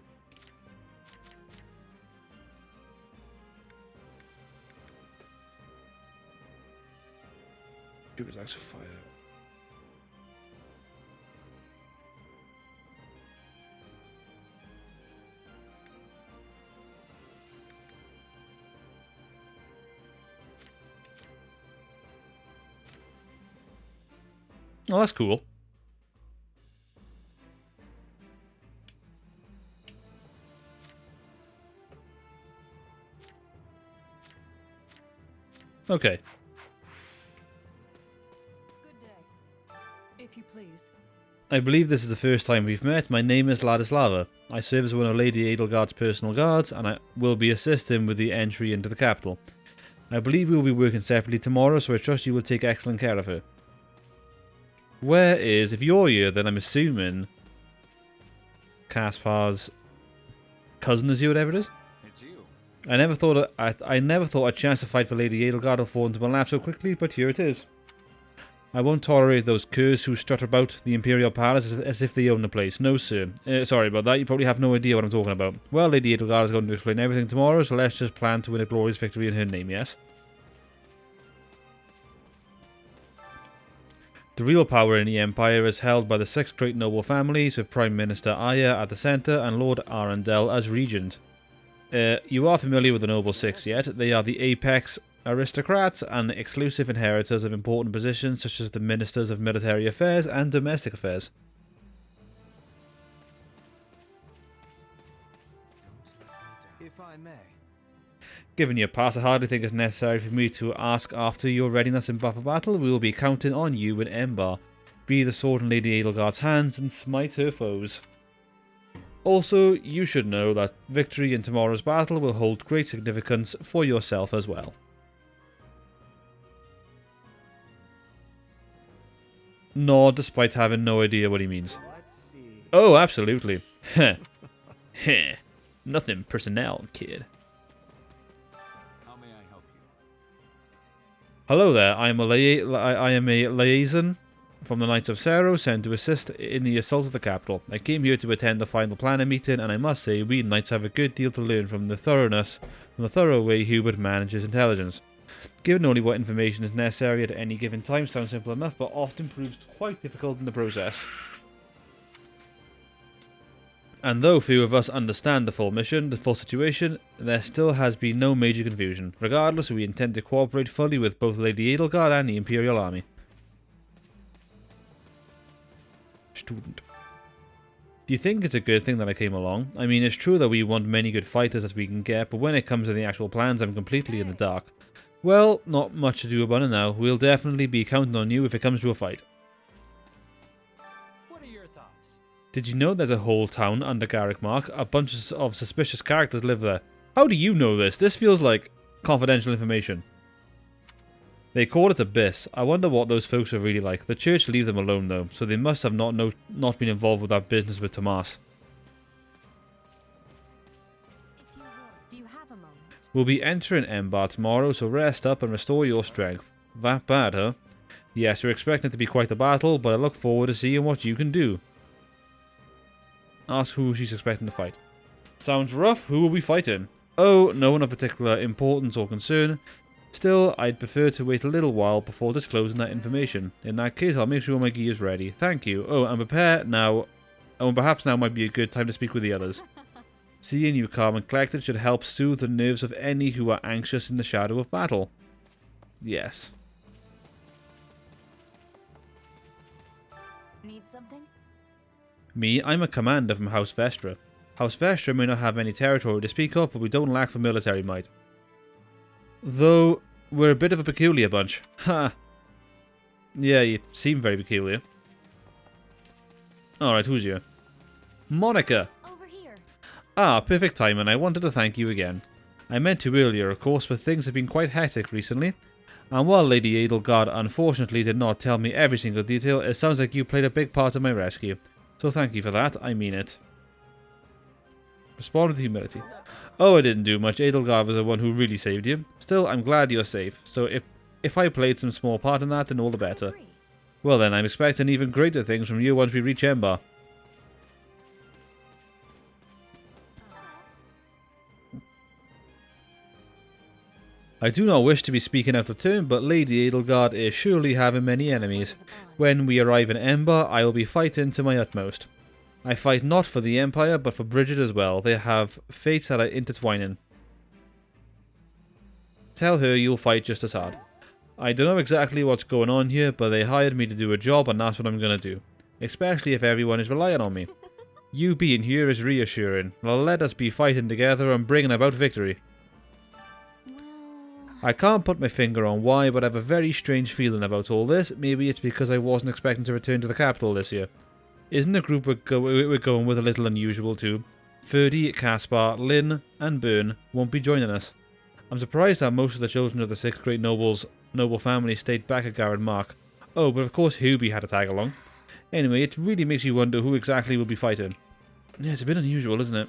It was actually fire. Oh, that's cool. Okay. Good day. If you please. I believe this is the first time we've met. My name is Ladislava. I serve as one of Lady Edelgard's personal guards, and I will be assisting with the entry into the capital. I believe we will be working separately tomorrow, so I trust you will take excellent care of her. Where is, if you're here, then I'm assuming Caspar's cousin is here, whatever it is. It's you. I never thought a chance to fight for Lady Edelgard will fall into my lap so quickly, but here it is. I won't tolerate those curs who strut about the Imperial Palace as if they own the place. No, sir. Sorry about that, you probably have no idea what I'm talking about. Well, Lady Edelgard is going to explain everything tomorrow, so let's just plan to win a glorious victory in her name, yes? The real power in the Empire is held by the 6 great noble families, with Prime Minister Aya at the centre and Lord Arundel as regent. You are familiar with the Noble Six yet? They are the apex aristocrats and the exclusive inheritors of important positions such as the Ministers of Military Affairs and Domestic Affairs. If I may. Given your past, I hardly think it's necessary for me to ask after your readiness in battle. We will be counting on you in Embar. Be the sword in Lady Edelgard's hands and smite her foes. Also, you should know that victory in tomorrow's battle will hold great significance for yourself as well. Nod despite having no idea what he means. Oh, absolutely. Heh. Heh. Nothing personnel, kid. How may I help you? Hello there, I am a liaison from the Knights of Sero sent to assist in the assault of the capital. I came here to attend the final planning meeting, and I must say we knights have a good deal to learn from the thorough way Hubert manages intelligence. Given only what information is necessary at any given time sounds simple enough, but often proves quite difficult in the process. And though few of us understand the full mission, the full situation, there still has been no major confusion. Regardless, we intend to cooperate fully with both Lady Edelgard and the Imperial Army. Student. Do you think it's a good thing that I came along? I mean, it's true that we want many good fighters as we can get, but when it comes to the actual plans, I'm completely in the dark. Well, not much to do about it now. We'll definitely be counting on you if it comes to a fight. What are your thoughts? Did you know there's a whole town under Garrick Mark? A bunch of suspicious characters live there. How do you know this? This feels like confidential information. They call it Abyss. I wonder what those folks are really like. The church leave them alone though, so they must have not been involved with that business with Tomas. We'll be entering Embar tomorrow, so rest up and restore your strength. That bad, huh? Yes, we're expecting it to be quite a battle, but I look forward to seeing what you can do. Ask who she's expecting to fight. Sounds rough. Who will we fighting? Oh, no one of particular importance or concern. Still, I'd prefer to wait a little while before disclosing that information. In that case, I'll make sure my gear is ready. Thank you. Oh, and prepare now. Oh, and perhaps now might be a good time to speak with the others. Seeing you calm and collected should help soothe the nerves of any who are anxious in the shadow of battle. Yes. Need something? Me, I'm a commander from House Vestra. House Vestra may not have any territory to speak of, but we don't lack for military might. Though, we're a bit of a peculiar bunch. Ha! Yeah, you seem very peculiar. Alright, who's here? Monica! Ah, perfect timing. I wanted to thank you again. I meant to earlier, of course, but things have been quite hectic recently. And while Lady Edelgard unfortunately did not tell me every single detail, it sounds like you played a big part in my rescue. So thank you for that, I mean it. Respond with humility. Oh, I didn't do much. Edelgard was the one who really saved you. Still, I'm glad you're safe. So if I played some small part in that, then all the better. Well then, I'm expecting even greater things from you once we reach Embar. I do not wish to be speaking out of turn, but Lady Edelgard is surely having many enemies. When we arrive in Embar, I will be fighting to my utmost. I fight not for the Empire, but for Bridget as well. They have fates that are intertwining. Tell her you'll fight just as hard. I don't know exactly what's going on here, but they hired me to do a job, and that's what I'm gonna do. Especially if everyone is relying on me. You being here is reassuring. Well, let us be fighting together and bringing about victory. I can't put my finger on why, but I have a very strange feeling about all this. Maybe it's because I wasn't expecting to return to the capital this year. Isn't the group we're going with a little unusual too? Ferdy, Caspar, Lynn, and Byrne won't be joining us. I'm surprised that most of the children of the 6th great noble family stayed back at Garreg Mach. Oh, but of course Hubie had to tag along. Anyway, it really makes you wonder who exactly will be fighting. Yeah, it's a bit unusual, isn't it?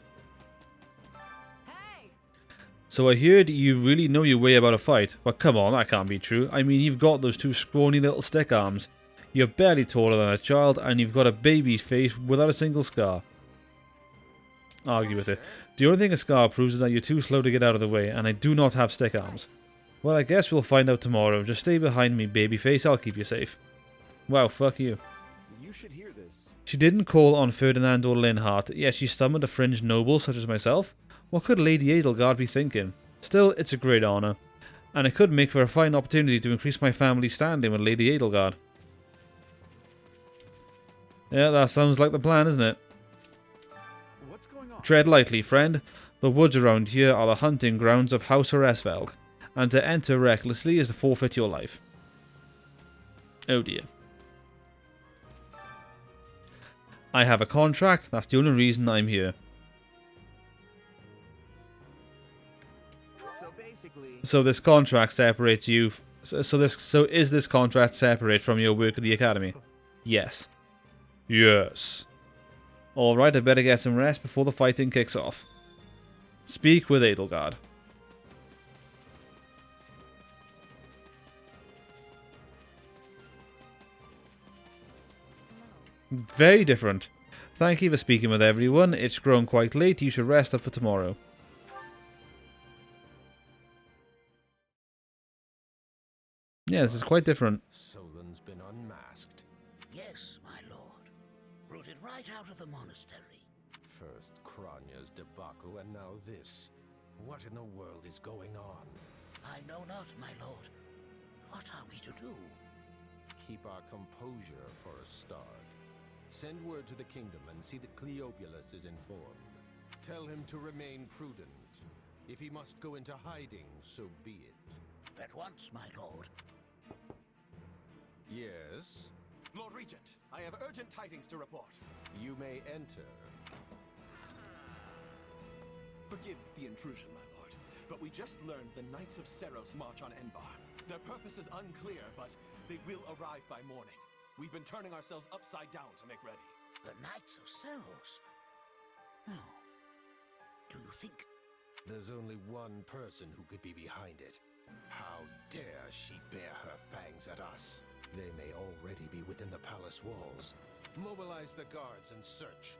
So I heard you really know your way about a fight. But come on, that can't be true. I mean, you've got those 2 scrawny little stick arms. You're barely taller than a child, and you've got a baby's face without a single scar. Argue with it. The only thing a scar proves is that you're too slow to get out of the way, and I do not have stick arms. Well, I guess we'll find out tomorrow. Just stay behind me, babyface. I'll keep you safe. Wow, fuck you. You should hear this. She didn't call on Ferdinand or Linhart, yet she summoned a fringe noble such as myself. What could Lady Edelgard be thinking? Still, it's a great honour, and it could make for a fine opportunity to increase my family's standing with Lady Edelgard. Yeah, that sounds like the plan, isn't it? What's going on? Tread lightly, friend. The woods around here are the hunting grounds of House Horesvelg, and to enter recklessly is to forfeit your life. Oh dear. I have a contract, that's the only reason I'm here. So this contract separates you. So is this contract separate from your work at the academy? Yes. Yes. Alright, I better get some rest before the fighting kicks off. Speak with Edelgard. Very different. Thank you for speaking with everyone. It's grown quite late. You should rest up for tomorrow. Yeah, this is quite different. Solon's been unmasked. Yes, my lord. Rooted right out of the monastery. First Kronya's debacle, and now this. What in the world is going on? I know not, my lord. What are we to do? Keep our composure for a start. Send word to the kingdom and see that Cleobulus is informed. Tell him to remain prudent. If he must go into hiding, so be it. At once, my lord. Yes? Lord Regent, I have urgent tidings to report. You may enter. Forgive the intrusion, my lord, but we just learned the Knights of Seros march on Enbar. Their purpose is unclear, but they will arrive by morning. We've been turning ourselves upside down to make ready. The Knights of Seros? No. Do you think... There's only one person who could be behind it. How dare she bare her fangs at us? They may already be within the palace walls. Mobilize the guards and search.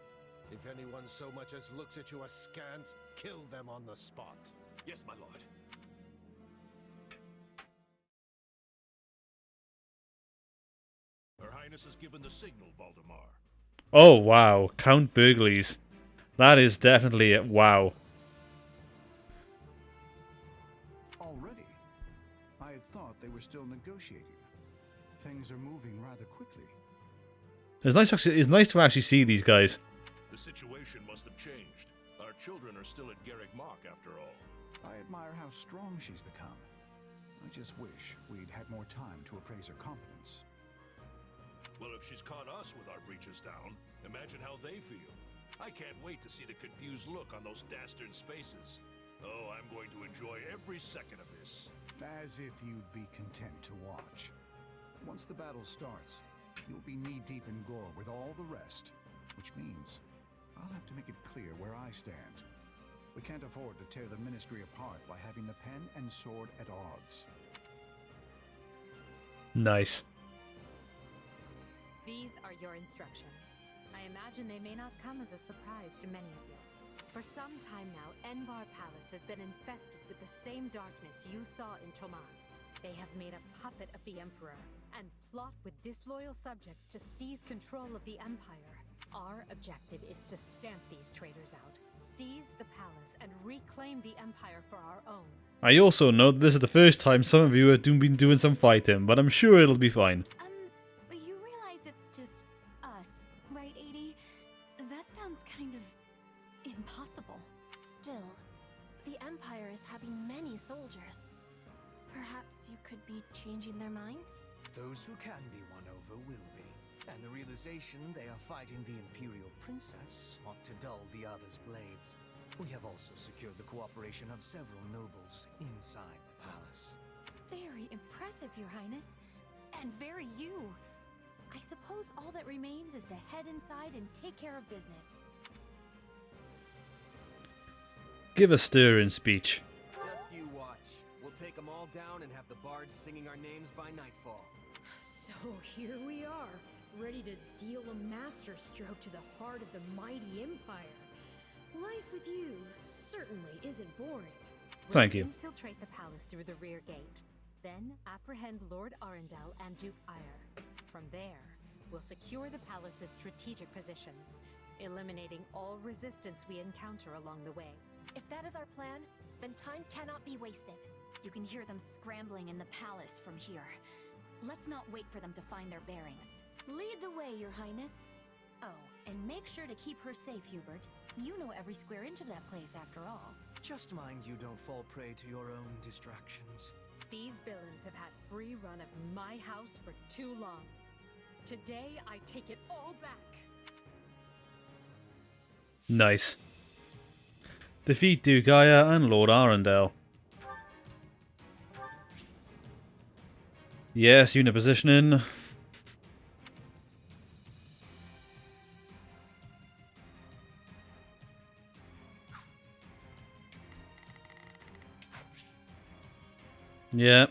If anyone so much as looks at you askance, kill them on the spot. Yes, my lord. Her Highness has given the signal, Valdemar. Oh wow, Count Burgleys. That is definitely it. Wow. Already? I had thought they were still negotiating. Things are moving rather quickly. It's nice to actually see these guys. The situation must have changed. Our children are still at Garreg Mach, after all. I admire how strong she's become. I just wish we'd had more time to appraise her competence. Well, if she's caught us with our breeches down, imagine how they feel. I can't wait to see the confused look on those dastards' faces. Oh, I'm going to enjoy every second of this. As if you'd be content to watch. Once the battle starts, you'll be knee-deep in gore with all the rest, which means I'll have to make it clear where I stand. We can't afford to tear the Ministry apart by having the pen and sword at odds. Nice. These are your instructions. I imagine they may not come as a surprise to many of you. For some time now, Enbar Palace has been infested with the same darkness you saw in Tomas. They have made a puppet of the Emperor and plot with disloyal subjects to seize control of the Empire. Our objective is to stamp these traitors out, seize the palace, and reclaim the Empire for our own. I also know this is the first time some of you have been doing some fighting, but I'm sure it'll be fine. You realize it's just us, right, Edie? That sounds kind of impossible. Still, the Empire is having many soldiers. Those who can be won over will be. And the realization they are fighting the Imperial Princess ought to dull the others' blades. We have also secured the cooperation of several nobles inside the palace. Very impressive, Your Highness. And very you. I suppose all that remains is to head inside and take care of business. Give a stirring speech. Just you watch. We'll take them all down and have the bards singing our names by nightfall. So here we are, ready to deal a masterstroke to the heart of the mighty empire. Life with you certainly isn't boring. Thank you. Infiltrate the palace through the rear gate. Then apprehend Lord Arundel and Duke Ire. From there, we'll secure the palace's strategic positions, eliminating all resistance we encounter along the way. If that is our plan, then time cannot be wasted. You can hear them scrambling in the palace from here. Let's not wait for them to find their bearings. Lead the way, Your Highness. Oh, and make sure to keep her safe, Hubert. You know every square inch of that place, after all. Just mind you don't fall prey to your own distractions. These villains have had free run of my house for too long. Today, I take it all back. Nice. Defeat Duke Ire and Lord Arundel. Yes, unit positioning. Yeah.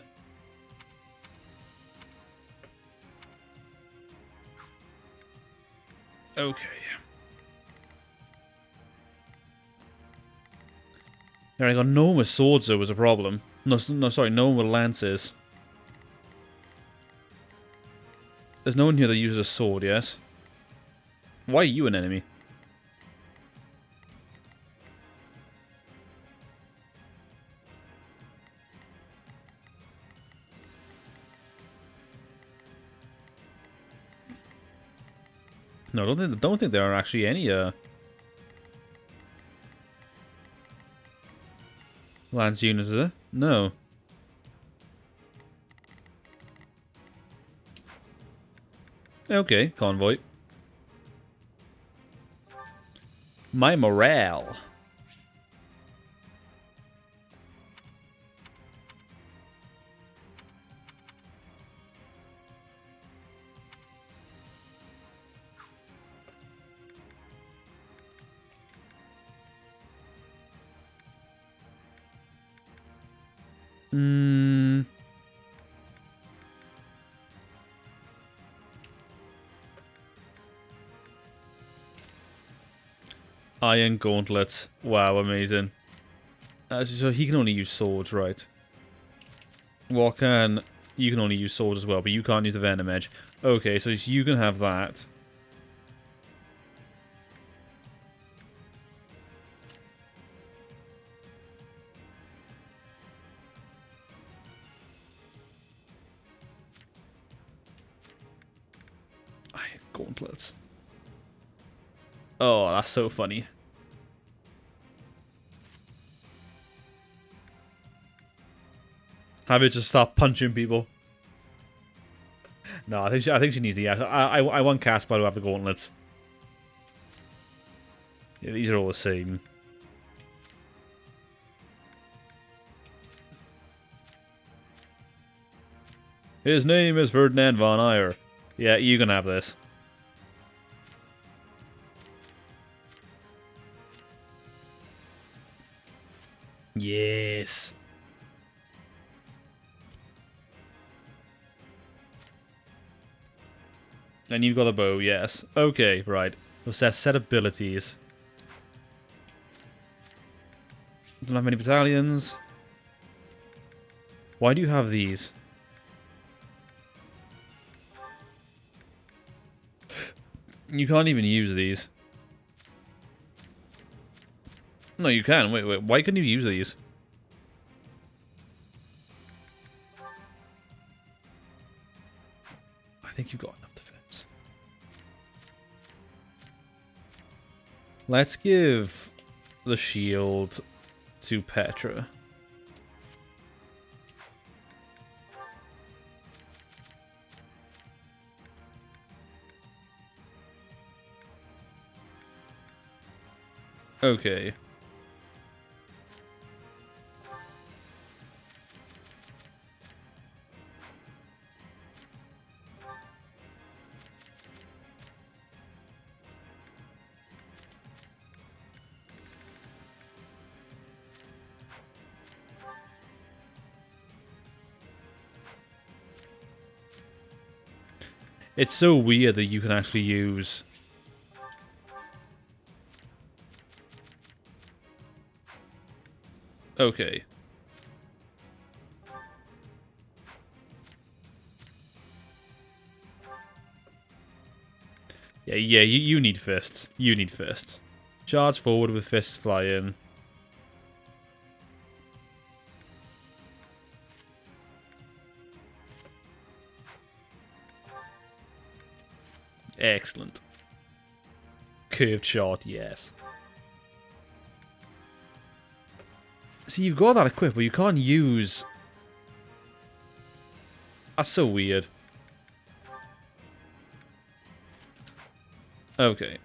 Okay. There, I got no one with swords though was a problem. No, sorry, no one with lances. There's no one here that uses a sword, yes? Why are you an enemy? No, don't think there are actually any lance units, is there? No. Okay, convoy. My morale. Iron gauntlets. Wow, amazing. So he can only use swords, right? Walkan, you can only use swords as well, but you can't use the venom edge. Okay, so you can have that. Iron gauntlets. Oh, that's so funny. Have it just start punching people. No, I think she needs the. I want Caspar to have the gauntlets. Yeah, these are all the same. His name is Ferdinand von Eyre. Yeah, you can have this. Yes. And you've got a bow, yes. Okay, right. So set abilities. Don't have many battalions. Why do you have these? You can't even use these. No, you can. Wait. Why couldn't you use these? I think you've got enough defense. Let's give the shield to Petra. Okay. It's so weird that you can actually use... Okay. Yeah, you need fists. You need fists. Charge forward with fists flying. Excellent. Curved shot, yes. See, you've got that equipped, but you can't use... That's so weird. Okay.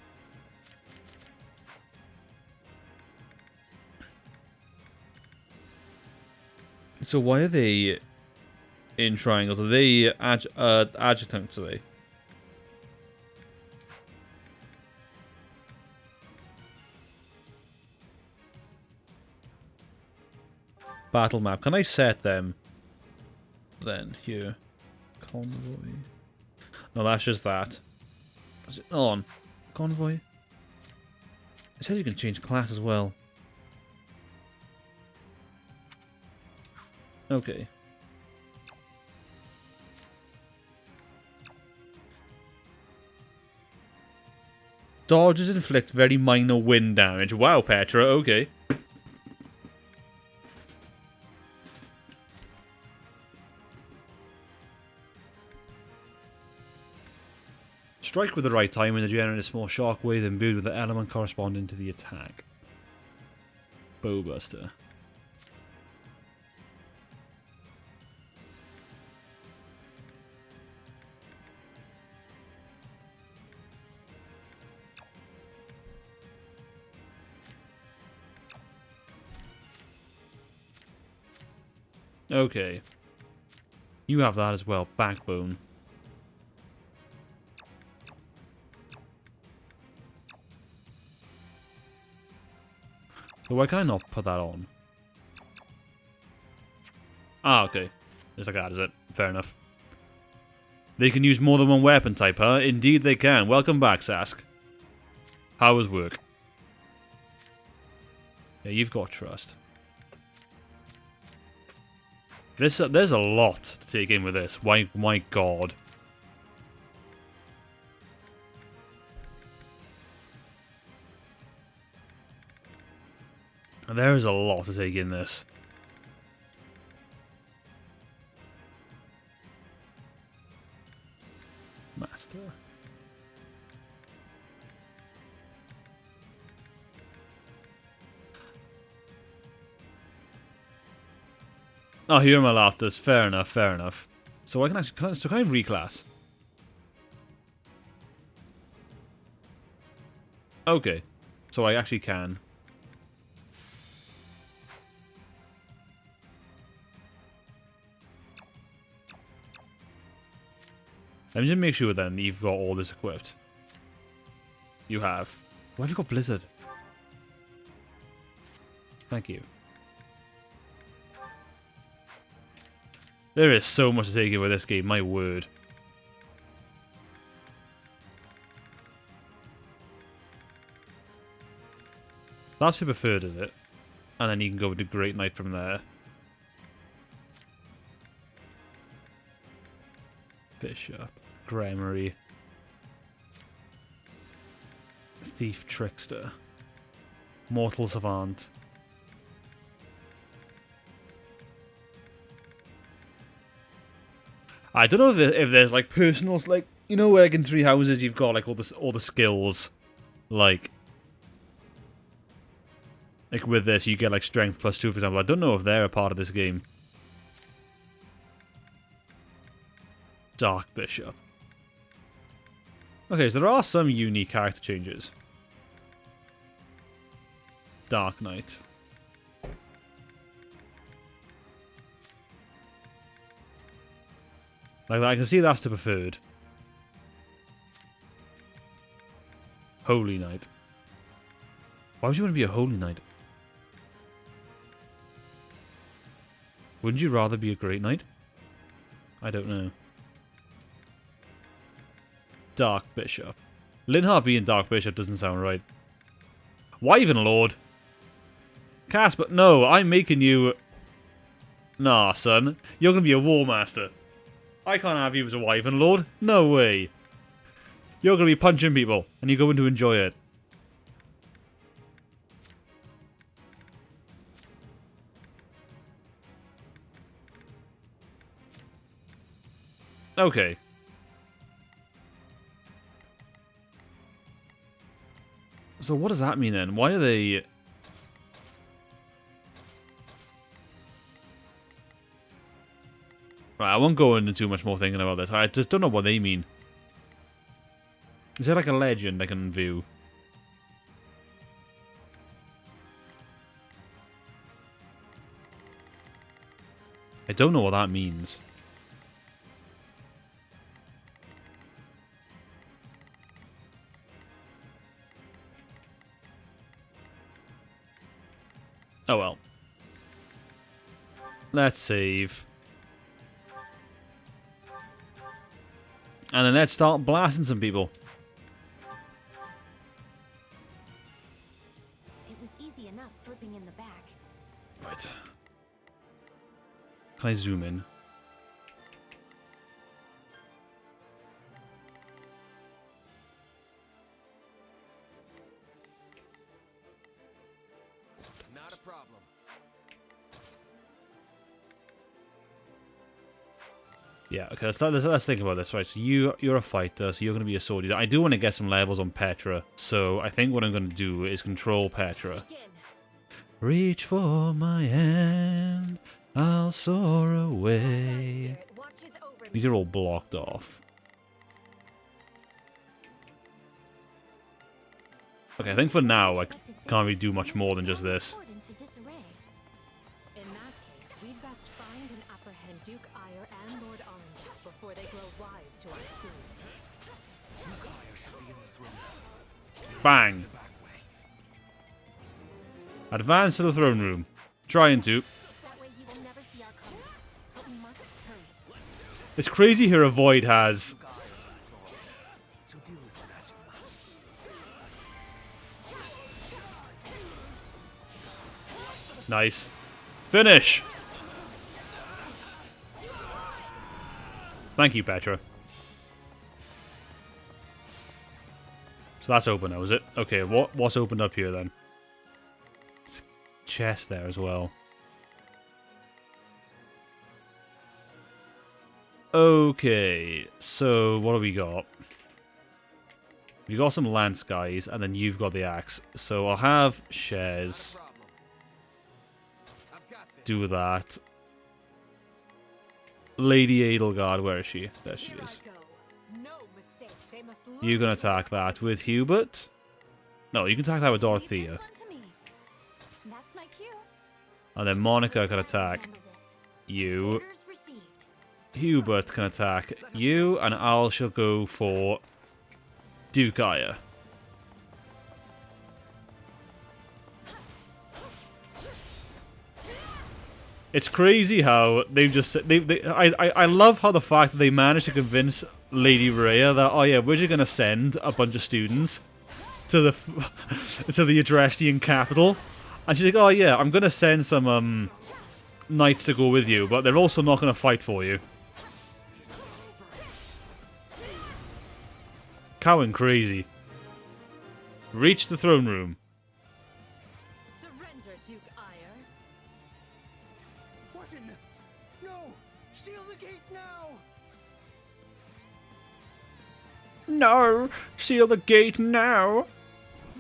So why are they in triangles? Are they adjutants, are they? Battle map. Can I set them? Then, here. Convoy. No, that's just that. Is it on? Convoy? It says you can change class as well. Okay. Dodges inflict very minor wind damage. Wow, Petra, okay. Strike with the right timing to generate a small shockwave imbued with the element corresponding to the attack. Bowbuster. Okay. You have that as well. Backbone. So why can I not put that on? Ah, okay. Just like that, is it? Fair enough. They can use more than one weapon type, huh? Indeed they can. Welcome back, Sask. How was work? Yeah, you've got trust. There's a lot to take in with this. My god. There is a lot to take in this. Master. Oh, here are my laughters. Fair enough, fair enough. So I can actually... So can I reclass? Okay. So I actually can. Let me just make sure then that you've got all this equipped. You have. Why have you got Blizzard? Thank you. There is so much to take in with this game, my word. That's your preferred, is it? And then you can go with the Great Knight from there. Bishop. Grammary. Thief Trickster. Mortal Savant. I don't know if there's like personals, like, you know, where like in Three Houses you've got like all the skills, like with this you get like strength +2, for example. I don't know if they're a part of this game. Dark Bishop. Okay, so there are some unique character changes. Dark Knight. Like, I can see that's the preferred. Holy Knight. Why would you want to be a Holy Knight? Wouldn't you rather be a Great Knight? I don't know. Dark Bishop. Linhardt being Dark Bishop doesn't sound right. Wyvern Lord. Casper, no, I'm making you... Nah, son. You're gonna be a War Master. I can't have you as a Wyvern Lord. No way. You're gonna be punching people, and you're going to enjoy it. Okay. So what does that mean then? Why are they... Right, I won't go into too much more thinking about this. I just don't know what they mean. Is there like a legend I can view? I don't know what that means. Oh well. Let's save. And then let's start blasting some people. It was easy enough slipping in the back. Right. Can I zoom in? Not a problem. Yeah, okay, let's think about this, right? So you're a fighter, so you're going to be a soldier. I do want to get some levels on Petra, so I think what I'm going to do is control Petra. Reach for my hand, I'll soar away. These are all blocked off. Okay, I think for now I can't really do much more than just this. In that case, we'd best find and apprehend Duke Ire and Lord Orange before they grow wise to our scheme. Duke Ire should be in the throne. Bang! Advance to the throne room. Trying to. That way he will never see our coming. But we must hurry. It's crazy here a void has. So deal with it as you must. Nice. Finish! Thank you, Petra. So that's open now, is it? Okay, what's opened up here then? It's a chest there as well. Okay, so what do we got? We got some lance guys, and then you've got the axe. So I'll have shares. Do that. Lady Edelgard, where is she? There she is. You can attack that with Hubert. No, you can attack that with Dorothea. That's my cue. And then Monica can attack you. Hubert can attack you, and I shall go for Duke Ire. It's crazy how they've just I love how the fact that they managed to convince Lady Rhea that, oh yeah, we're just gonna send a bunch of students to the to the Adrestian capital, and she's like, oh yeah, I'm gonna send some knights to go with you, but they're also not gonna fight for you. Cowing crazy. Reach the throne room. Surrender, Duke Ire. What in the... No! Seal the gate now! No! Seal the gate now!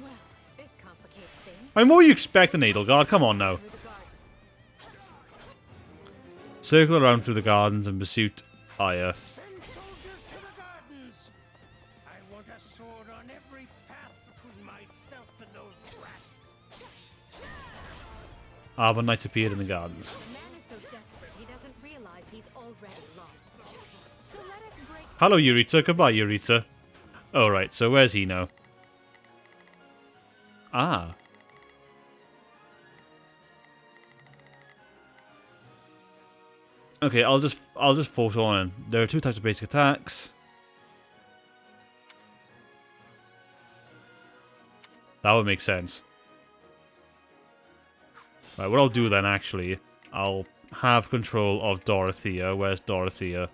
Well, this complicates things. I mean, what were you expecting, Edelgard? Come on now. Circle around through the gardens and pursuit Ire. Send soldiers to the gardens! I want a sword on every path between myself and those rats. Arbor Knights appeared in the gardens. The man is so desperate he doesn't realize he's already lost. So let us break. Hello, Yuritsa. Goodbye, Yuritsa. Oh, right. So where's he now? Ah. Okay, I'll just focus on. There are 2 types of basic attacks. That would make sense. Right, what I'll do then, actually, I'll have control of Dorothea. Where's Dorothea?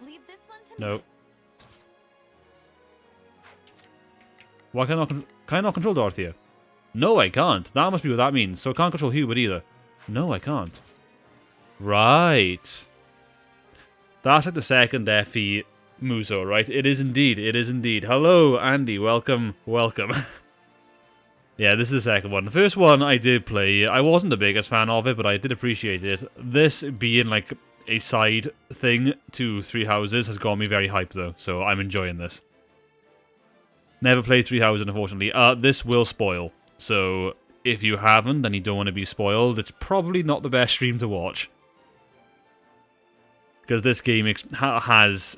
Leave this one to No. me. Why can I not control Dorothea? No, I can't. That must be what that means. So I can't control Hubert either. No, I can't. Right. That's like the second FE Muso, right? It is indeed. It is indeed. Hello, Andy. Welcome. Welcome. Yeah, this is the second one. The first one I did play. I wasn't the biggest fan of it, but I did appreciate it. This being like a side thing to Three Houses has got me very hyped, though. So I'm enjoying this. Never played Three Houses, unfortunately. This will spoil. So if you haven't and you don't want to be spoiled, it's probably not the best stream to watch. Because this game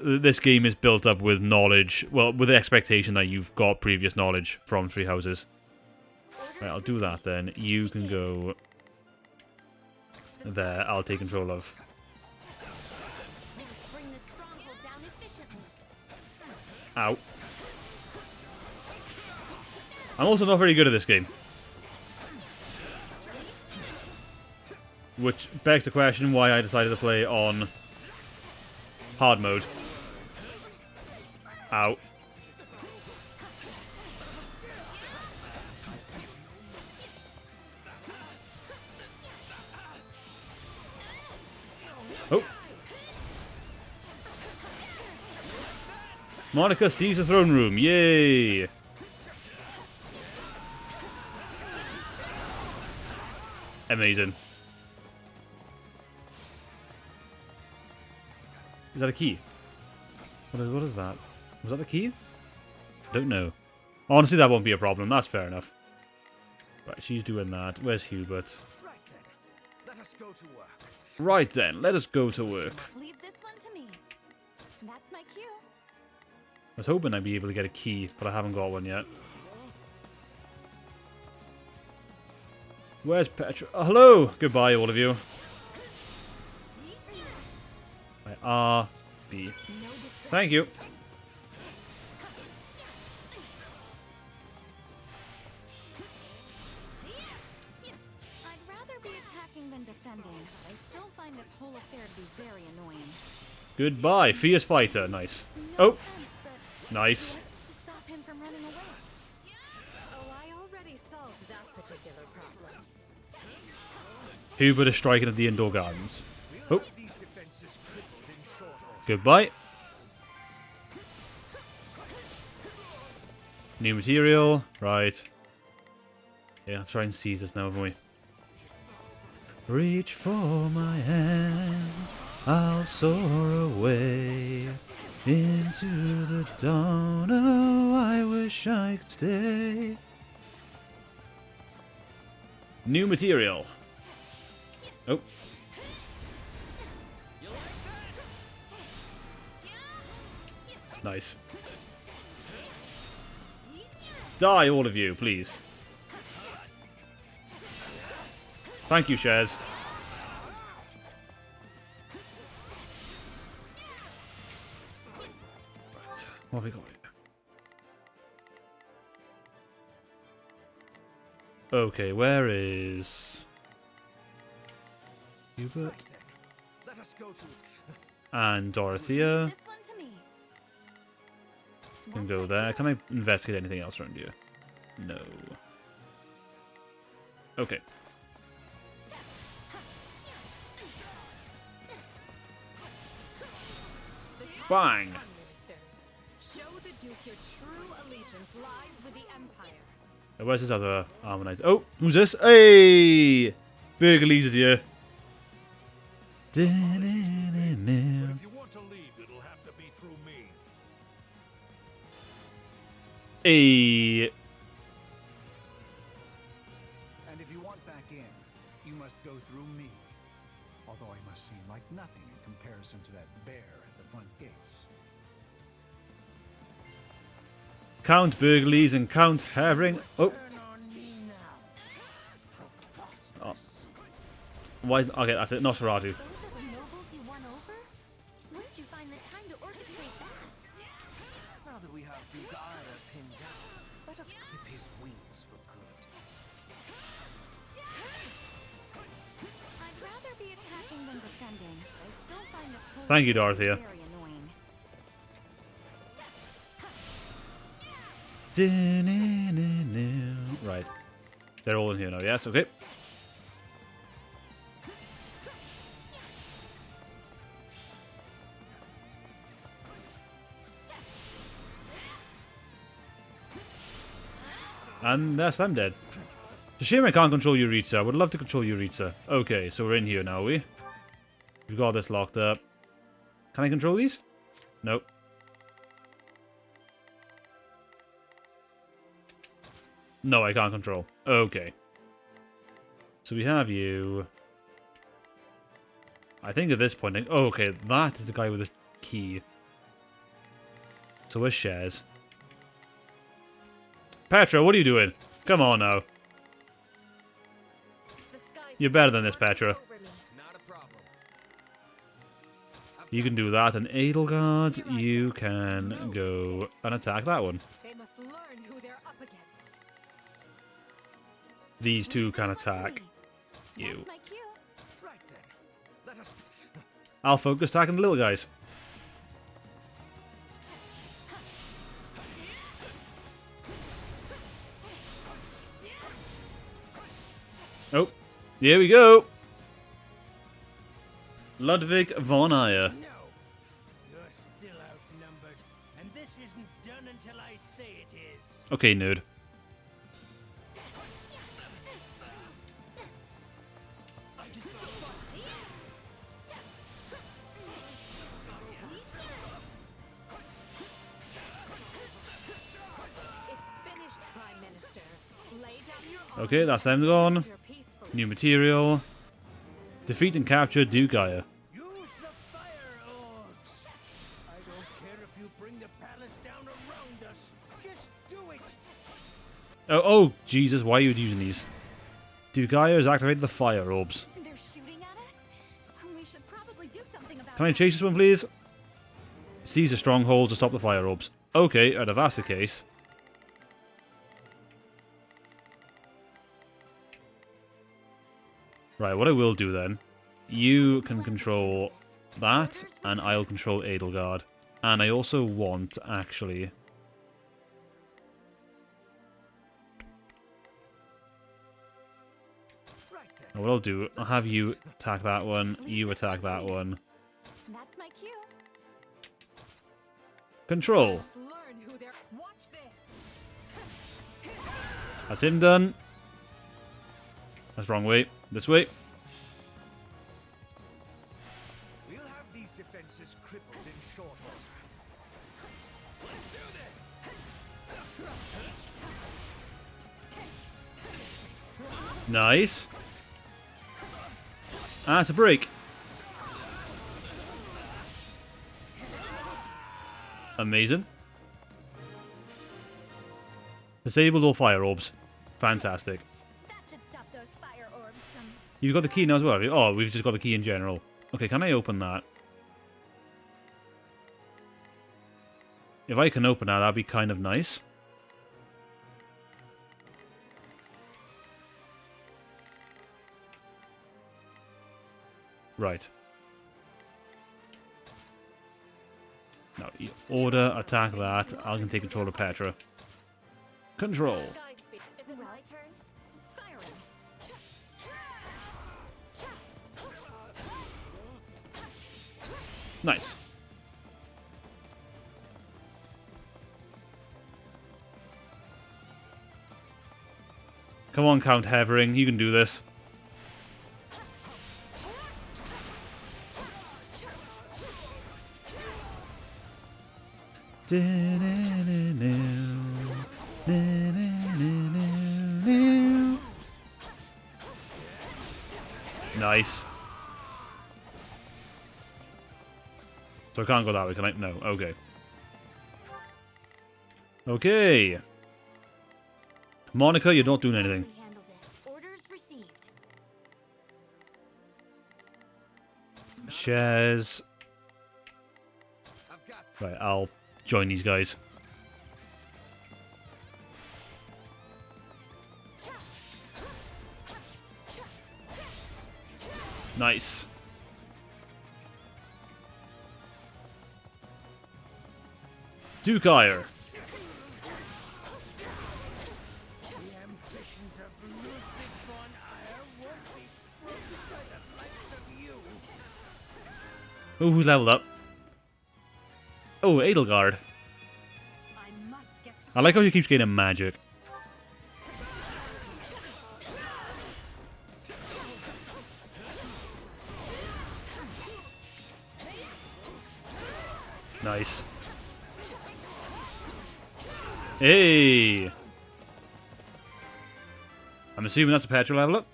this game is built up with knowledge, well, with the expectation that you've got previous knowledge from Three Houses. Right, I'll do that then. You can go there. I'll take control of. Ow. I'm also not very good at this game. Which begs the question why I decided to play on hard mode. Ow. Oh. Monica sees the throne room. Yay. Amazing. Is that a key? What is that? Was that the key? I don't know. Honestly, that won't be a problem. That's fair enough. Right, she's doing that. Where's Hubert? Let us go to work. Right then, let us go to work. Leave this one to me. That's my cue. I was hoping I'd be able to get a key, but I haven't got one yet. Where's Petra? Oh, hello! Goodbye, all of you. Right, R, B. Thank you. I'd rather be attacking than defending, but I still find this whole affair to be very annoying. Goodbye, fierce fighter. Nice. Oh, nice. To stop him from running away. Oh, I already solved that particular problem. Hubert is striking at the indoor gardens. Oh. Goodbye. New material. Right. Yeah, let's try and seize this now, haven't we? Reach for my hand. I'll soar away into the dawn. Oh, I wish I could stay. New material. Oh. Nice. Die, all of you, please. Thank you, Shares. Right. What have we got here? Okay, where is Hubert? Let us go to it. And Dorothea. This one to me. Can go there. Can I investigate anything else around here? No. Okay. Bang! Show the Duke your true allegiance lies with the Empire. Where's this other armor knight? Oh, who's this? Hey! Burgleys is here. But if you want to leave, it'll have to be through me. Hey! must go through me. Although I must seem like nothing in comparison to that bear at the front gates. Count Burgleys and Count Havering. Oh. Oh. Why? Okay, that's it. Nosferatu. Those are the nobles you won over? Where did you find the time to orchestrate that? Now that we have Duke Ira pinned down, let us clip his wings for good. I'd rather be attacking than defending. I still find this whole Thank you, thing Dorothea. very annoying. Right. They're all in here now, yes? Okay. And that's them dead. It's a shame I can't control Yuritsa. I would love to control Yuritsa. Okay, so we're in here now, are we? We've got this locked up. Can I control these? Nope. No, I can't control. Okay. So we have you. I think at this point... Oh, okay, that is the guy with the key. So where's Shares? Petra, what are you doing? Come on now. You're better than this, Petra. You can do that, and Edelgard, you can go and attack that one. They must learn who they're up against. These two can attack you. Right then. Let us. I'll focus attacking the little guys. Oh, here we go. Ludwig von Eyre. No, you're still outnumbered, and this isn't done until I say it is. Okay, nerd. Okay, that's them gone. New material. Defeat and capture Duke Ire. Use the fire orbs. I don't care if you bring the palace down around us. Just do it. Oh, Jesus, why are you using these? Duke Ire has activated the fire orbs. They're shooting at us? We should probably do something about Can I chase this one, please? Seize the strongholds to stop the fire orbs. Okay, if that's the case. Right, what I will do then, you can control that, and I'll control Edelgard. And I also want, actually... What I'll do, I'll have you attack that one, you attack that one. That's my cue. Control. Watch this. That's him done. That's the wrong way. This way. We'll have these defenses crippled in short order. Let's do this. Nice. Ah, it's a break. Amazing. Disabled all fire orbs. Fantastic. That should stop those fire orbs from... You've got the key now as well, have you? Oh, we've just got the key in general. Okay, can I open that? If I can open that, that'd be kind of nice. Right. Now, order, attack that. I can take control of Petra. Control. Is it my turn? Fire him. Nice. Come on, Count Havering. You can do this. Nice. So I can't go that way, can I? No. Okay. Okay. Monica, you're not doing anything. Orders received. Shares. Right, I'll join these guys. Nice. Dukire. Oh, who's leveled up? Oh, EDELGARD. I like how he keeps gaining magic. Nice. Hey! I'm assuming that's a Petra level up.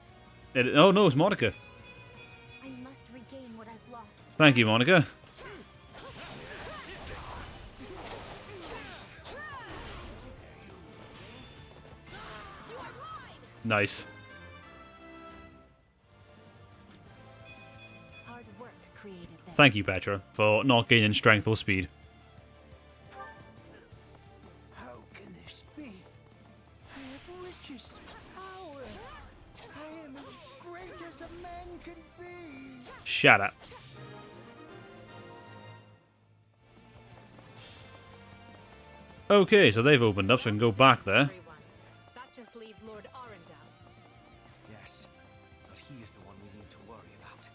Oh no, it's Monica. I must regain what I've lost. Thank you, Monica. Nice. Hard work created this. Thank you, Petra, for not gaining strength or speed. How can this be? I have riches, power. I am as great as a man can be. Shut up. Okay, so they've opened up, so we can go back there. That just leaves Lord Arundel. Yes, but he is the one we need to worry about.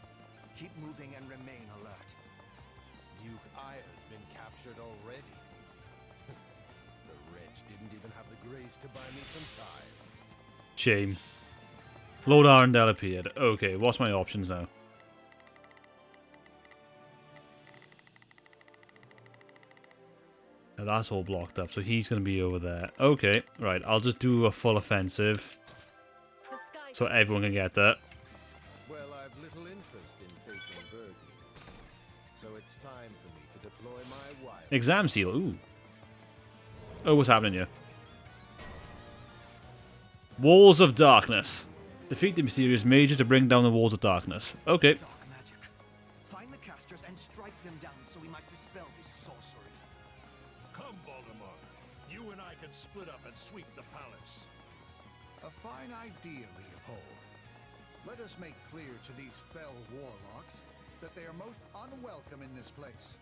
Keep moving and remain alert. Duke Ire's been captured already. The wretch didn't even have the grace to buy me some time. Shame. Lord Arundel appeared. Okay, what's my options now? Now that's all blocked up, so he's going to be over there. Okay, right, I'll just do a full offensive. So everyone can get that. Well, I've little interest in facing Burgundy. So it's time for me to deploy my wife. Exam seal, ooh. Oh, what's happening here? Walls of Darkness. Defeat the mysterious mages to bring down the Walls of Darkness. Okay. Dark magic. Find the casters and strike them down so we might dispel this sorcery. Come, Baltimore. You and I can split up and sweep the palace. A fine idea, Leopold. Let us make clear to these fell warlocks that they are most unwelcome in this place.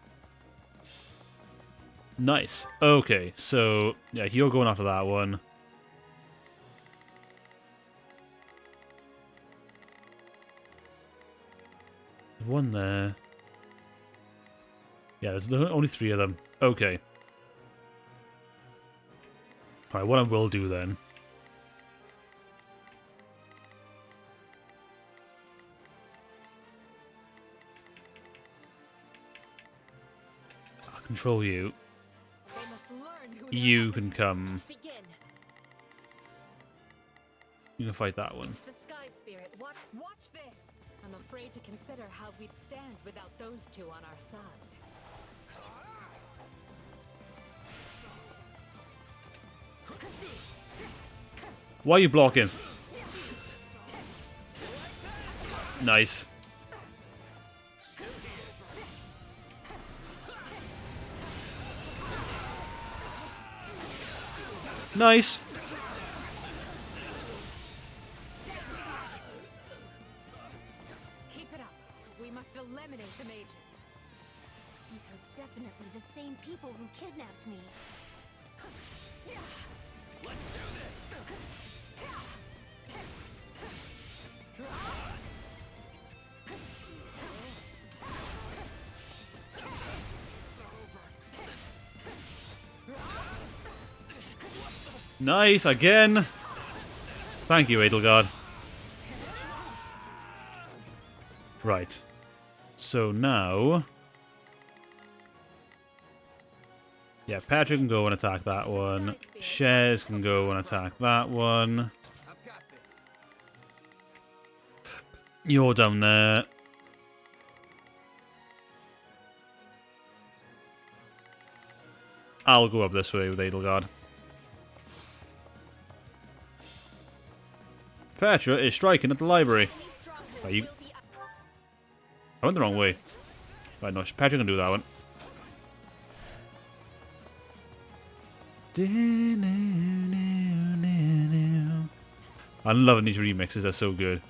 Nice. Okay, so yeah, you're going after that one. There's one there. Yeah, there's only 3 of them. Okay. Alright, what I will do then. I'll control you. You can come. You can fight that one. The Sky Spirit, watch this! I'm afraid to consider how we'd stand without those two on our side. Why are you blocking? Nice. Nice. Keep it up. We must eliminate the mages. These are definitely the same people who kidnapped me. Let's do this. Nice, again. Thank you, EDELGARD. Right. So now... yeah, Petra can go and attack that one. Shares can go and attack that one. You're down there. I'll go up this way with EDELGARD. Petra is striking at the library. Are you... I went the wrong way. Right, no, Petra can do that one. I'm loving these remixes, they're so good.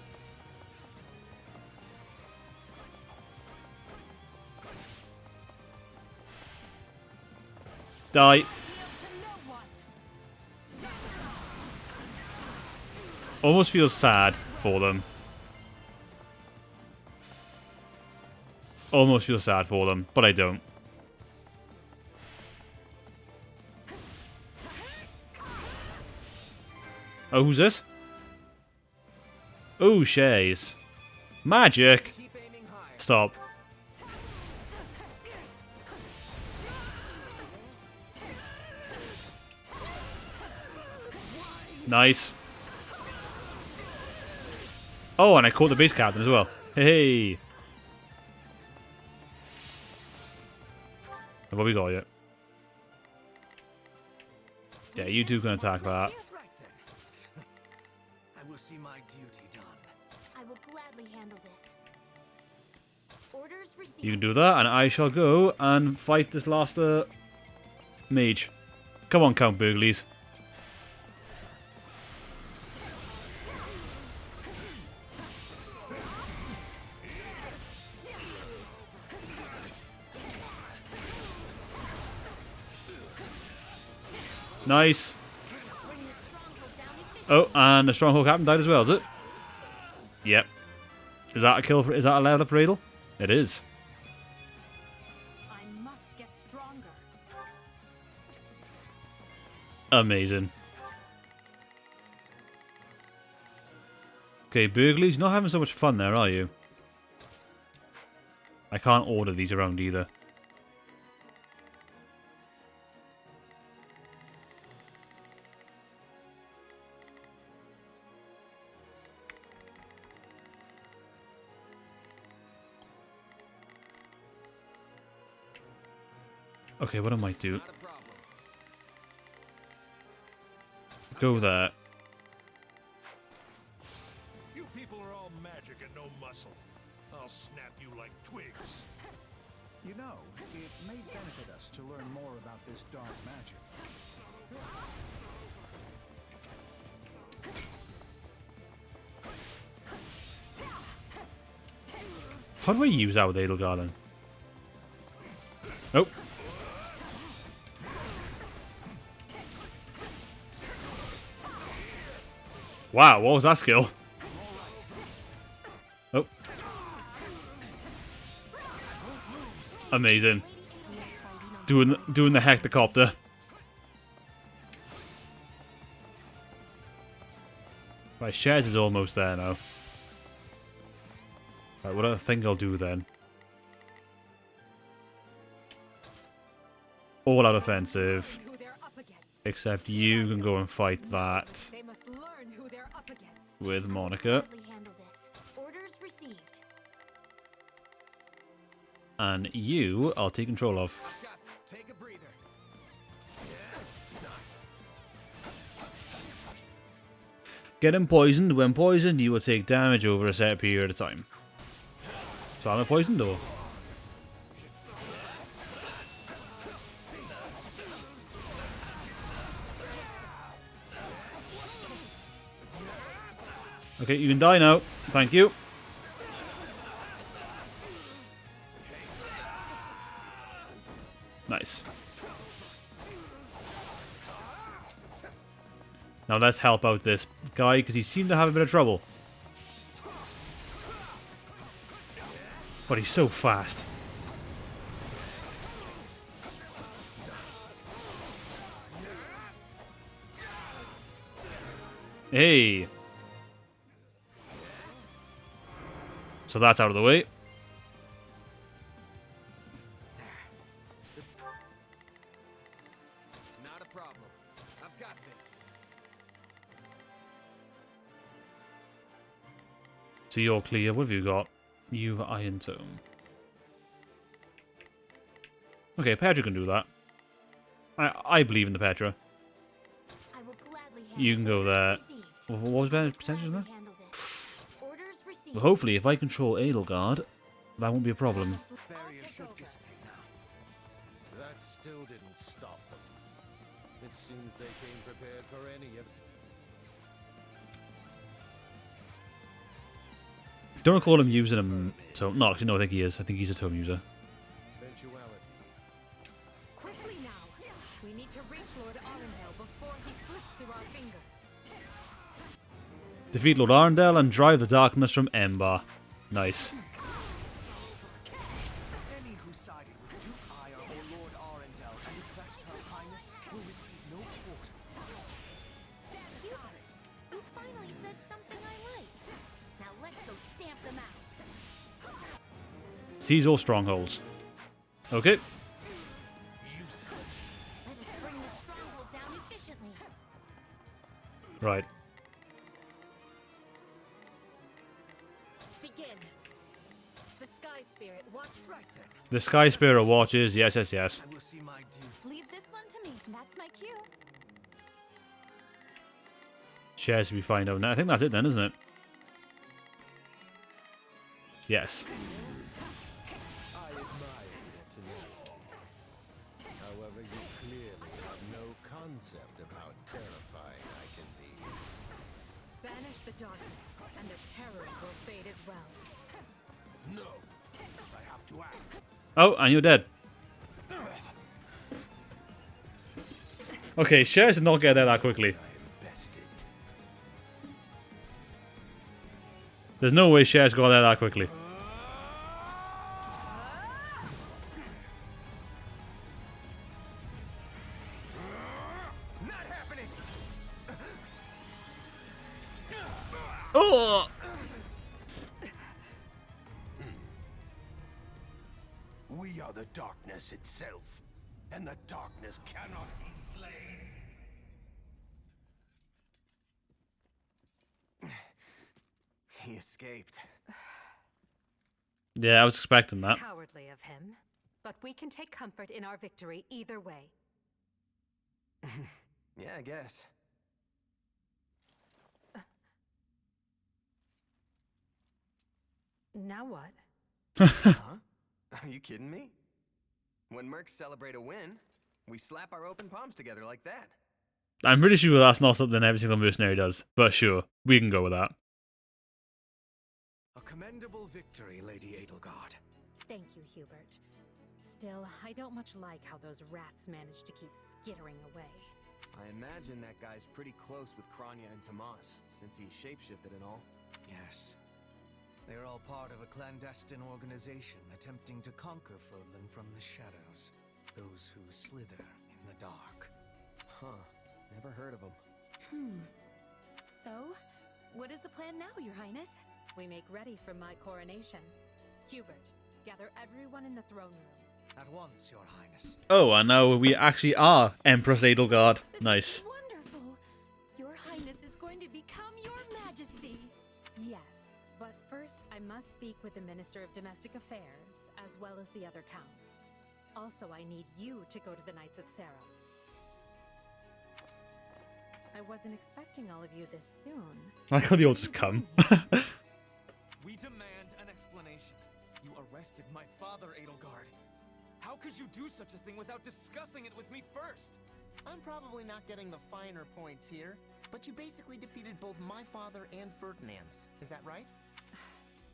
Die. Almost feels sad for them. Almost feel sad for them, but I don't. Oh, who's this? Oh, Shays. Magic! Stop. Nice. Oh, and I caught the base captain as well. Hey! What have we got yet? Yeah, you two can attack that. I will see my duty done. I will gladly handle this. Orders received. You can do that, and I shall go and fight this last mage. Come on, Count Burgleys. Nice. Oh, and the Stronghold Captain died as well, is it? Yep. Is that a kill for, is that a level up for Adel? It is. I must get stronger. Amazing. Okay, Burgleys, not having so much fun there, are you? I can't order these around either. Okay, what I might do... Go there. You people are all magic and no muscle. I'll snap you like twigs. You know, it may benefit us to learn more about this dark magic. How do I use that with EDELGARD then? Oh. Wow, what was that skill? Oh. Amazing. Doing the hectocopter. Right, Shares is almost there now. Right, what I think I'll do then. All out offensive. Except you can go and fight that. With Monica. Orders received. And you, I'll take control of. Take a breather. Getting poisoned. When poisoned, you will take damage over a set period of time. So am I poisoned or? Okay, you can die now. Thank you. Nice. Now let's help out this guy, because he seemed to have a bit of trouble. But he's so fast. Hey! So that's out of the way. Not a problem. I've got this. So you're clear. What have you got? You've Iron Tome. Okay, Petra can do that. I believe in the Petra. I will gladly You can go there. What was the percentage of that? Well, hopefully, if I control Edelgard, that won't be a problem. Barrier should dissipate now. That still didn't stop them. It seems they came prepared for any of... Don't recall him using a tome. No, actually, no, I think he is. I think he's a tome user. Eventuality. Quickly now! We need to reach Lord Arundel before he slips through our fingers. Defeat Lord Arundel and drive the darkness from Ember. Nice. Any who sided with Duke Ire or Lord Arundel and oppressed Her Highness will receive no quarter from us. Hubert, you finally said something I liked. Now let's go stamp them out. Seize all strongholds. Okay. Let us bring the stronghold down efficiently. Right. Begin. The Sky Spirit, watch right then. The Sky Spirit watches. Yes, yes, yes. I will see my due. Leave this one to me. That's my cue. Shares we find out now. I think that's it then, isn't it? Yes. I admire your tenacity. However, you clearly have no concept of how terrifying I can be. Banish the darkness, and the terror will fade as well. No. I have to act. Oh, and you're dead. Okay, Shares did not get there that quickly. There's no way Shares got there that quickly. Not happening. Oh! We are the darkness itself, and the darkness cannot be slain. He escaped. Yeah, I was expecting that. Cowardly of him, but we can take comfort in our victory either way. Yeah, I guess. Now what? Huh? Are you kidding me? When mercs celebrate a win, we slap our open palms together like that. I'm pretty sure that's not something every single mercenary does, but sure, we can go with that. A commendable victory, Lady Edelgard. Thank you, Hubert. Still, I don't much like how those rats managed to keep skittering away. I imagine that guy's pretty close with Kranya and Tomas, since he shapeshifted and all. Yes. They're all part of a clandestine organization attempting to conquer Fodlan from the shadows. Those who slither in the dark. Huh. Never heard of them. So, what is the plan now, Your Highness? We make ready for my coronation. Hubert, gather everyone in the throne room. At once, Your Highness. Oh, and now we actually are Empress Edelgard. Nice. Wonderful! Your Highness is going to become Your Majesty! Yes, but first I must speak with the Minister of Domestic Affairs, as well as the other counts. Also, I need you to go to the Knights of Saros. I wasn't expecting all of you this soon. I like how they all just come. We demand an explanation. You arrested my father, Edelgard. How could you do such a thing without discussing it with me first? I'm probably not getting the finer points here, but you basically defeated both my father and Ferdinand's. Is that right?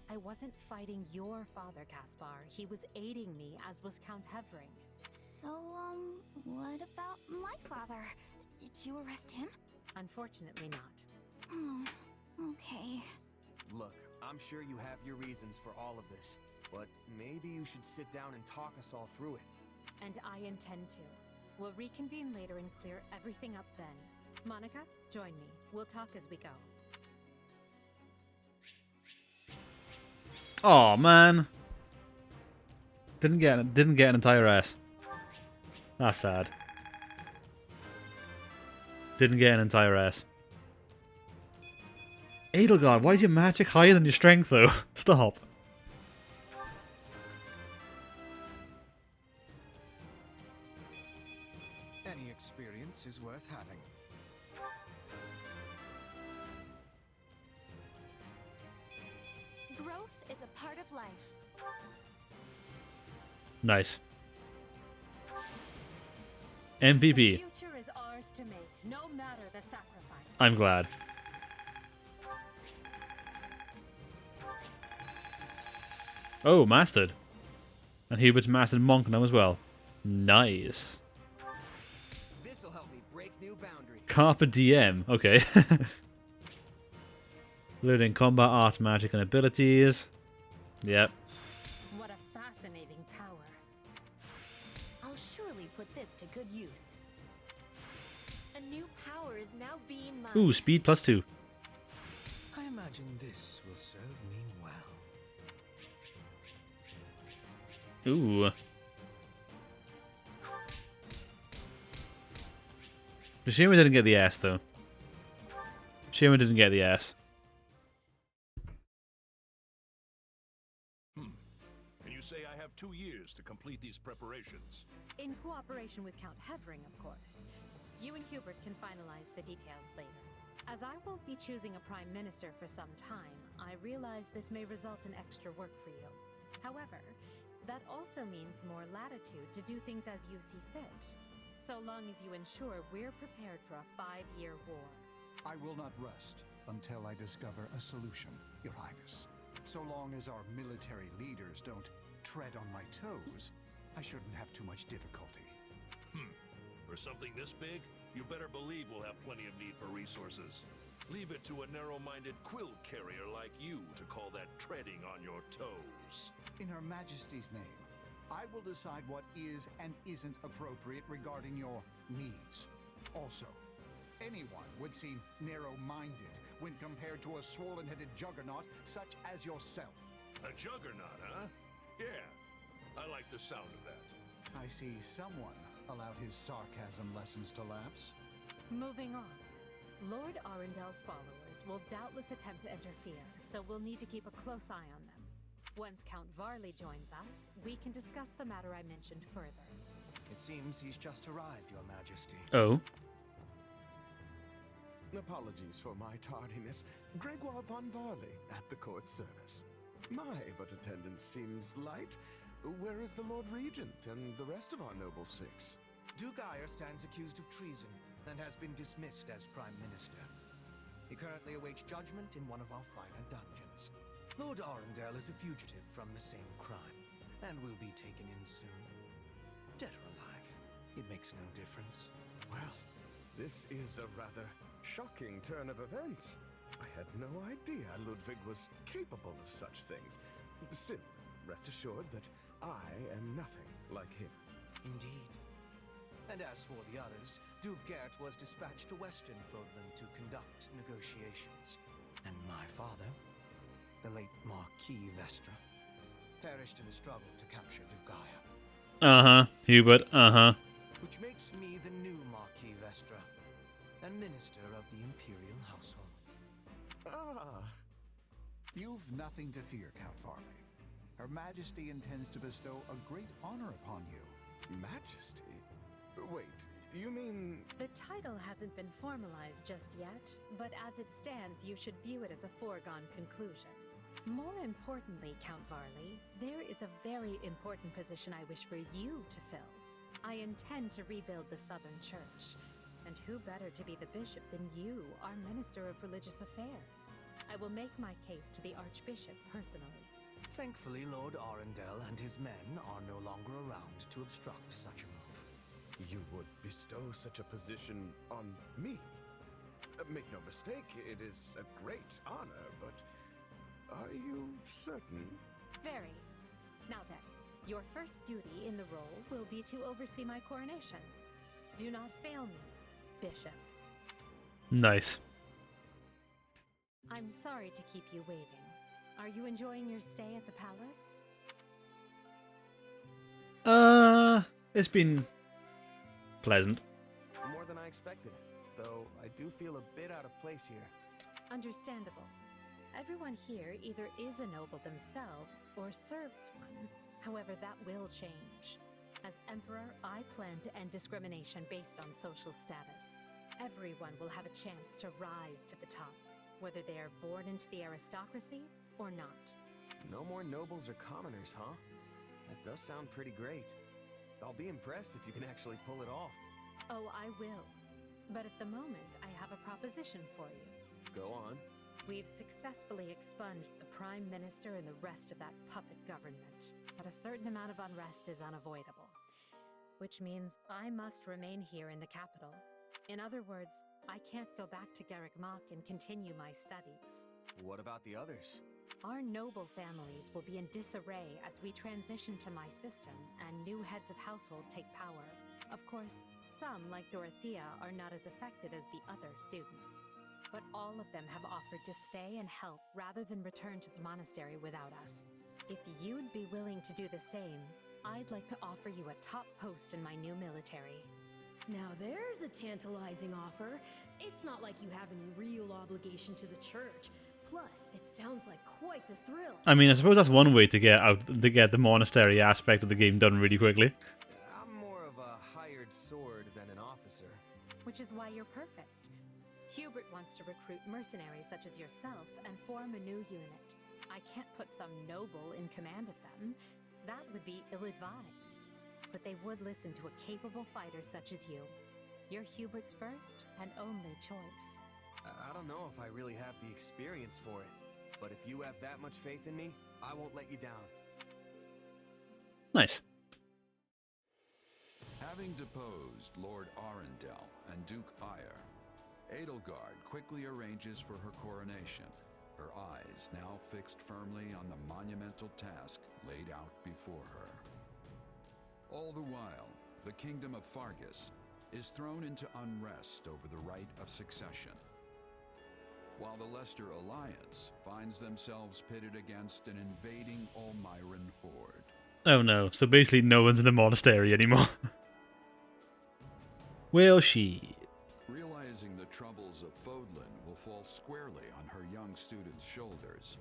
I wasn't fighting your father, Caspar. He was aiding me, as was Count Hevering. So, what about my father? Did you arrest him? Unfortunately not. Oh, okay. Look, I'm sure you have your reasons for all of this, but maybe you should sit down and talk us all through it. And I intend to. We'll reconvene later and clear everything up then. Monica, join me. We'll talk as we go. Oh man, didn't get an entire ass. That's sad. Didn't get an entire ass. Edelgard, why is your magic higher than your strength, though? Stop. Any experience is worth having. Growth is a part of life. Nice. The MVP. future is ours to make, no matter the sacrifice. I'm glad. Oh, mastered. And Hubert's mastered Monk now as well. Nice. This'll help me break new boundaries. Carpe diem. Okay. Learning combat art, magic, and abilities. Yep. What a fascinating power. I'll surely put this to good use. A new power is now being mined. Ooh, speed +2. I imagine this will serve me well. Ooh. Shame we didn't get the S, though. Shame we didn't get the S. And you say I have 2 years to complete these preparations. In cooperation with Count Hevering, of course. You and Hubert can finalize the details later. As I won't be choosing a prime minister for some time, I realize this may result in extra work for you. However, that also means more latitude to do things as you see fit, so long as you ensure we're prepared for a 5-year war. I will not rest until I discover a solution, Your Highness. So long as our military leaders don't tread on my toes, I shouldn't have too much difficulty. For something this big, you better believe we'll have plenty of need for resources. Leave it to a narrow-minded quill carrier like you to call that treading on your toes. In Her Majesty's name, I will decide what is and isn't appropriate regarding your needs. Also, anyone would seem narrow-minded when compared to a swollen-headed juggernaut such as yourself. A juggernaut, huh? Yeah, I like the sound of that. I see someone allowed his sarcasm lessons to lapse. Moving on. Lord Arundel's followers will doubtless attempt to interfere, so we'll need to keep a close eye on them. Once Count Varley joins us, we can discuss the matter I mentioned further. It seems he's just arrived, Your Majesty. Oh. Apologies for my tardiness. Gregoire von Varley at the court service. My, but attendance seems light. Where is the Lord Regent and the rest of our noble six? Dugire stands accused of treason and has been dismissed as Prime Minister. He currently awaits judgment in one of our finer dungeons. Lord Arundel is a fugitive from the same crime, and will be taken in soon. Dead or alive, it makes no difference. Well, this is a rather shocking turn of events. I had no idea Ludwig was capable of such things. Still, rest assured that I am nothing like him. Indeed. And as for the others, Duke Gert was dispatched to Western Fodland to conduct negotiations. And my father, the late Marquis Vestra, perished in the struggle to capture Dugire. Uh-huh. Hubert, uh-huh. Which makes me the new Marquis Vestra, and Minister of the Imperial Household. Ah. You've nothing to fear, Count Varley. Her Majesty intends to bestow a great honor upon you. Majesty? Wait, you mean... The title hasn't been formalized just yet, but as it stands, you should view it as a foregone conclusion. More importantly, Count Varley, there is a very important position I wish for you to fill. I intend to rebuild the Southern Church, and who better to be the bishop than you, our Minister of Religious Affairs? I will make my case to the Archbishop personally. Thankfully, Lord Arundel and his men are no longer around to obstruct such a move. You would bestow such a position on me? Make no mistake, it is a great honor, but are you certain? Very. Now then, your first duty in the role will be to oversee my coronation. Do not fail me, Bishop. Nice. I'm sorry to keep you waiting. Are you enjoying your stay at the palace? It's been pleasant. More than I expected, though I do feel a bit out of place here. Understandable. Everyone here either is a noble themselves or serves one. However, that will change. As Emperor, I plan to end discrimination based on social status. Everyone will have a chance to rise to the top, whether they are born into the aristocracy or not. No more nobles or commoners, huh? That does sound pretty great. I'll be impressed if you can actually pull it off. Oh, I will. But at the moment, I have a proposition for you. Go on. We've successfully expunged the Prime Minister and the rest of that puppet government, but a certain amount of unrest is unavoidable. Which means I must remain here in the capital. In other words, I can't go back to Garrick Mach and continue my studies. What about the others? Our noble families will be in disarray as we transition to my system and new heads of household take power. Of course, some, like Dorothea, are not as affected as the other students. But all of them have offered to stay and help rather than return to the monastery without us. If you'd be willing to do the same, I'd like to offer you a top post in my new military. Now there's a tantalizing offer. It's not like you have any real obligation to the church. Plus, it sounds like quite the thrill. I mean, I suppose that's one way to get the monastery aspect of the game done really quickly. I'm more of a hired sword than an officer. Which is why you're perfect. Hubert wants to recruit mercenaries such as yourself and form a new unit. I can't put some noble in command of them. That would be ill-advised. But they would listen to a capable fighter such as you. You're Hubert's first and only choice. I don't know if I really have the experience for it. But if you have that much faith in me, I won't let you down. Nice. Having deposed Lord Arundel and Duke Eyre, EDELGARD quickly arranges for her coronation, her eyes now fixed firmly on the monumental task laid out before her. All the while, the kingdom of Fargus is thrown into unrest over the right of succession, while the Leicester Alliance finds themselves pitted against an invading Almiran horde. Oh no, so basically no one's in the monastery anymore. Well, she... Realizing the troubles of Fodlan will fall squarely on her young students' shoulders,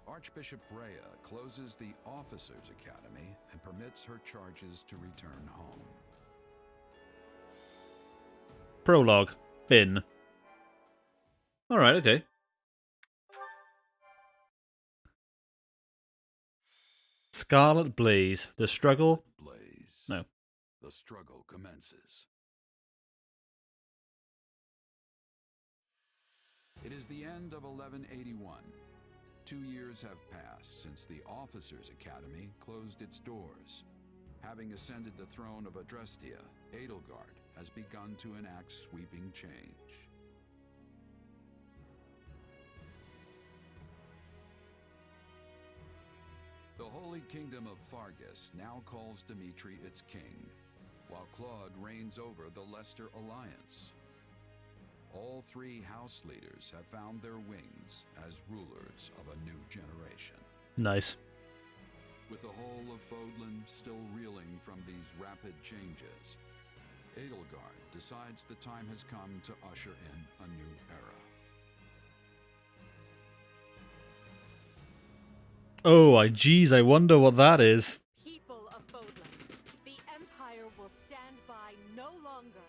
Archbishop Rhea closes the Officers' Academy and permits her charges to return home. Prologue. Finn. Alright, okay. Scarlet Blaze. The struggle... Blaze. No. The struggle commences. It is the end of 1181. 2 years have passed since the Officers' Academy closed its doors. Having ascended the throne of Adrestia, EDELGARD has begun to enact sweeping change. The Holy Kingdom of Fargus now calls Dimitri its king, while Claude reigns over the Leicester Alliance. All three house leaders have found their wings as rulers of a new generation. Nice. With the whole of Fodlan still reeling from these rapid changes, EDELGARD decides the time has come to usher in a new era. Oh, geez, I wonder what that is. People of Fodlan, the Empire will stand by no longer.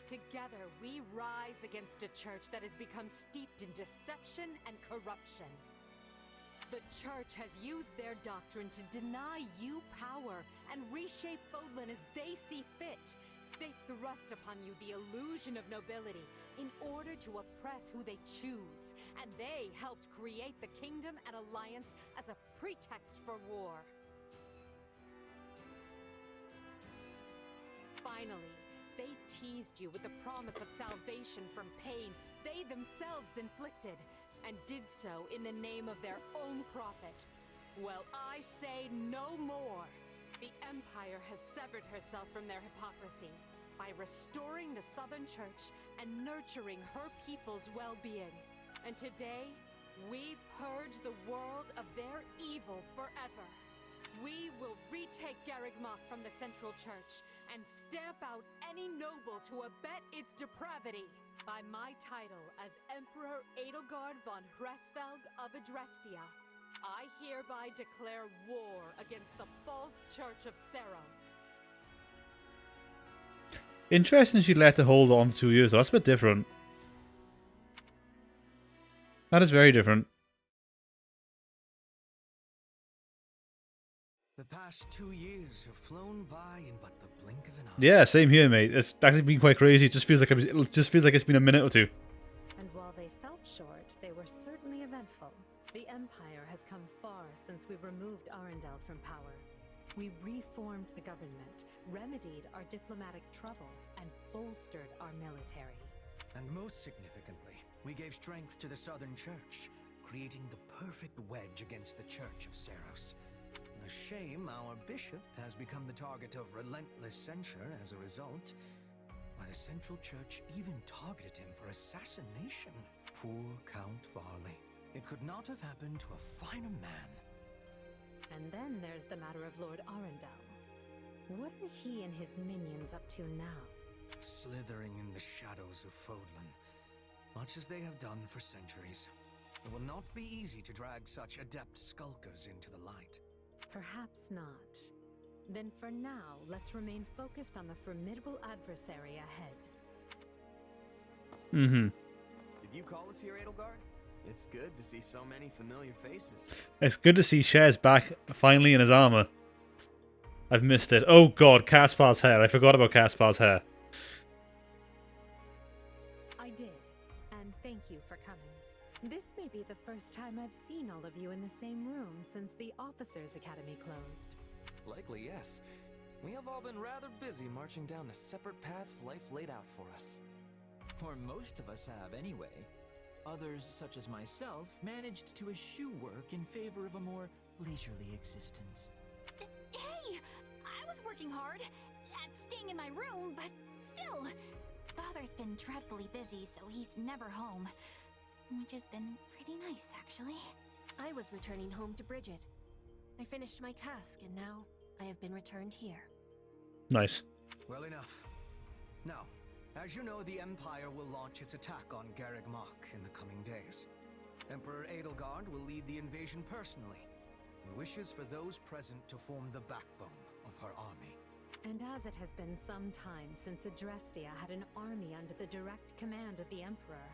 Together, we rise against a church that has become steeped in deception and corruption. The church has used their doctrine to deny you power and reshape Fodlan as they see fit. They thrust upon you the illusion of nobility in order to oppress who they choose, and they helped create the kingdom and alliance as a pretext for war. Finally, they teased you with the promise of salvation from pain they themselves inflicted, and did so in the name of their own prophet. Well, I say no more. The Empire has severed herself from their hypocrisy by restoring the Southern Church and nurturing her people's well-being. And today, we purge the world of their evil forever. We will retake Garrick Mach from the Central Church and stamp out any nobles who abet its depravity. By my title as Emperor Edelgard von Hresvelg of Adrestia, I hereby declare war against the false church of Seros. Interesting she let her hold on for 2 years. That's a bit different. That is very different. The past 2 years have flown by in but the blink of an eye. Yeah, same here, mate. It's actually been quite crazy. It just feels like it's been a minute or two. And while they felt short, they were certainly eventful. The Empire has come far since we removed Arundel from power. We reformed the government, remedied our diplomatic troubles, and bolstered our military. And most significantly, we gave strength to the Southern Church, creating the perfect wedge against the Church of Seros. A shame our bishop has become the target of relentless censure as a result. Why, the Central Church even targeted him for assassination. Poor Count Varley. It could not have happened to a finer man. And then there's the matter of Lord Arundel. What are he and his minions up to now? Slithering in the shadows of Fodlan, much as they have done for centuries. It will not be easy to drag such adept skulkers into the light. Perhaps not. Then for now, let's remain focused on the formidable adversary ahead. Mm-hmm. Did you call us here, Edelgard? It's good to see so many familiar faces. It's good to see Cher's back, finally, in his armor. I've missed it. Oh god, Caspar's hair. I forgot about Caspar's hair. I did, and thank you for coming. This may be the first time I've seen all of you in the same room since the Officers' Academy closed. Likely, yes. We have all been rather busy marching down the separate paths life laid out for us. Or most of us have, anyway. Others, such as myself, managed to eschew work in favor of a more leisurely existence. Hey! I was working hard at staying in my room, but still. Father's been dreadfully busy, so he's never home. Which has been pretty nice, actually. I was returning home to Bridget. I finished my task, and now I have been returned here. Nice. Well enough. Now, as you know, the Empire will launch its attack on Garreg Mach in the coming days. Emperor Edelgard will lead the invasion personally, and wishes for those present to form the backbone of her army. And as it has been some time since Adrestia had an army under the direct command of the Emperor,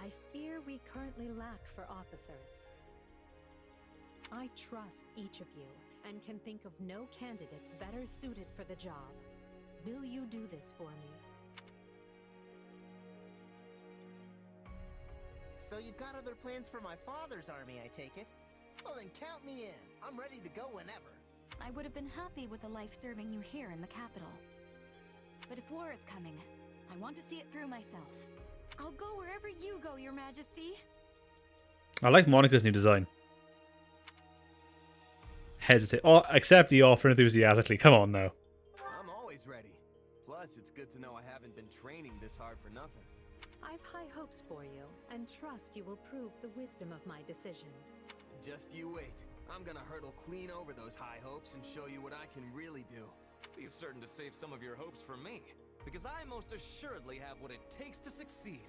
I fear we currently lack for officers. I trust each of you, and can think of no candidates better suited for the job. Will you do this for me? So you've got other plans for my father's army, I take it? Well then count me in. I'm ready to go whenever. I would have been happy with a life serving you here in the capital. But if war is coming, I want to see it through myself. I'll go wherever you go, Your Majesty. I like Monica's new design. Hesitate. Oh, accept the offer enthusiastically. Come on now. I'm always ready. Plus, it's good to know I haven't been training this hard for nothing. I've high hopes for you, and trust you will prove the wisdom of my decision. Just you wait. I'm gonna hurdle clean over those high hopes and show you what I can really do. Be certain to save some of your hopes for me, because I most assuredly have what it takes to succeed.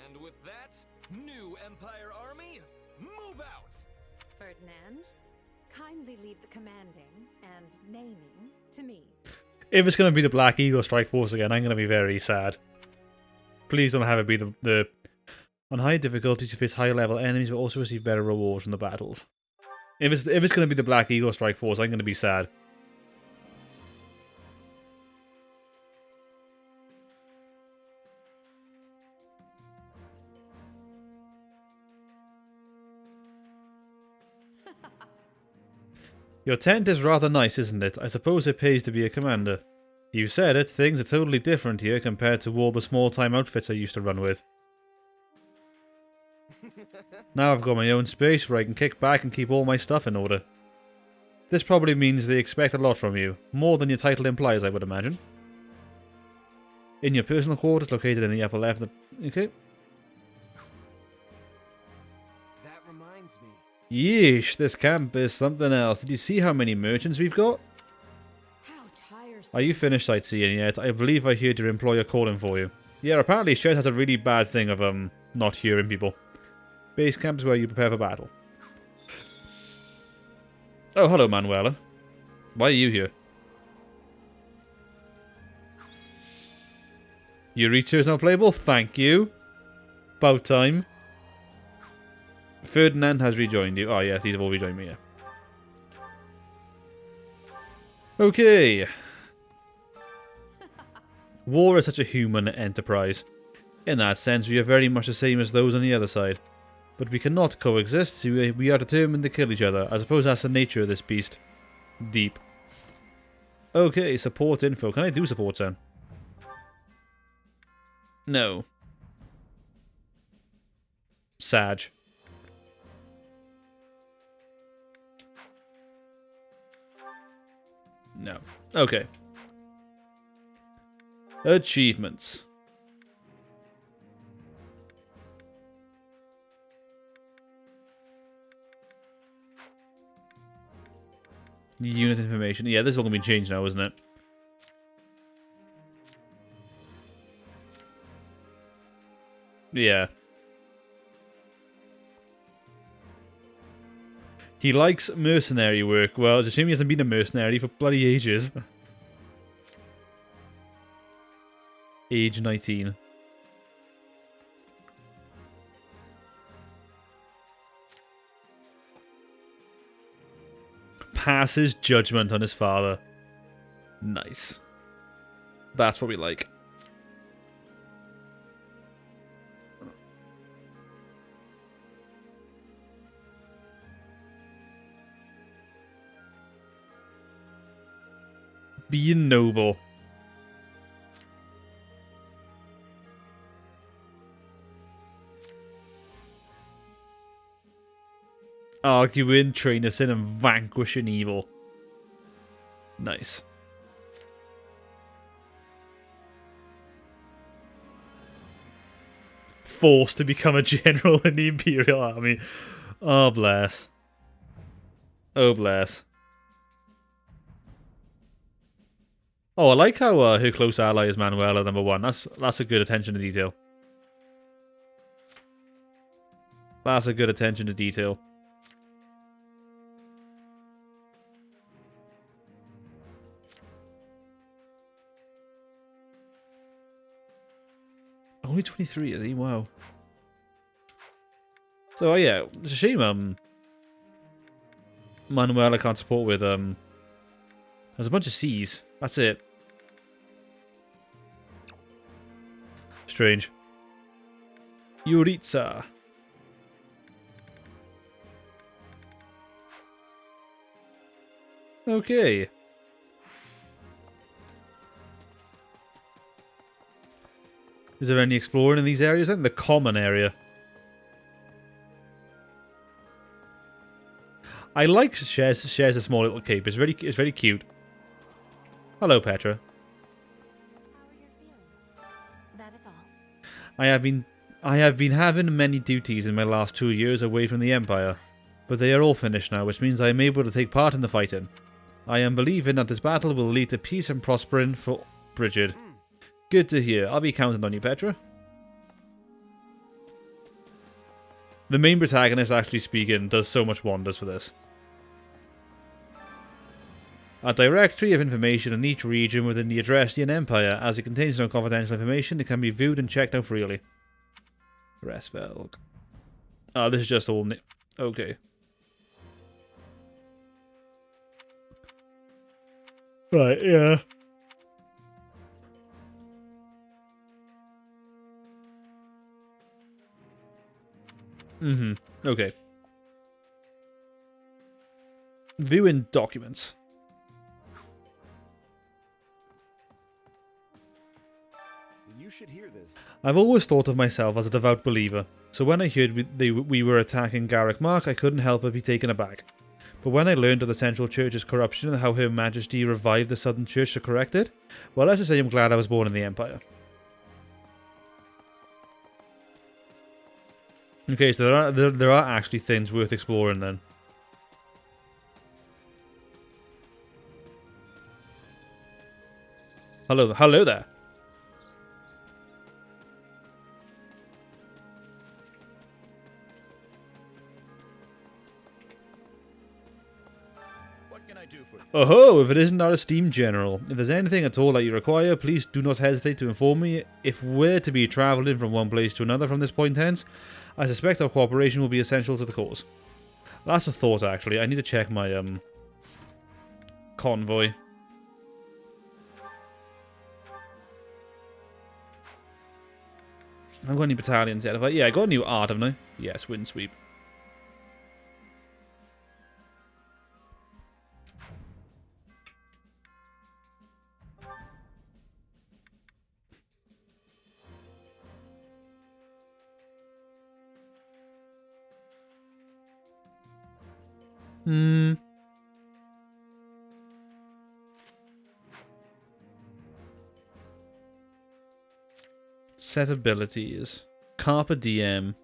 And with that, new Empire Army, move out! Ferdinand, kindly leave the commanding and naming to me. If it's going to be the Black Eagle Strike Force again, I'm going to be very sad. Please don't have it be the on high difficulties you face higher level enemies will also receive better rewards from the battles. If it's going to be the Black Eagle Strike Force, I'm going to be sad. Your tent is rather nice, isn't it? I suppose it pays to be a commander. You said it, things are totally different here compared to all the small-time outfits I used to run with. Now I've got my own space where I can kick back and keep all my stuff in order. This probably means they expect a lot from you, more than your title implies, I would imagine. In your personal quarters located in the upper left of the... Okay. That reminds me. Yeesh, this camp is something else. Did you see how many merchants we've got? How tiresome. Are you finished sightseeing yet? I believe I heard your employer calling for you. Yeah, apparently Shed has a really bad thing of not hearing people. Base camp is where you prepare for battle. Oh, hello, Manuela. Why are you here? Eureka is not playable? Thank you. About time. Ferdinand has rejoined you. Oh, yes, these have all rejoined me, yeah. Okay. War is such a human enterprise. In that sense, we are very much the same as those on the other side. But we cannot coexist, we are determined to kill each other. I suppose that's the nature of this beast. Deep. Okay, support info. Can I do support then? No. Sag. No. Okay. Achievements. Unit information. Yeah, this is all going to be changed now, isn't it? Yeah. He likes mercenary work. Well, it's a shame he hasn't been a mercenary for bloody ages. Age 19. Passes judgment on his father. Nice. That's what we like. Being noble. Arguing, train us in, and vanquishing evil. Nice. Forced to become a general in the Imperial Army. Oh, bless. Oh, bless. Oh, I like how her close ally is Manuela, #1. That's a good attention to detail. That's a good attention to detail. Only 23, is he? Wow. So, yeah, it's a shame, Manuela can't support with, there's a bunch of C's. That's it. Strange. Yuritsa. Okay. Is there any exploring in these areas? I think the common area. I like shares a small little cape. It's very cute. Hello, Petra. That is all. I have been having many duties in my last 2 years away from the Empire, but they are all finished now, which means I am able to take part in the fighting. I am believing that this battle will lead to peace and prospering for Bridget. Good to hear. I'll be counting on you, Petra. The main protagonist actually speaking does so much wonders for this. A directory of information in each region within the Adrestian Empire. As it contains no confidential information, it can be viewed and checked out freely. Raphael. Oh, this is just all... Okay. Right, yeah. Okay. Viewing documents. You should hear this. I've always thought of myself as a devout believer, so when I heard we were attacking Garrick Mark, I couldn't help but be taken aback. But when I learned of the Central Church's corruption and how Her Majesty revived the Southern Church to correct it, well, let's just say I'm glad I was born in the Empire. Okay, so there are actually things worth exploring then. Hello there. Oh, if it isn't our esteemed general. If there's anything at all that you require, please do not hesitate to inform me. If we're to be travelling from one place to another from this point hence, I suspect our cooperation will be essential to the cause. That's a thought, actually. I need to check my, convoy. I've got any battalions yet, have I? Yeah, I got a new art, haven't I? Yes, windsweep. Set abilities. Carpe Diem.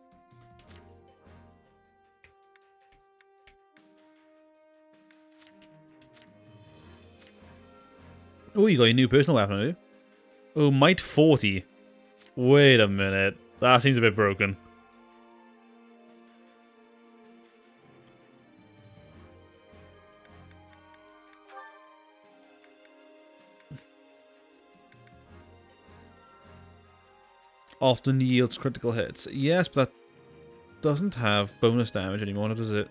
Oh, you got a new personal weapon, have you? Oh, Might 40. Wait a minute. That seems a bit broken. Often yields critical hits. Yes, but that doesn't have bonus damage anymore, does it?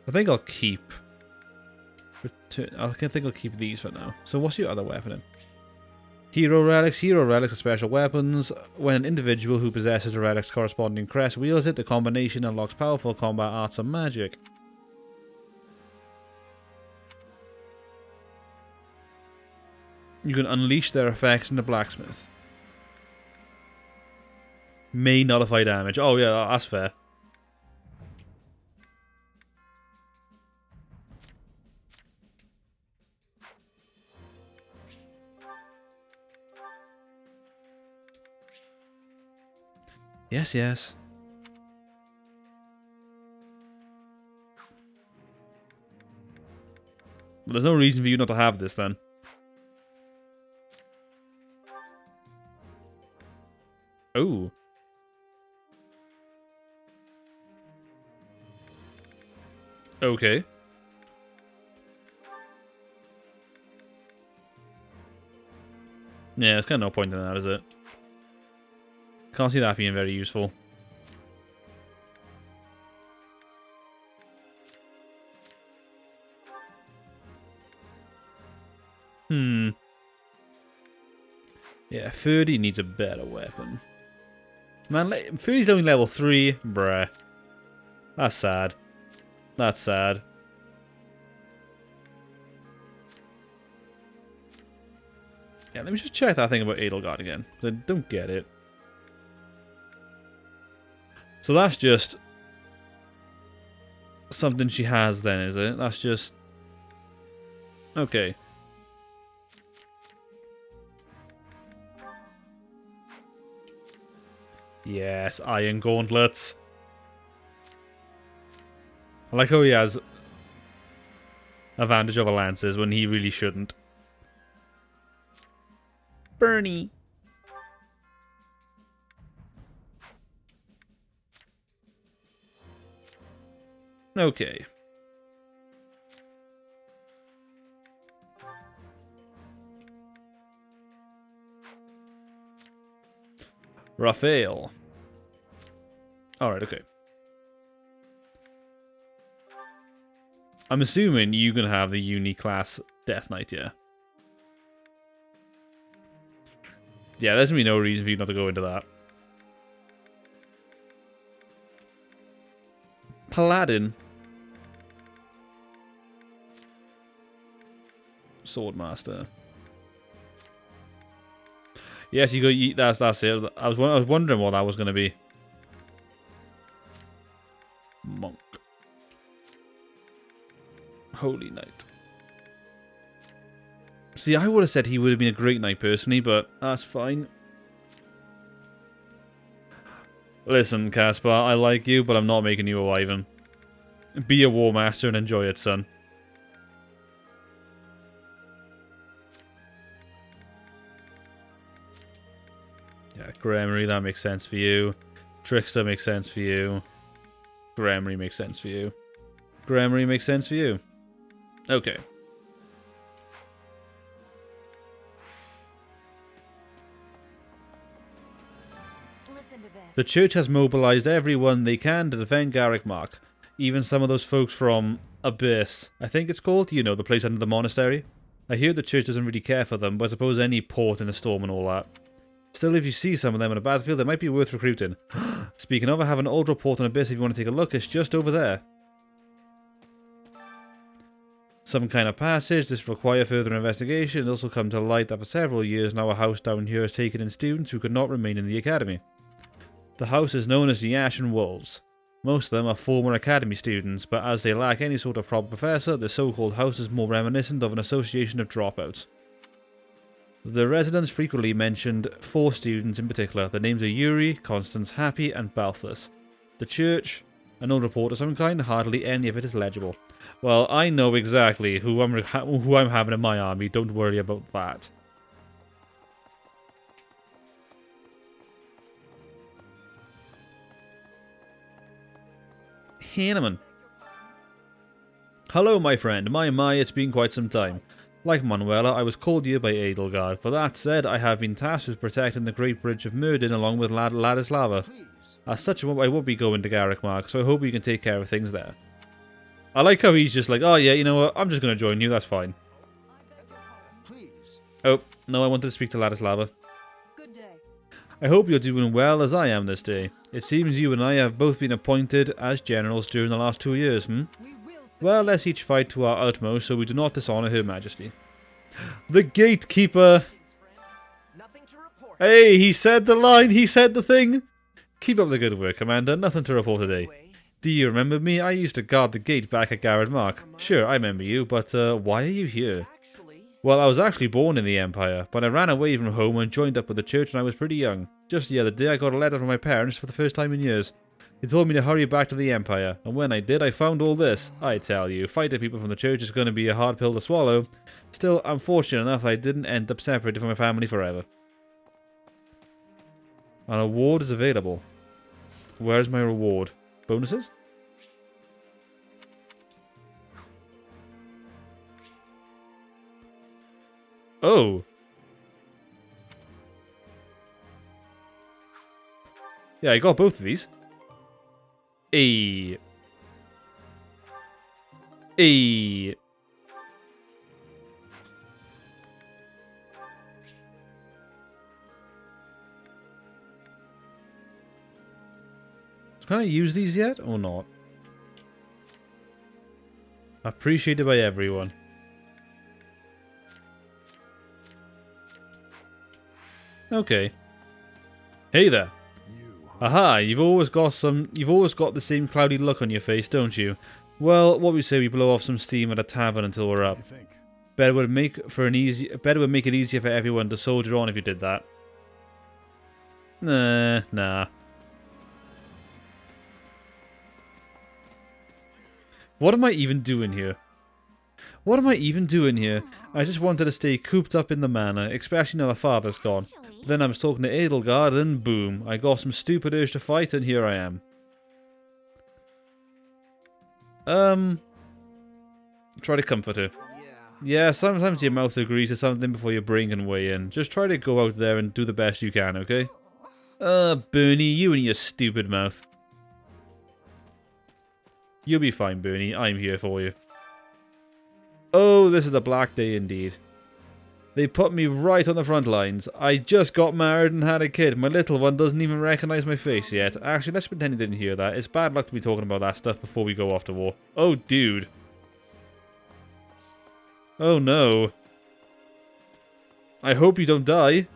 I think I'll keep... I think I'll keep these for now. So what's your other weapon in? Hero relics. Hero relics are special weapons. When an individual who possesses a relic's corresponding crest wields it, the combination unlocks powerful combat arts and magic. You can unleash their effects in the blacksmith. May nullify damage. Oh yeah, that's fair. Yes, yes. But there's no reason for you not to have this then. Oh. Okay. Yeah, there's kind of no point in that, is it? Can't see that being very useful. Yeah, 30 needs a better weapon. Man, 30's only level 3. Bruh. That's sad. That's sad. Yeah, let me just check that thing about EDELGARD again. I don't get it. So that's just something she has then, is it? That's just... Okay. Yes, iron gauntlets. I like how he has advantage over lances when he really shouldn't. Bernie. Okay. Raphael. Alright, okay. I'm assuming you can have the uni class Death Knight, yeah? Yeah, there's gonna be no reason for you not to go into that. Paladin. Swordmaster. Yes, you got that's it. I was wondering what that was gonna be. Monk. Holy Knight. See, I would have said he would have been a great knight personally, but that's fine. Listen, Caspar, I like you, but I'm not making you a wyvern. Be a war master and enjoy it, son. Yeah, Grammary, that makes sense for you. Trickster makes sense for you. Grammary makes sense for you. Grammary makes sense for you. Okay. Listen to this. The church has mobilized everyone they can to defend Garrick Mark. Even some of those folks from Abyss, I think it's called. You know, the place under the monastery. I hear the church doesn't really care for them, but I suppose any port in a storm and all that. Still, if you see some of them on a battlefield, they might be worth recruiting. Speaking of, I have an old report on Abyss if you want to take a look. It's just over there. Some kind of passage. This will require further investigation. It also come to light that for several years now a house down here has taken in students who could not remain in the academy. The house is known as the Ashen Wolves. Most of them are former academy students, but as they lack any sort of proper professor, the so-called house is more reminiscent of an association of dropouts. The residents frequently mentioned 4 students in particular. The names are Yuri, Constance, Happy, and Balthus. The church, an old report of some kind, hardly any of it is legible. Well, I know exactly who I'm having in my army, don't worry about that. Hanneman. Hello, my friend. My, it's been quite some time. Like Manuela, I was called here by EDELGARD, but that said, I have been tasked with protecting the Great Bridge of Murden along with Ladislava. As such, I won't be going to Garrick Mark, so I hope you can take care of things there. I like how he's just like, oh yeah, you know what, I'm just going to join you, that's fine. Oh, no, I wanted to speak to Ladislava. Good day. I hope you're doing well as I am this day. It seems you and I have both been appointed as generals during the last 2 years, Well, let's each fight to our utmost so we do not dishonour Her Majesty. The Gatekeeper! Hey, he said the line, he said the thing! Keep up the good work, Commander, nothing to report today. Do you remember me? I used to guard the gate back at Garrett Mark. Sure, I remember you, but why are you here? Well, I was actually born in the Empire, but I ran away from home and joined up with the church when I was pretty young. Just the other day I got a letter from my parents for the first time in years. They told me to hurry back to the Empire, and when I did, I found all this. I tell you, fighting people from the church is going to be a hard pill to swallow. Still, I'm fortunate enough that I didn't end up separated from my family forever. An award is available. Where's my reward? Bonuses? Oh! Yeah, I got both of these. Hey. Hey. Can I use these yet or not? Appreciated by everyone. Okay. Hey there. Aha, you've always got the same cloudy look on your face, don't you? Well, what we say we blow off some steam at a tavern until we're up. Bet it would make it easier for everyone to soldier on if you did that. Nah. What am I even doing here? What am I even doing here? I just wanted to stay cooped up in the manor, especially now the father's gone. Then I was talking to EDELGARD and boom, I got some stupid urge to fight and here I am. Try to comfort her. Yeah, sometimes your mouth agrees to something before your brain can weigh in. Just try to go out there and do the best you can, okay? Bernie, you and your stupid mouth. You'll be fine, Bernie. I'm here for you. Oh, this is a black day indeed. They put me right on the front lines. I just got married and had a kid. My little one doesn't even recognize my face yet. Actually, let's pretend he didn't hear that. It's bad luck to be talking about that stuff before we go off to war. Oh, dude. Oh, no. I hope you don't die.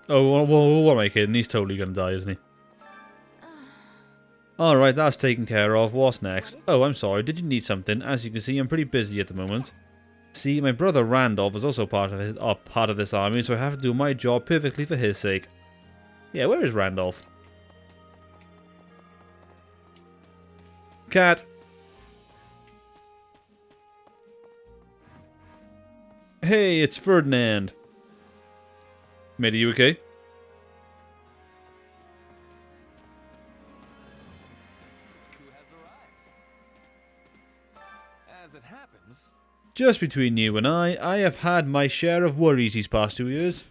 Oh, well, what am I kidding? He's totally gonna die, isn't he? Alright, that's taken care of. What's next? Oh, I'm sorry. Did you need something? As you can see, I'm pretty busy at the moment. See, my brother Randolph is also part of this army, so I have to do my job perfectly for his sake. Yeah, where is Randolph? Cat! Hey, it's Ferdinand. Mate, are you okay? As it happens, Just between you and I have had my share of worries these past 2 years.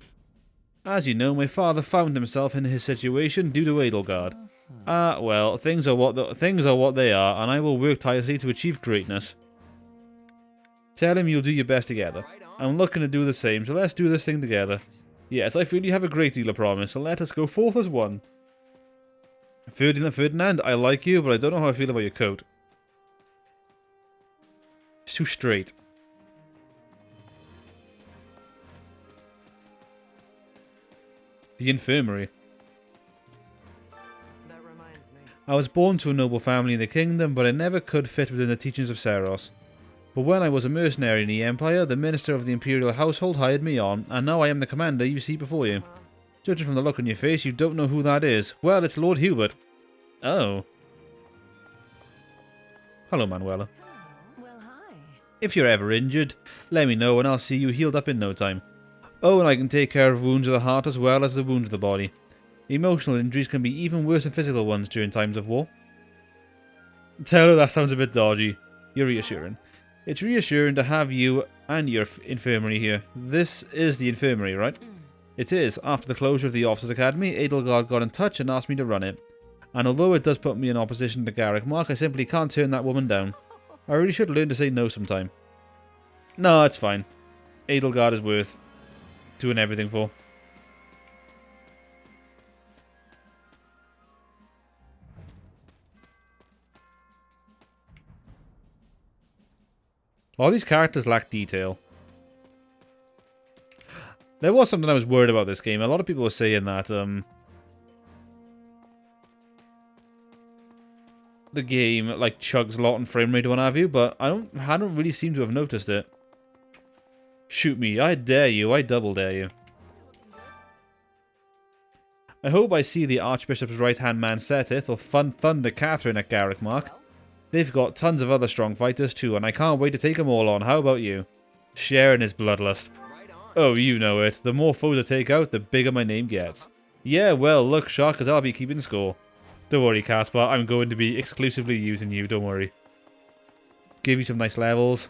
As you know, my father found himself in his situation due to EDELGARD. Well, things are what they are, and I will work tirelessly to achieve greatness. Tell him you'll do your best together. I'm looking to do the same, so let's do this thing together. Yes, I feel you have a great deal of promise, so let us go forth as one. Ferdinand, I like you, but I don't know how I feel about your coat. It's too straight. The infirmary. that reminds me. I was born to a noble family in the kingdom, but I never could fit within the teachings of Seros. But when I was a mercenary in the Empire, the minister of the imperial household hired me on, and now I am the commander you see before you. Judging from the look on your face, you don't know who that is. Well, it's Lord Hubert. Oh. Hello, Manuela. Well, hi. If you're ever injured, let me know and I'll see you healed up in no time. Oh, and I can take care of wounds of the heart as well as the wounds of the body. Emotional injuries can be even worse than physical ones during times of war. Tell her that sounds a bit dodgy. You're reassuring. It's reassuring to have you and your infirmary here. This is the infirmary, right? It is. After the closure of the Officers' Academy, EDELGARD got in touch and asked me to run it. And although it does put me in opposition to Garrick Mark, I simply can't turn that woman down. I really should learn to say no sometime. No, it's fine. EDELGARD is worth doing everything for. All these characters lack detail. There was something I was worried about this game. A lot of people were saying that the game like chugs a lot in frame rate and what have you, but I don't really seem to have noticed it. Shoot me, I dare you, I double dare you. I hope I see the Archbishop's right-hand man Setith or Thunder Catherine at Garrick Mark. They've got tons of other strong fighters too, and I can't wait to take them all on. How about you? Sharing his bloodlust. Oh, you know it. The more foes I take out, the bigger my name gets. Yeah, well, look, Shark, because I'll be keeping score. Don't worry, Caspar. I'm going to be exclusively using you. Don't worry. Give you some nice levels.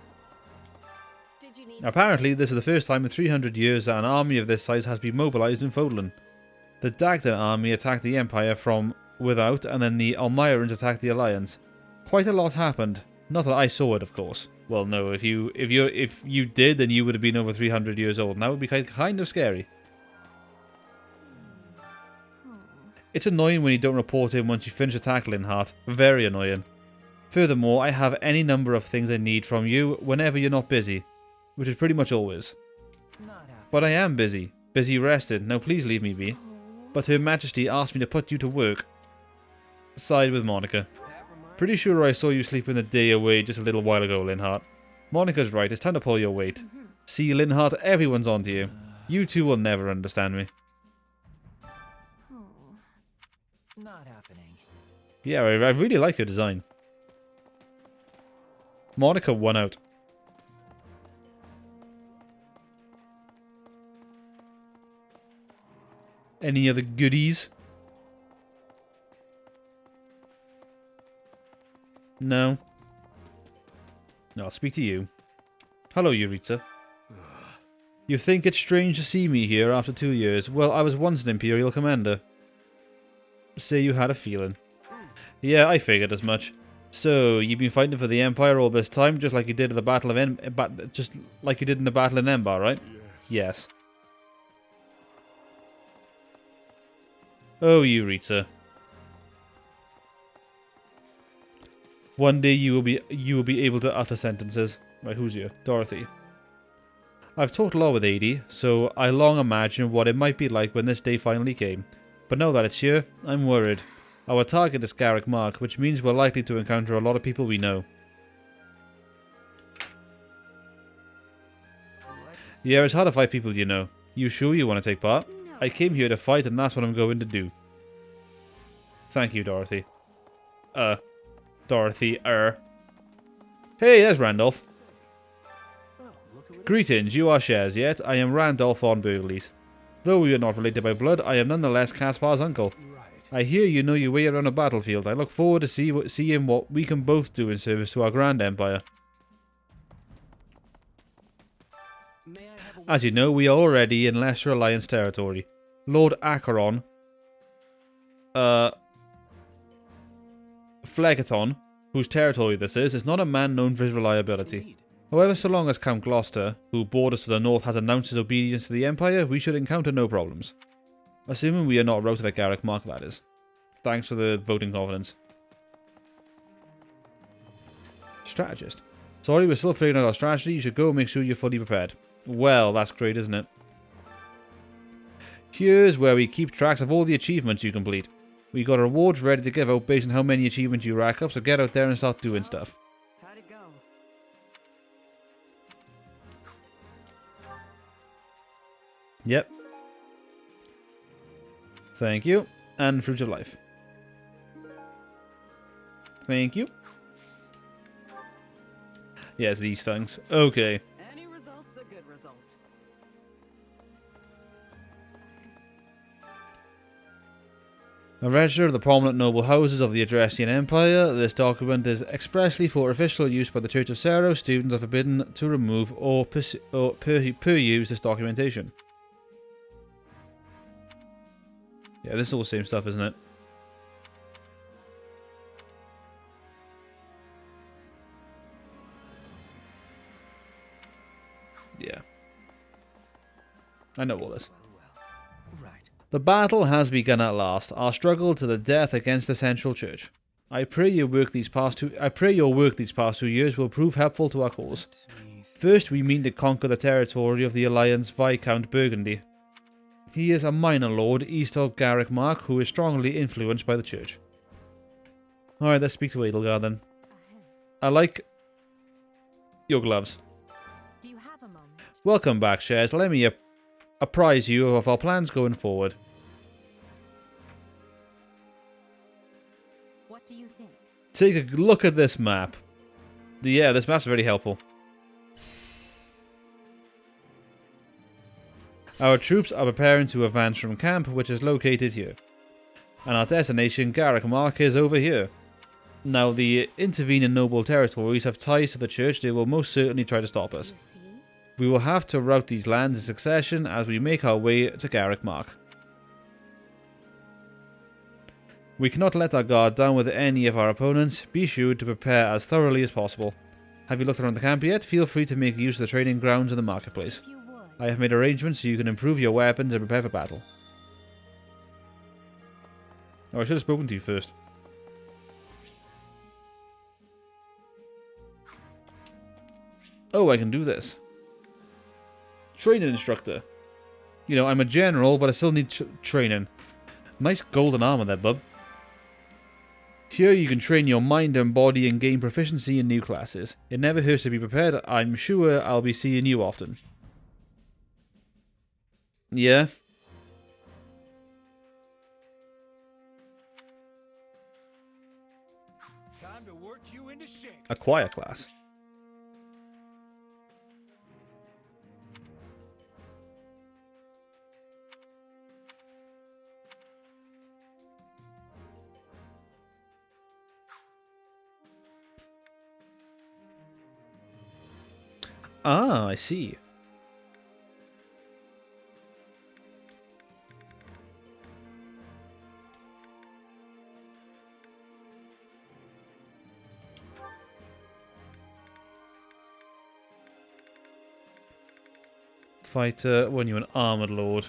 Apparently, this is the first time in 300 years that an army of this size has been mobilized in Fodlan. The Dagda army attacked the Empire from without, and then the Almirans attacked the Alliance. Quite a lot happened. Not that I saw it, of course. Well, no, if you did, then you would have been over 300 years old, and that would be kind of scary. It's annoying when you don't report in once you finish a tackle in Heart. Very annoying. Furthermore, I have any number of things I need from you whenever you're not busy, which is pretty much always. But I am busy. Busy rested. Now please leave me be. But Her Majesty asked me to put you to work. Side with Monica. Pretty sure I saw you sleeping the day away just a little while ago, Linhart. Monica's right, it's time to pull your weight. See, Linhart, everyone's onto you. You two will never understand me. Not happening. Yeah, I really like her design. Monica won out. Any other goodies? No. No, I'll speak to you. Hello, Euritza. You think it's strange to see me here after 2 years? Well, I was once an Imperial Commander. Say you had a feeling. Yeah, I figured as much. So, you've been fighting for the Empire all this time, just like you did at the Battle of in the Battle in Embar, right? Yes. Oh, Euritza. One day you will be able to utter sentences. Right, who's you? Dorothy. I've talked a lot with Adie, so I long imagined what it might be like when this day finally came. But now that it's here, I'm worried. Our target is Garrick Mark, which means we're likely to encounter a lot of people we know. Yeah, it's hard to fight people you know. You sure you want to take part? No. I came here to fight, and that's what I'm going to do. Thank you, Dorothy. Dorothy, Hey, there's Randolph. Oh, look who it Greetings, you are shares yet. I am Randolph von Burgleys. Though we are not related by blood, I am nonetheless Caspar's uncle. I hear you know your way around a battlefield. I look forward to seeing what we can both do in service to our grand empire. As you know, we are already in Lesser Alliance territory. Lord Acheron, Phlegethon, whose territory this is not a man known for his reliability. However, so long as Count Gloucester, who borders to the north, has announced his obedience to the Empire, we should encounter no problems. Assuming we are not routed at Garrick Mark, that is. Thanks for the voting confidence. Strategist. Sorry, we're still figuring out our strategy. You should go and make sure you're fully prepared. Well, that's great, isn't it? Here's where we keep tracks of all the achievements you complete. We got rewards ready to give out based on how many achievements you rack up, so get out there and start doing stuff. How'd it go? Yep. Thank you. And Fruit of Life. Thank you. Yes, these things. Okay. Any result's a good result. A register of the prominent noble houses of the Adrestian Empire. This document is expressly for official use by the Church of Seros. Students are forbidden to remove or peruse this documentation. Yeah, this is all the same stuff, isn't it? Yeah. I know all this. Right. The battle has begun at last. Our struggle to the death against the Central Church. I pray your work these past 2 years will prove helpful to our cause. First, we mean to conquer the territory of the Alliance Viscount Burgundy. He is a minor lord east of Garrick Mark who is strongly influenced by the church. Alright, let's speak to Edelgard then. I like your gloves. Do you have a moment? Welcome back, Shares. Let me apprise you of our plans going forward. What do you think? Take a look at this map. Yeah, this map's very helpful. Our troops are preparing to advance from camp, which is located here. And our destination, Garrick Mark, is over here. Now, the intervening noble territories have ties to the church. They will most certainly try to stop us. We will have to route these lands in succession as we make our way to Garrick Mark. We cannot let our guard down with any of our opponents. Be sure to prepare as thoroughly as possible. Have you looked around the camp yet? Feel free to make use of the training grounds in the marketplace. I have made arrangements so you can improve your weapons and prepare for battle. Oh, I should have spoken to you first. Oh, I can do this. Training instructor. You know, I'm a general, but I still need training. Nice golden armor there, bub. Here you can train your mind and body and gain proficiency in new classes. It never hurts to be prepared. I'm sure I'll be seeing you often. Yeah. Time to work you into shape. Acquire class. Ah, I see. Fighter when you're an armored lord.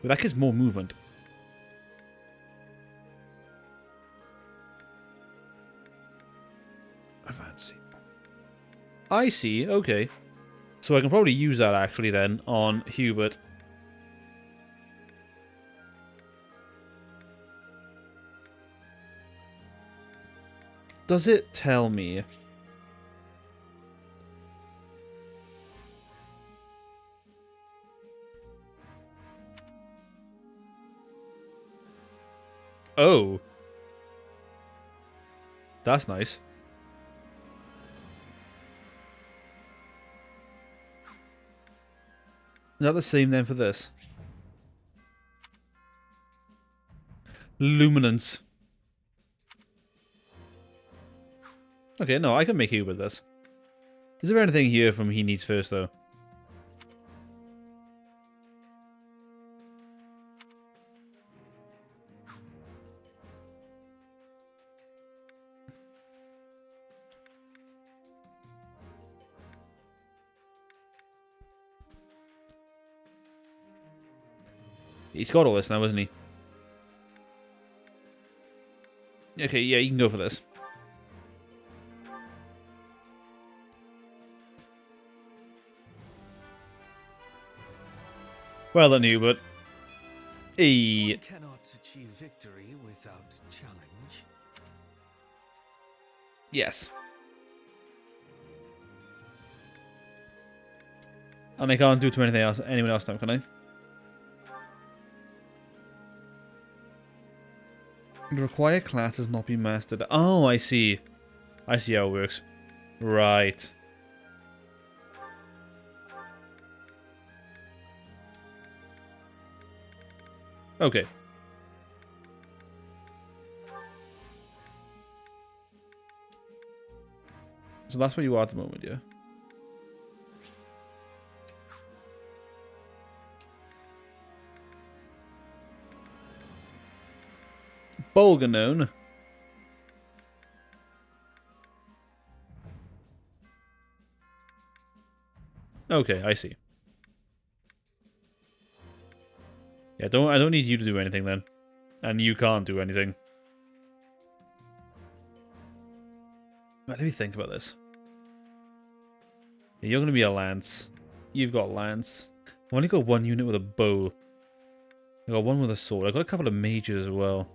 But that gives more movement. Advancing. I see, okay. So I can probably use that actually then on Hubert. Does it tell me? Oh. That's nice. Is that the same then for this? Luminance. Okay, no, I can make you with this. Is there anything here from he needs first, though? He's got all this now, isn't he? Okay, yeah, you can go for this. Well done, Hubert. One cannot achieve victory without challenge. Yes. And I can't do to anything else, anyone else now, can I? The required class has not been mastered. Oh, I see. I see how it works. Right. Okay. So that's where you are at the moment, yeah? Bolganone. Okay, I see. Yeah, I don't need you to do anything then. And you can't do anything. Right, let me think about this. Yeah, you're gonna be a lance. You've got lance. I've only got one unit with a bow. I got one with a sword. I got a couple of mages as well.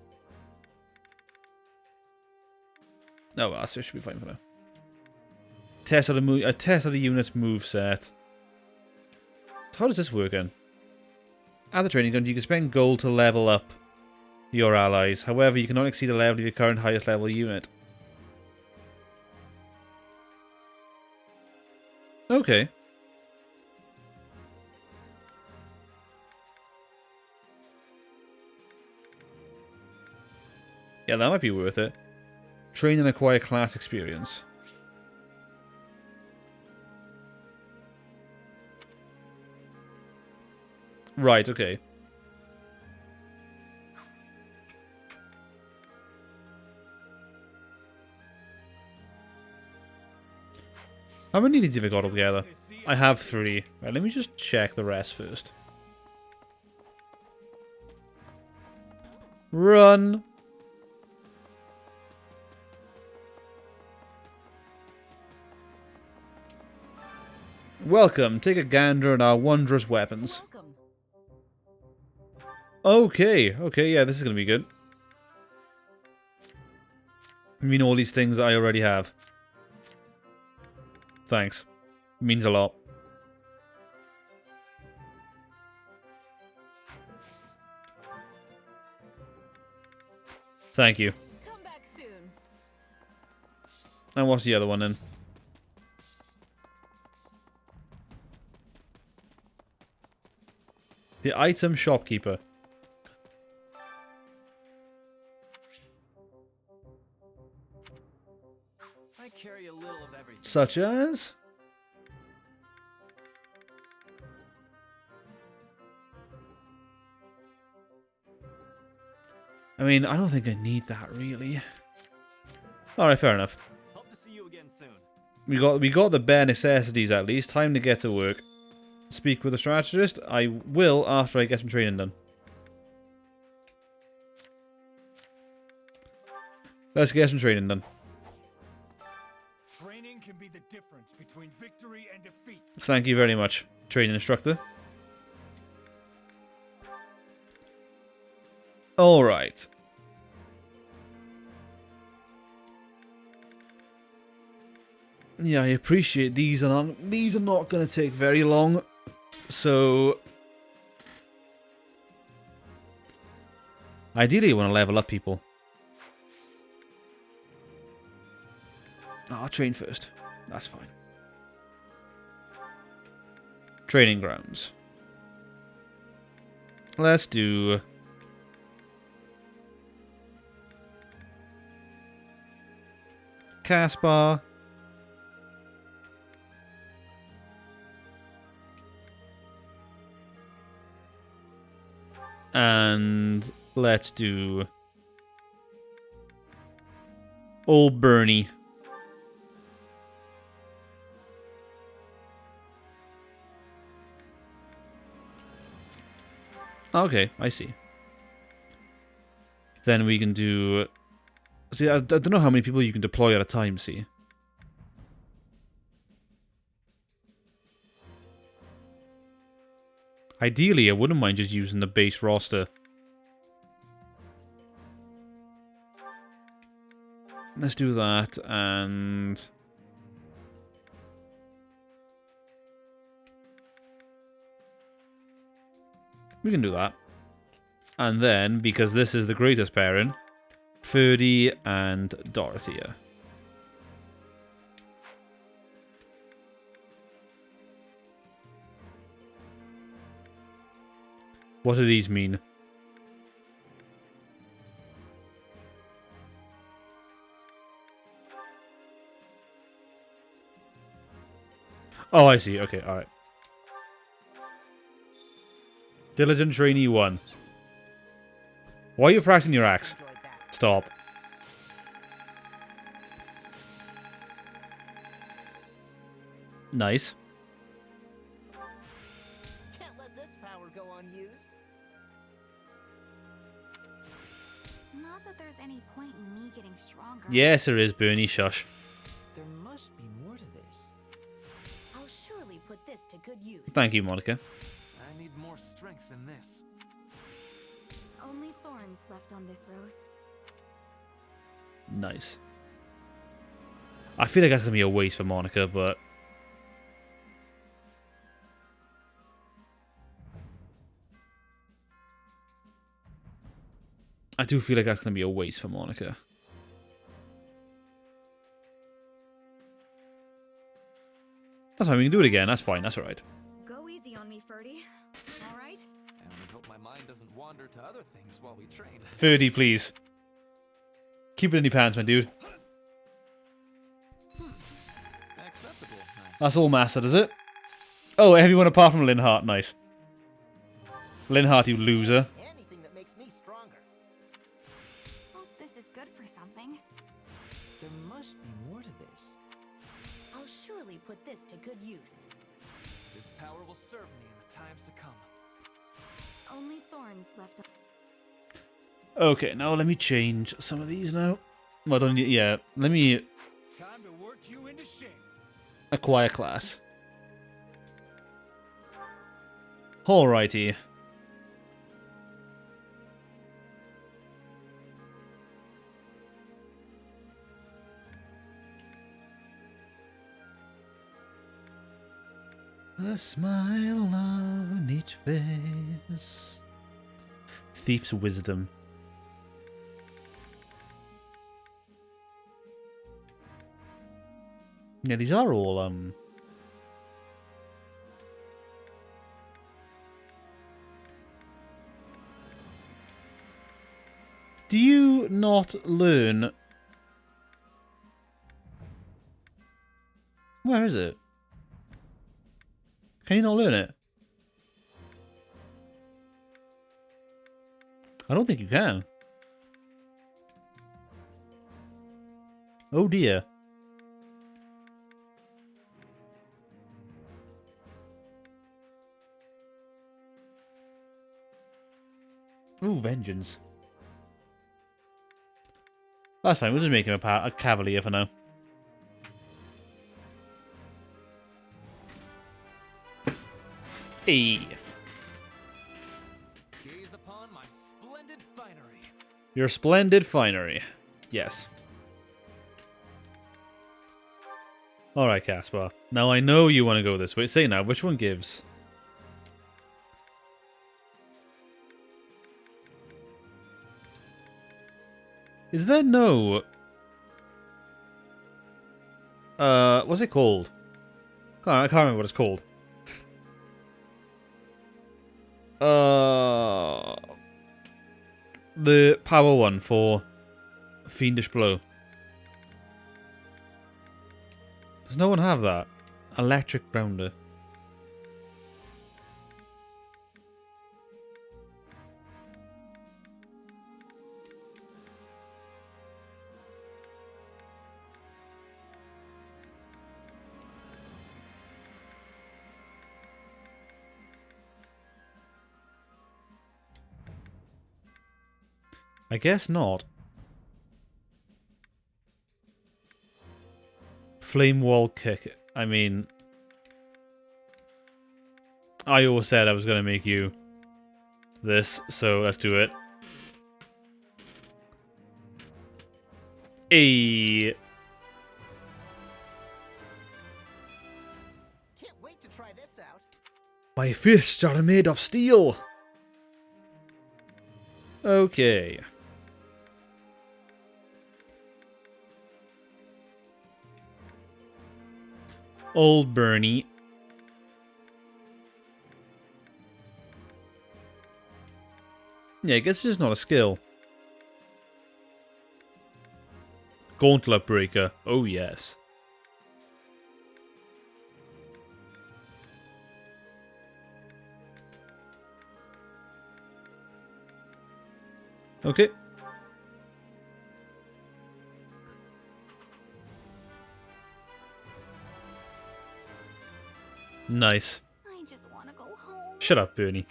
Oh, well, that should be fine for now. Test out the unit's move set. How does this work then? At the training ground, you can spend gold to level up your allies. However, you cannot exceed the level of your current highest level unit. Okay. Yeah, that might be worth it. Train and acquire class experience. Right, okay. How many did you got altogether? I have 3. Right, let me just check the rest first. Run! Welcome, take a gander at our wondrous weapons. Okay, yeah, this is gonna be good. I mean, all these things I already have. Thanks. Means a lot. Thank you. Come back soon. And what's the other one then? The item shopkeeper. I carry a little of everything. Such as? I mean, I don't think I need that really. Alright, fair enough. Hope to see you again soon. We got the bare necessities at least. Time to get to work. Speak with a strategist. I will after I get some training done. Let's get some training done. Training can be the difference between victory and defeat. Thank you very much, training instructor. Alright. Yeah, I appreciate these are not going to take very long. So ideally you want to level up people. I'll train first. That's fine. Training grounds. let's do... Caspar. And let's do... Old Bernie. Okay, I see. Then we can do... See, I don't know how many people you can deploy at a time, see. Ideally, I wouldn't mind just using the base roster. Let's do that, and... We can do that. And then, because this is the greatest pairing, Ferdy and Dorothea. What do these mean? Oh, I see. Okay, alright. Diligent Trainee 1. Why are you practicing your axe? Stop. Nice. Can't let this power go unused. Not that there's any point in me getting stronger. Yes, there is, Bernie. Shush. There must be more to this. I'll surely put this to good use. Thank you, Monica. I need more strength than this. Only thorns left on this rose. Nice. I feel like that's going to be a waste for Monica, but... I do feel like that's going to be a waste for Monica. That's fine, we can do it again. That's fine, that's alright. Go easy on me, Ferdy. Alright? I only hope my mind doesn't wander to other things while we train. Ferdy, please. Keep it in your pants, my dude. Acceptable. Nice. That's all mastered, is it? Oh, everyone apart from Linhart. Nice. Linhart, you loser. Anything that makes me stronger. Hope this is good for something. There must be more to this. I'll surely put this to good use. This power will serve me in the times to come. Only thorns left. Okay, now let me change some of these now. Well, I don't need... Yeah, let me... Time to work you into shape. Acquire class. Alrighty. A smile on each face. Thief's wisdom. Yeah, these are all, Do you not learn... Where is it? Can you not learn it? I don't think you can. Oh dear. Ooh, vengeance. That's fine, we'll just make him a cavalier for now. Hey. Gaze upon my splendid finery. Your splendid finery. Yes. Alright, Caspar. Now I know you want to go this way. Say now, which one gives? Is there no... what's it called? I can't remember what it's called. the power one for Fiendish Blow. Does no one have that? Electric Grounder. I guess not. Flame Wall Kick. I mean, I always said I was going to make you this, so let's do it. Hey. Can't wait to try this out. My fists are made of steel. Okay. Old Bernie. Yeah, I guess it's just not a skill. Gauntlet Breaker. Oh, yes. Okay. Nice. I just want to go home. Shut up, Bernie.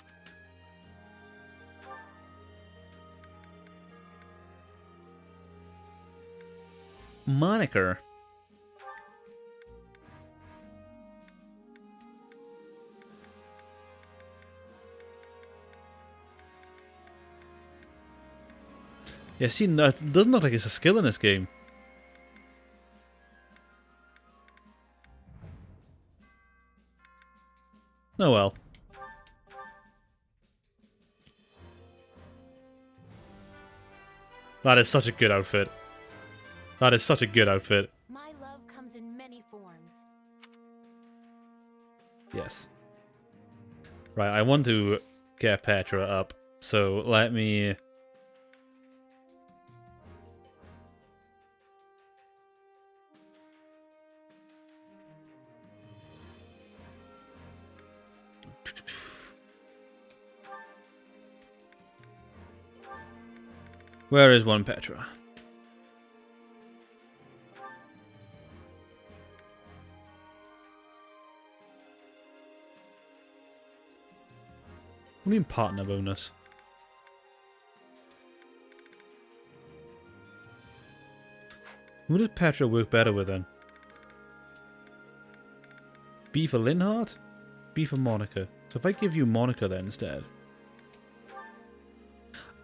Moniker. Yeah, see, no, it doesn't look like it's a skill in this game. Oh well. That is such a good outfit. That is such a good outfit. My love comes in many forms. Yes. Right, I want to get Petra up, so let me... Where is one Petra? What do you mean partner bonus? Who does Petra work better with then? B for Linhardt? B for Monica. So if I give you Monica then instead.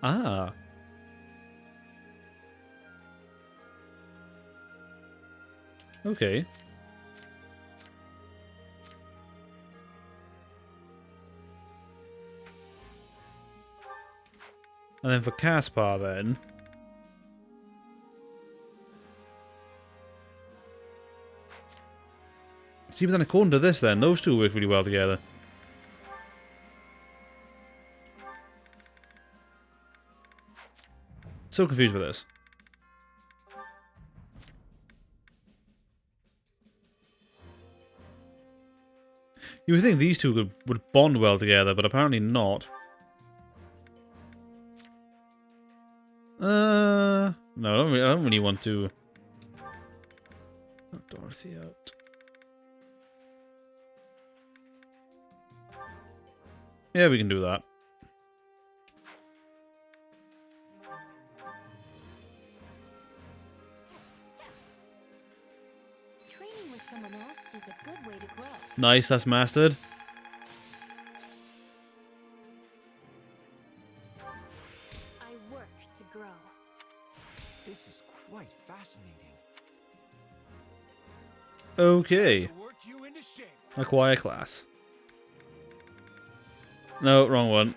Ah. Okay. And then for Caspar then. See, but then according to this then, those two work really well together. So confused with this. You would think these two would bond well together, but apparently not. No, I don't really want to... Not Dorothy out. Yeah, we can do that. Training with someone else is a good way to grow. Nice, that's mastered. I work to grow. This is quite fascinating. Okay. Acquire class. No, wrong one.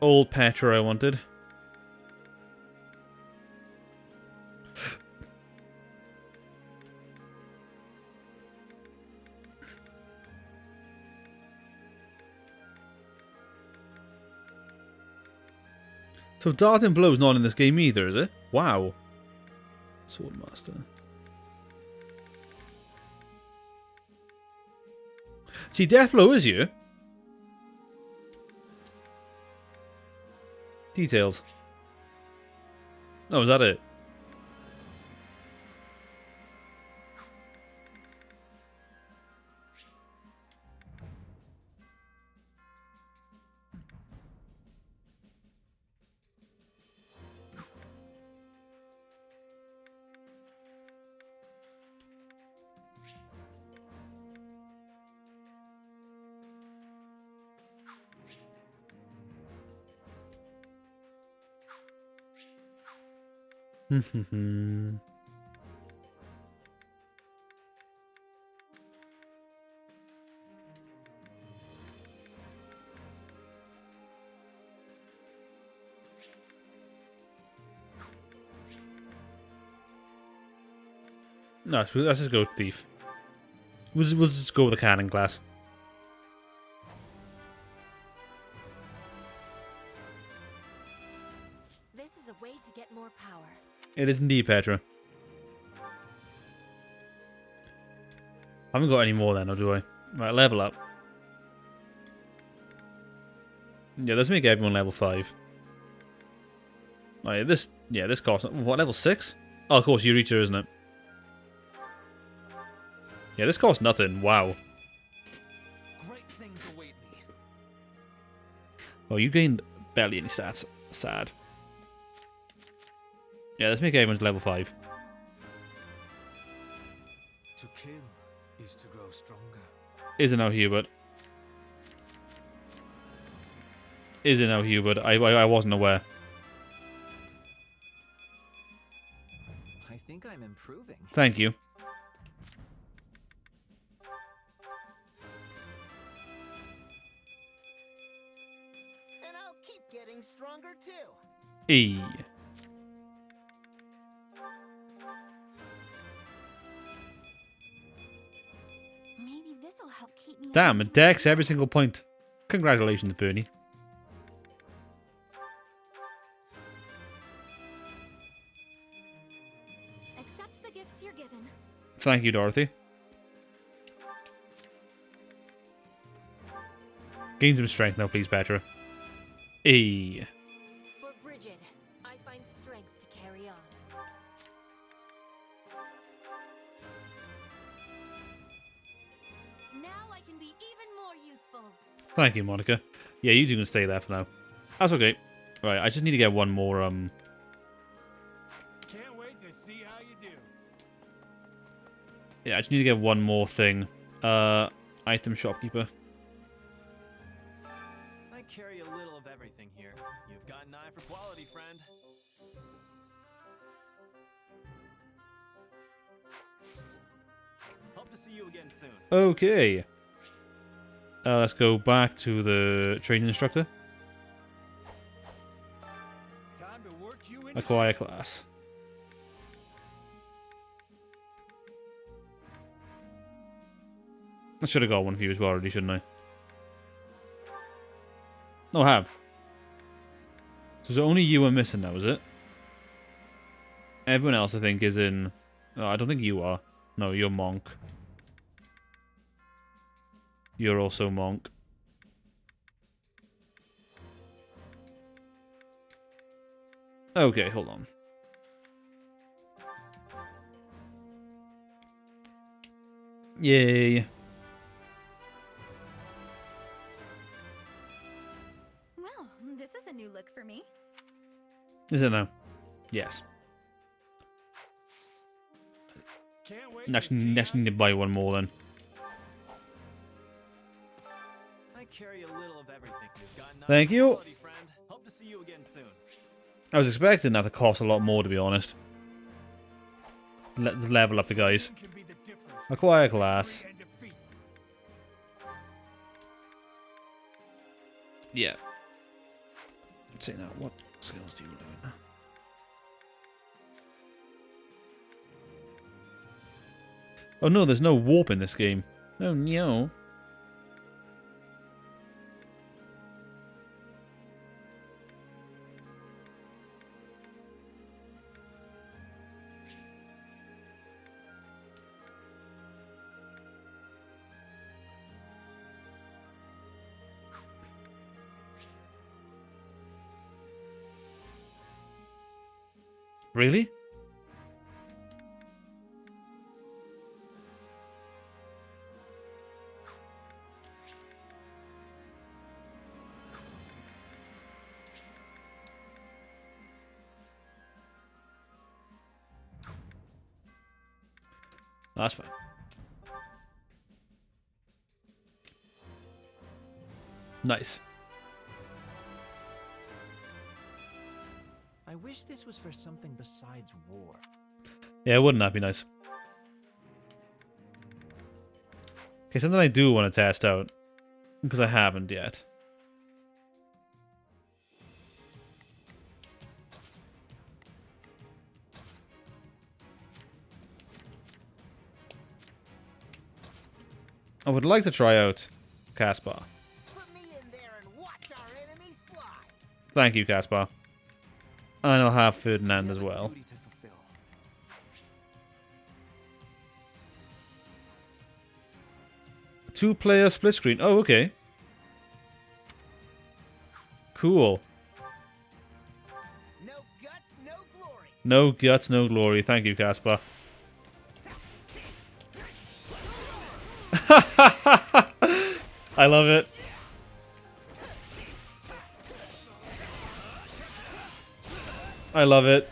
Old Petra I wanted. So Dart and Blow's not in this game either, is it? Wow. Swordmaster. See, Deathblow is here. Details. Oh, is that it? No, let's just go with Thief. We'll just go with the cannon class. This is a way to get more power. It is indeed, Petra. I haven't got any more then, or do I? Right, level up. Yeah, let's make everyone level 5. Right, this costs... What, level 6? Oh, of course, Eureka, isn't it? Yeah, this costs nothing. Wow. Great things await me. Oh, you gained barely any stats. Sad. Yeah, let's make everyone level 5. To kill is to grow stronger. Is it now, Hubert? Is it now, Hubert? I wasn't aware. I think I'm improving. Thank you. And I'll keep getting stronger too. E. Maybe this'll help keep me. Damn, it decks every single point. Congratulations, Bernie. Accept the gifts you're given. Thank you, Dorothy. Gain some strength now, please, Petra. E. For Bridget, I find strength to carry on. Now I can be even more useful. Thank you, Monica. Yeah, you two can stay there for now. That's okay. Right, I just need to get one more, Can't wait to see how you do. Yeah, I just need to get one more thing. Item shopkeeper. I carry a little of everything here. You've got an eye for quality, friend. Hope to see you again soon. Okay. Let's go back to the training instructor. Time to work you into Acquire class. I should have got one for you as well already, shouldn't I? No, I have. So is it only you are missing now, is it? Everyone else, I think, is in... Oh, I don't think you are. No, you're Monk. You're also Monk. Okay, hold on. Yay. Well, this is a new look for me. Is it now? Yes. Can't wait Next to see need to buy one more then. I carry a little of everything. You've got an eye Thank for you. quality, friend. Hope to see you again soon. I was expecting that to cost a lot more, to be honest. Let's level up the guys. Acquire class. Yeah. Let's see now, what skills do you learn? Oh no, there's no warp in this game. Oh no. Really? That's fine. Nice. I wish this was for something besides war. Yeah, wouldn't that be nice? Okay, something I do want to test out, because I haven't yet. I would like to try out Caspar. Thank you, Caspar. And I'll have Ferdinand as well. 2-player split screen. Oh, okay. Cool. No guts, no glory. No guts, no glory. Thank you, Caspar. I love it. I love it.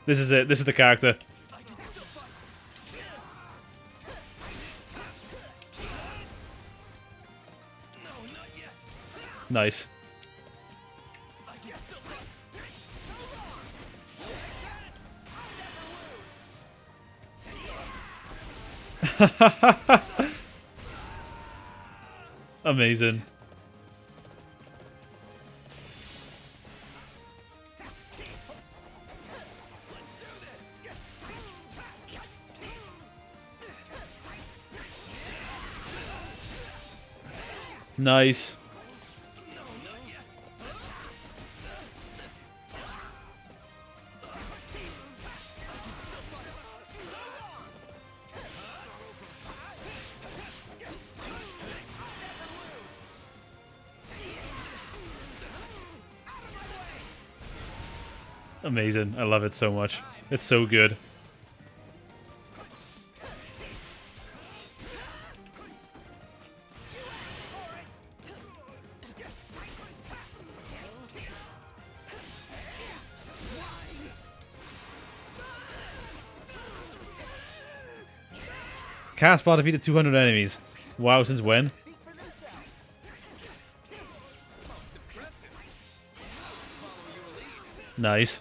This is it. This is the character. Nice. Amazing. Nice. Amazing. I love it so much. It's so good. Caspar defeated 200 enemies. Wow, since when? Nice.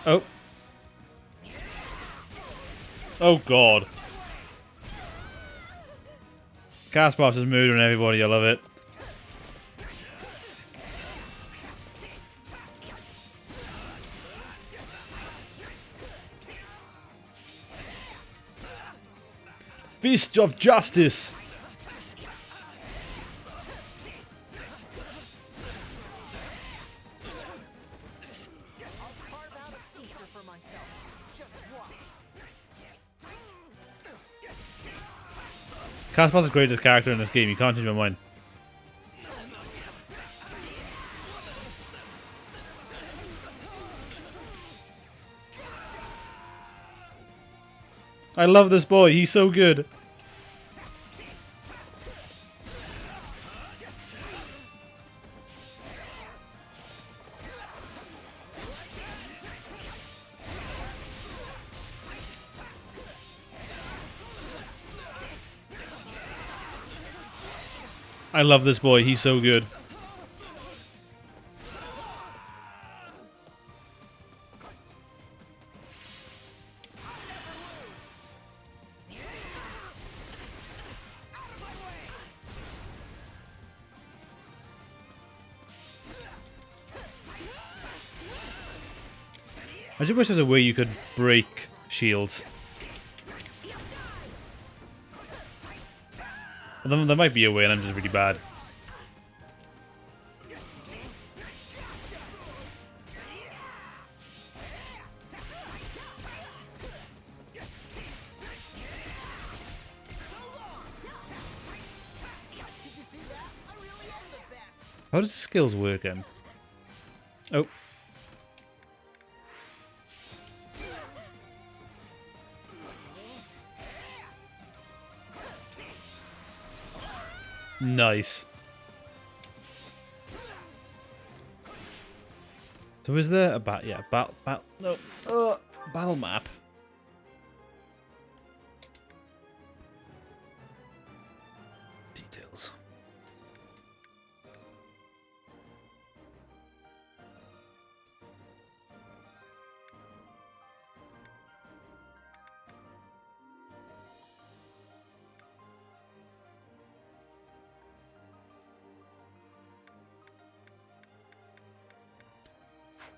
Oh. Oh god. Caspar's is murdering everybody, I love it. Fist of Justice! Caspar's the greatest character in this game, you can't change my mind. I love this boy, he's so good. I love this boy, he's so good. I just wish there was a way you could break shields. There might be a way and I'm just really bad. How does the skills work then? Oh. Nice. So is there a battle map? Details.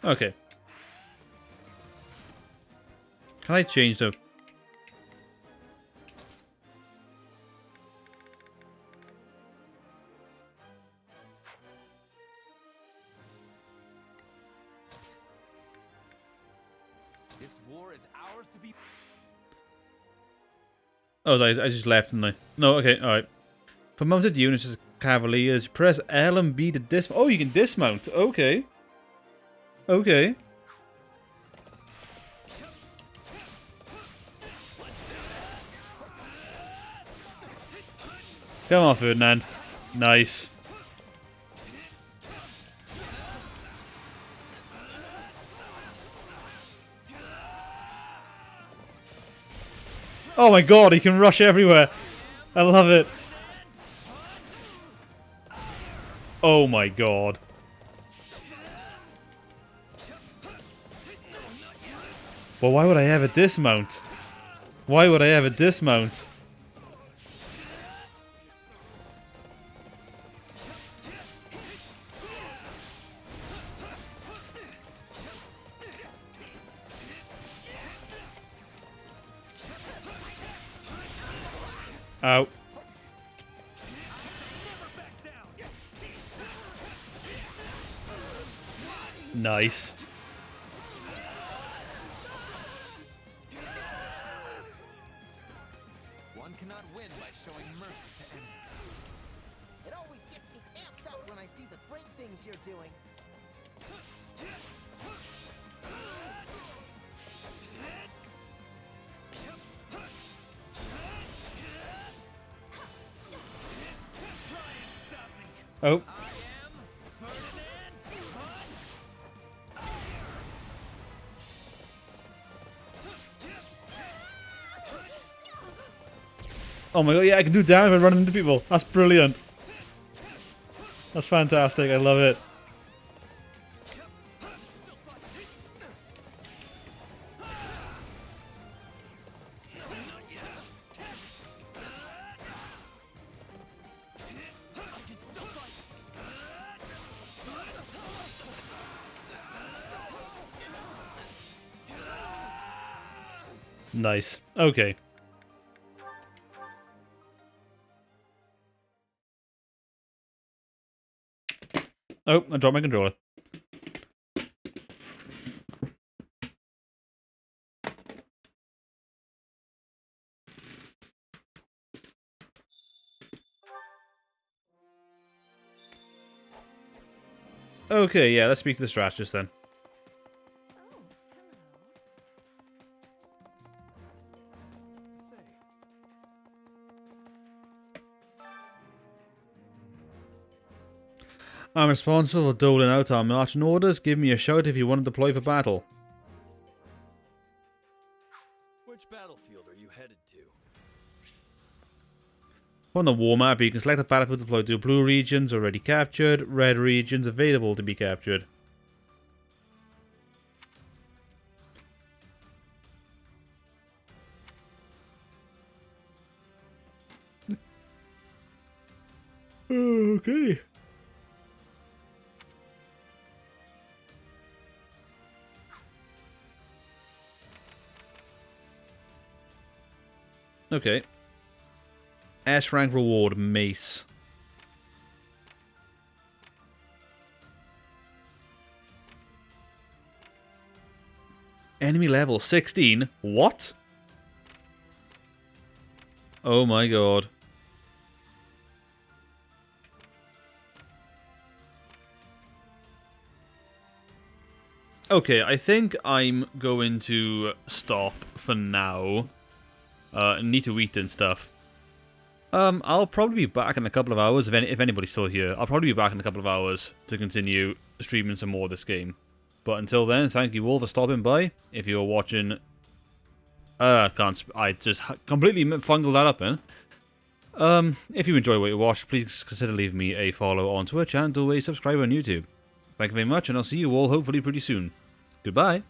Okay. Can I change the... This war is ours to be. Oh, I just left, didn't I? No, okay, alright. For mounted units as cavaliers, press L and B to dismount. Oh, you can dismount. Okay. Okay. Come on, Ferdinand. Nice. Oh my god, he can rush everywhere. I love it. Oh my god. Well, why would I ever dismount? Why would I ever dismount? Out. Nice. One cannot win by showing mercy to enemies. It always gets me amped up when I see the great things you're doing. Oh. Oh my god, yeah, I can do damage by running into people. That's brilliant. That's fantastic, I love it. Nice. Okay. Oh, I dropped my controller. Okay, yeah, let's speak to the strategist then. I'm responsible for doling out our marching orders. Give me a shout if you want to deploy for battle. Which battlefield are you headed to? On the war map, you can select a battlefield deployed to blue regions already captured, red regions available to be captured. Okay. Okay. S rank reward, mace. Enemy level 16? What? Oh my god. Okay, I think I'm going to stop for now. Need to eat and stuff. I'll probably be back in a couple of hours, if anybody's still here. I'll probably be back in a couple of hours to continue streaming some more of this game. But until then, thank you all for stopping by. If you're watching... I just completely fungled that up, man. If you enjoy what you watch, please consider leaving me a follow on Twitch and always subscribe on YouTube. Thank you very much, and I'll see you all hopefully pretty soon. Goodbye.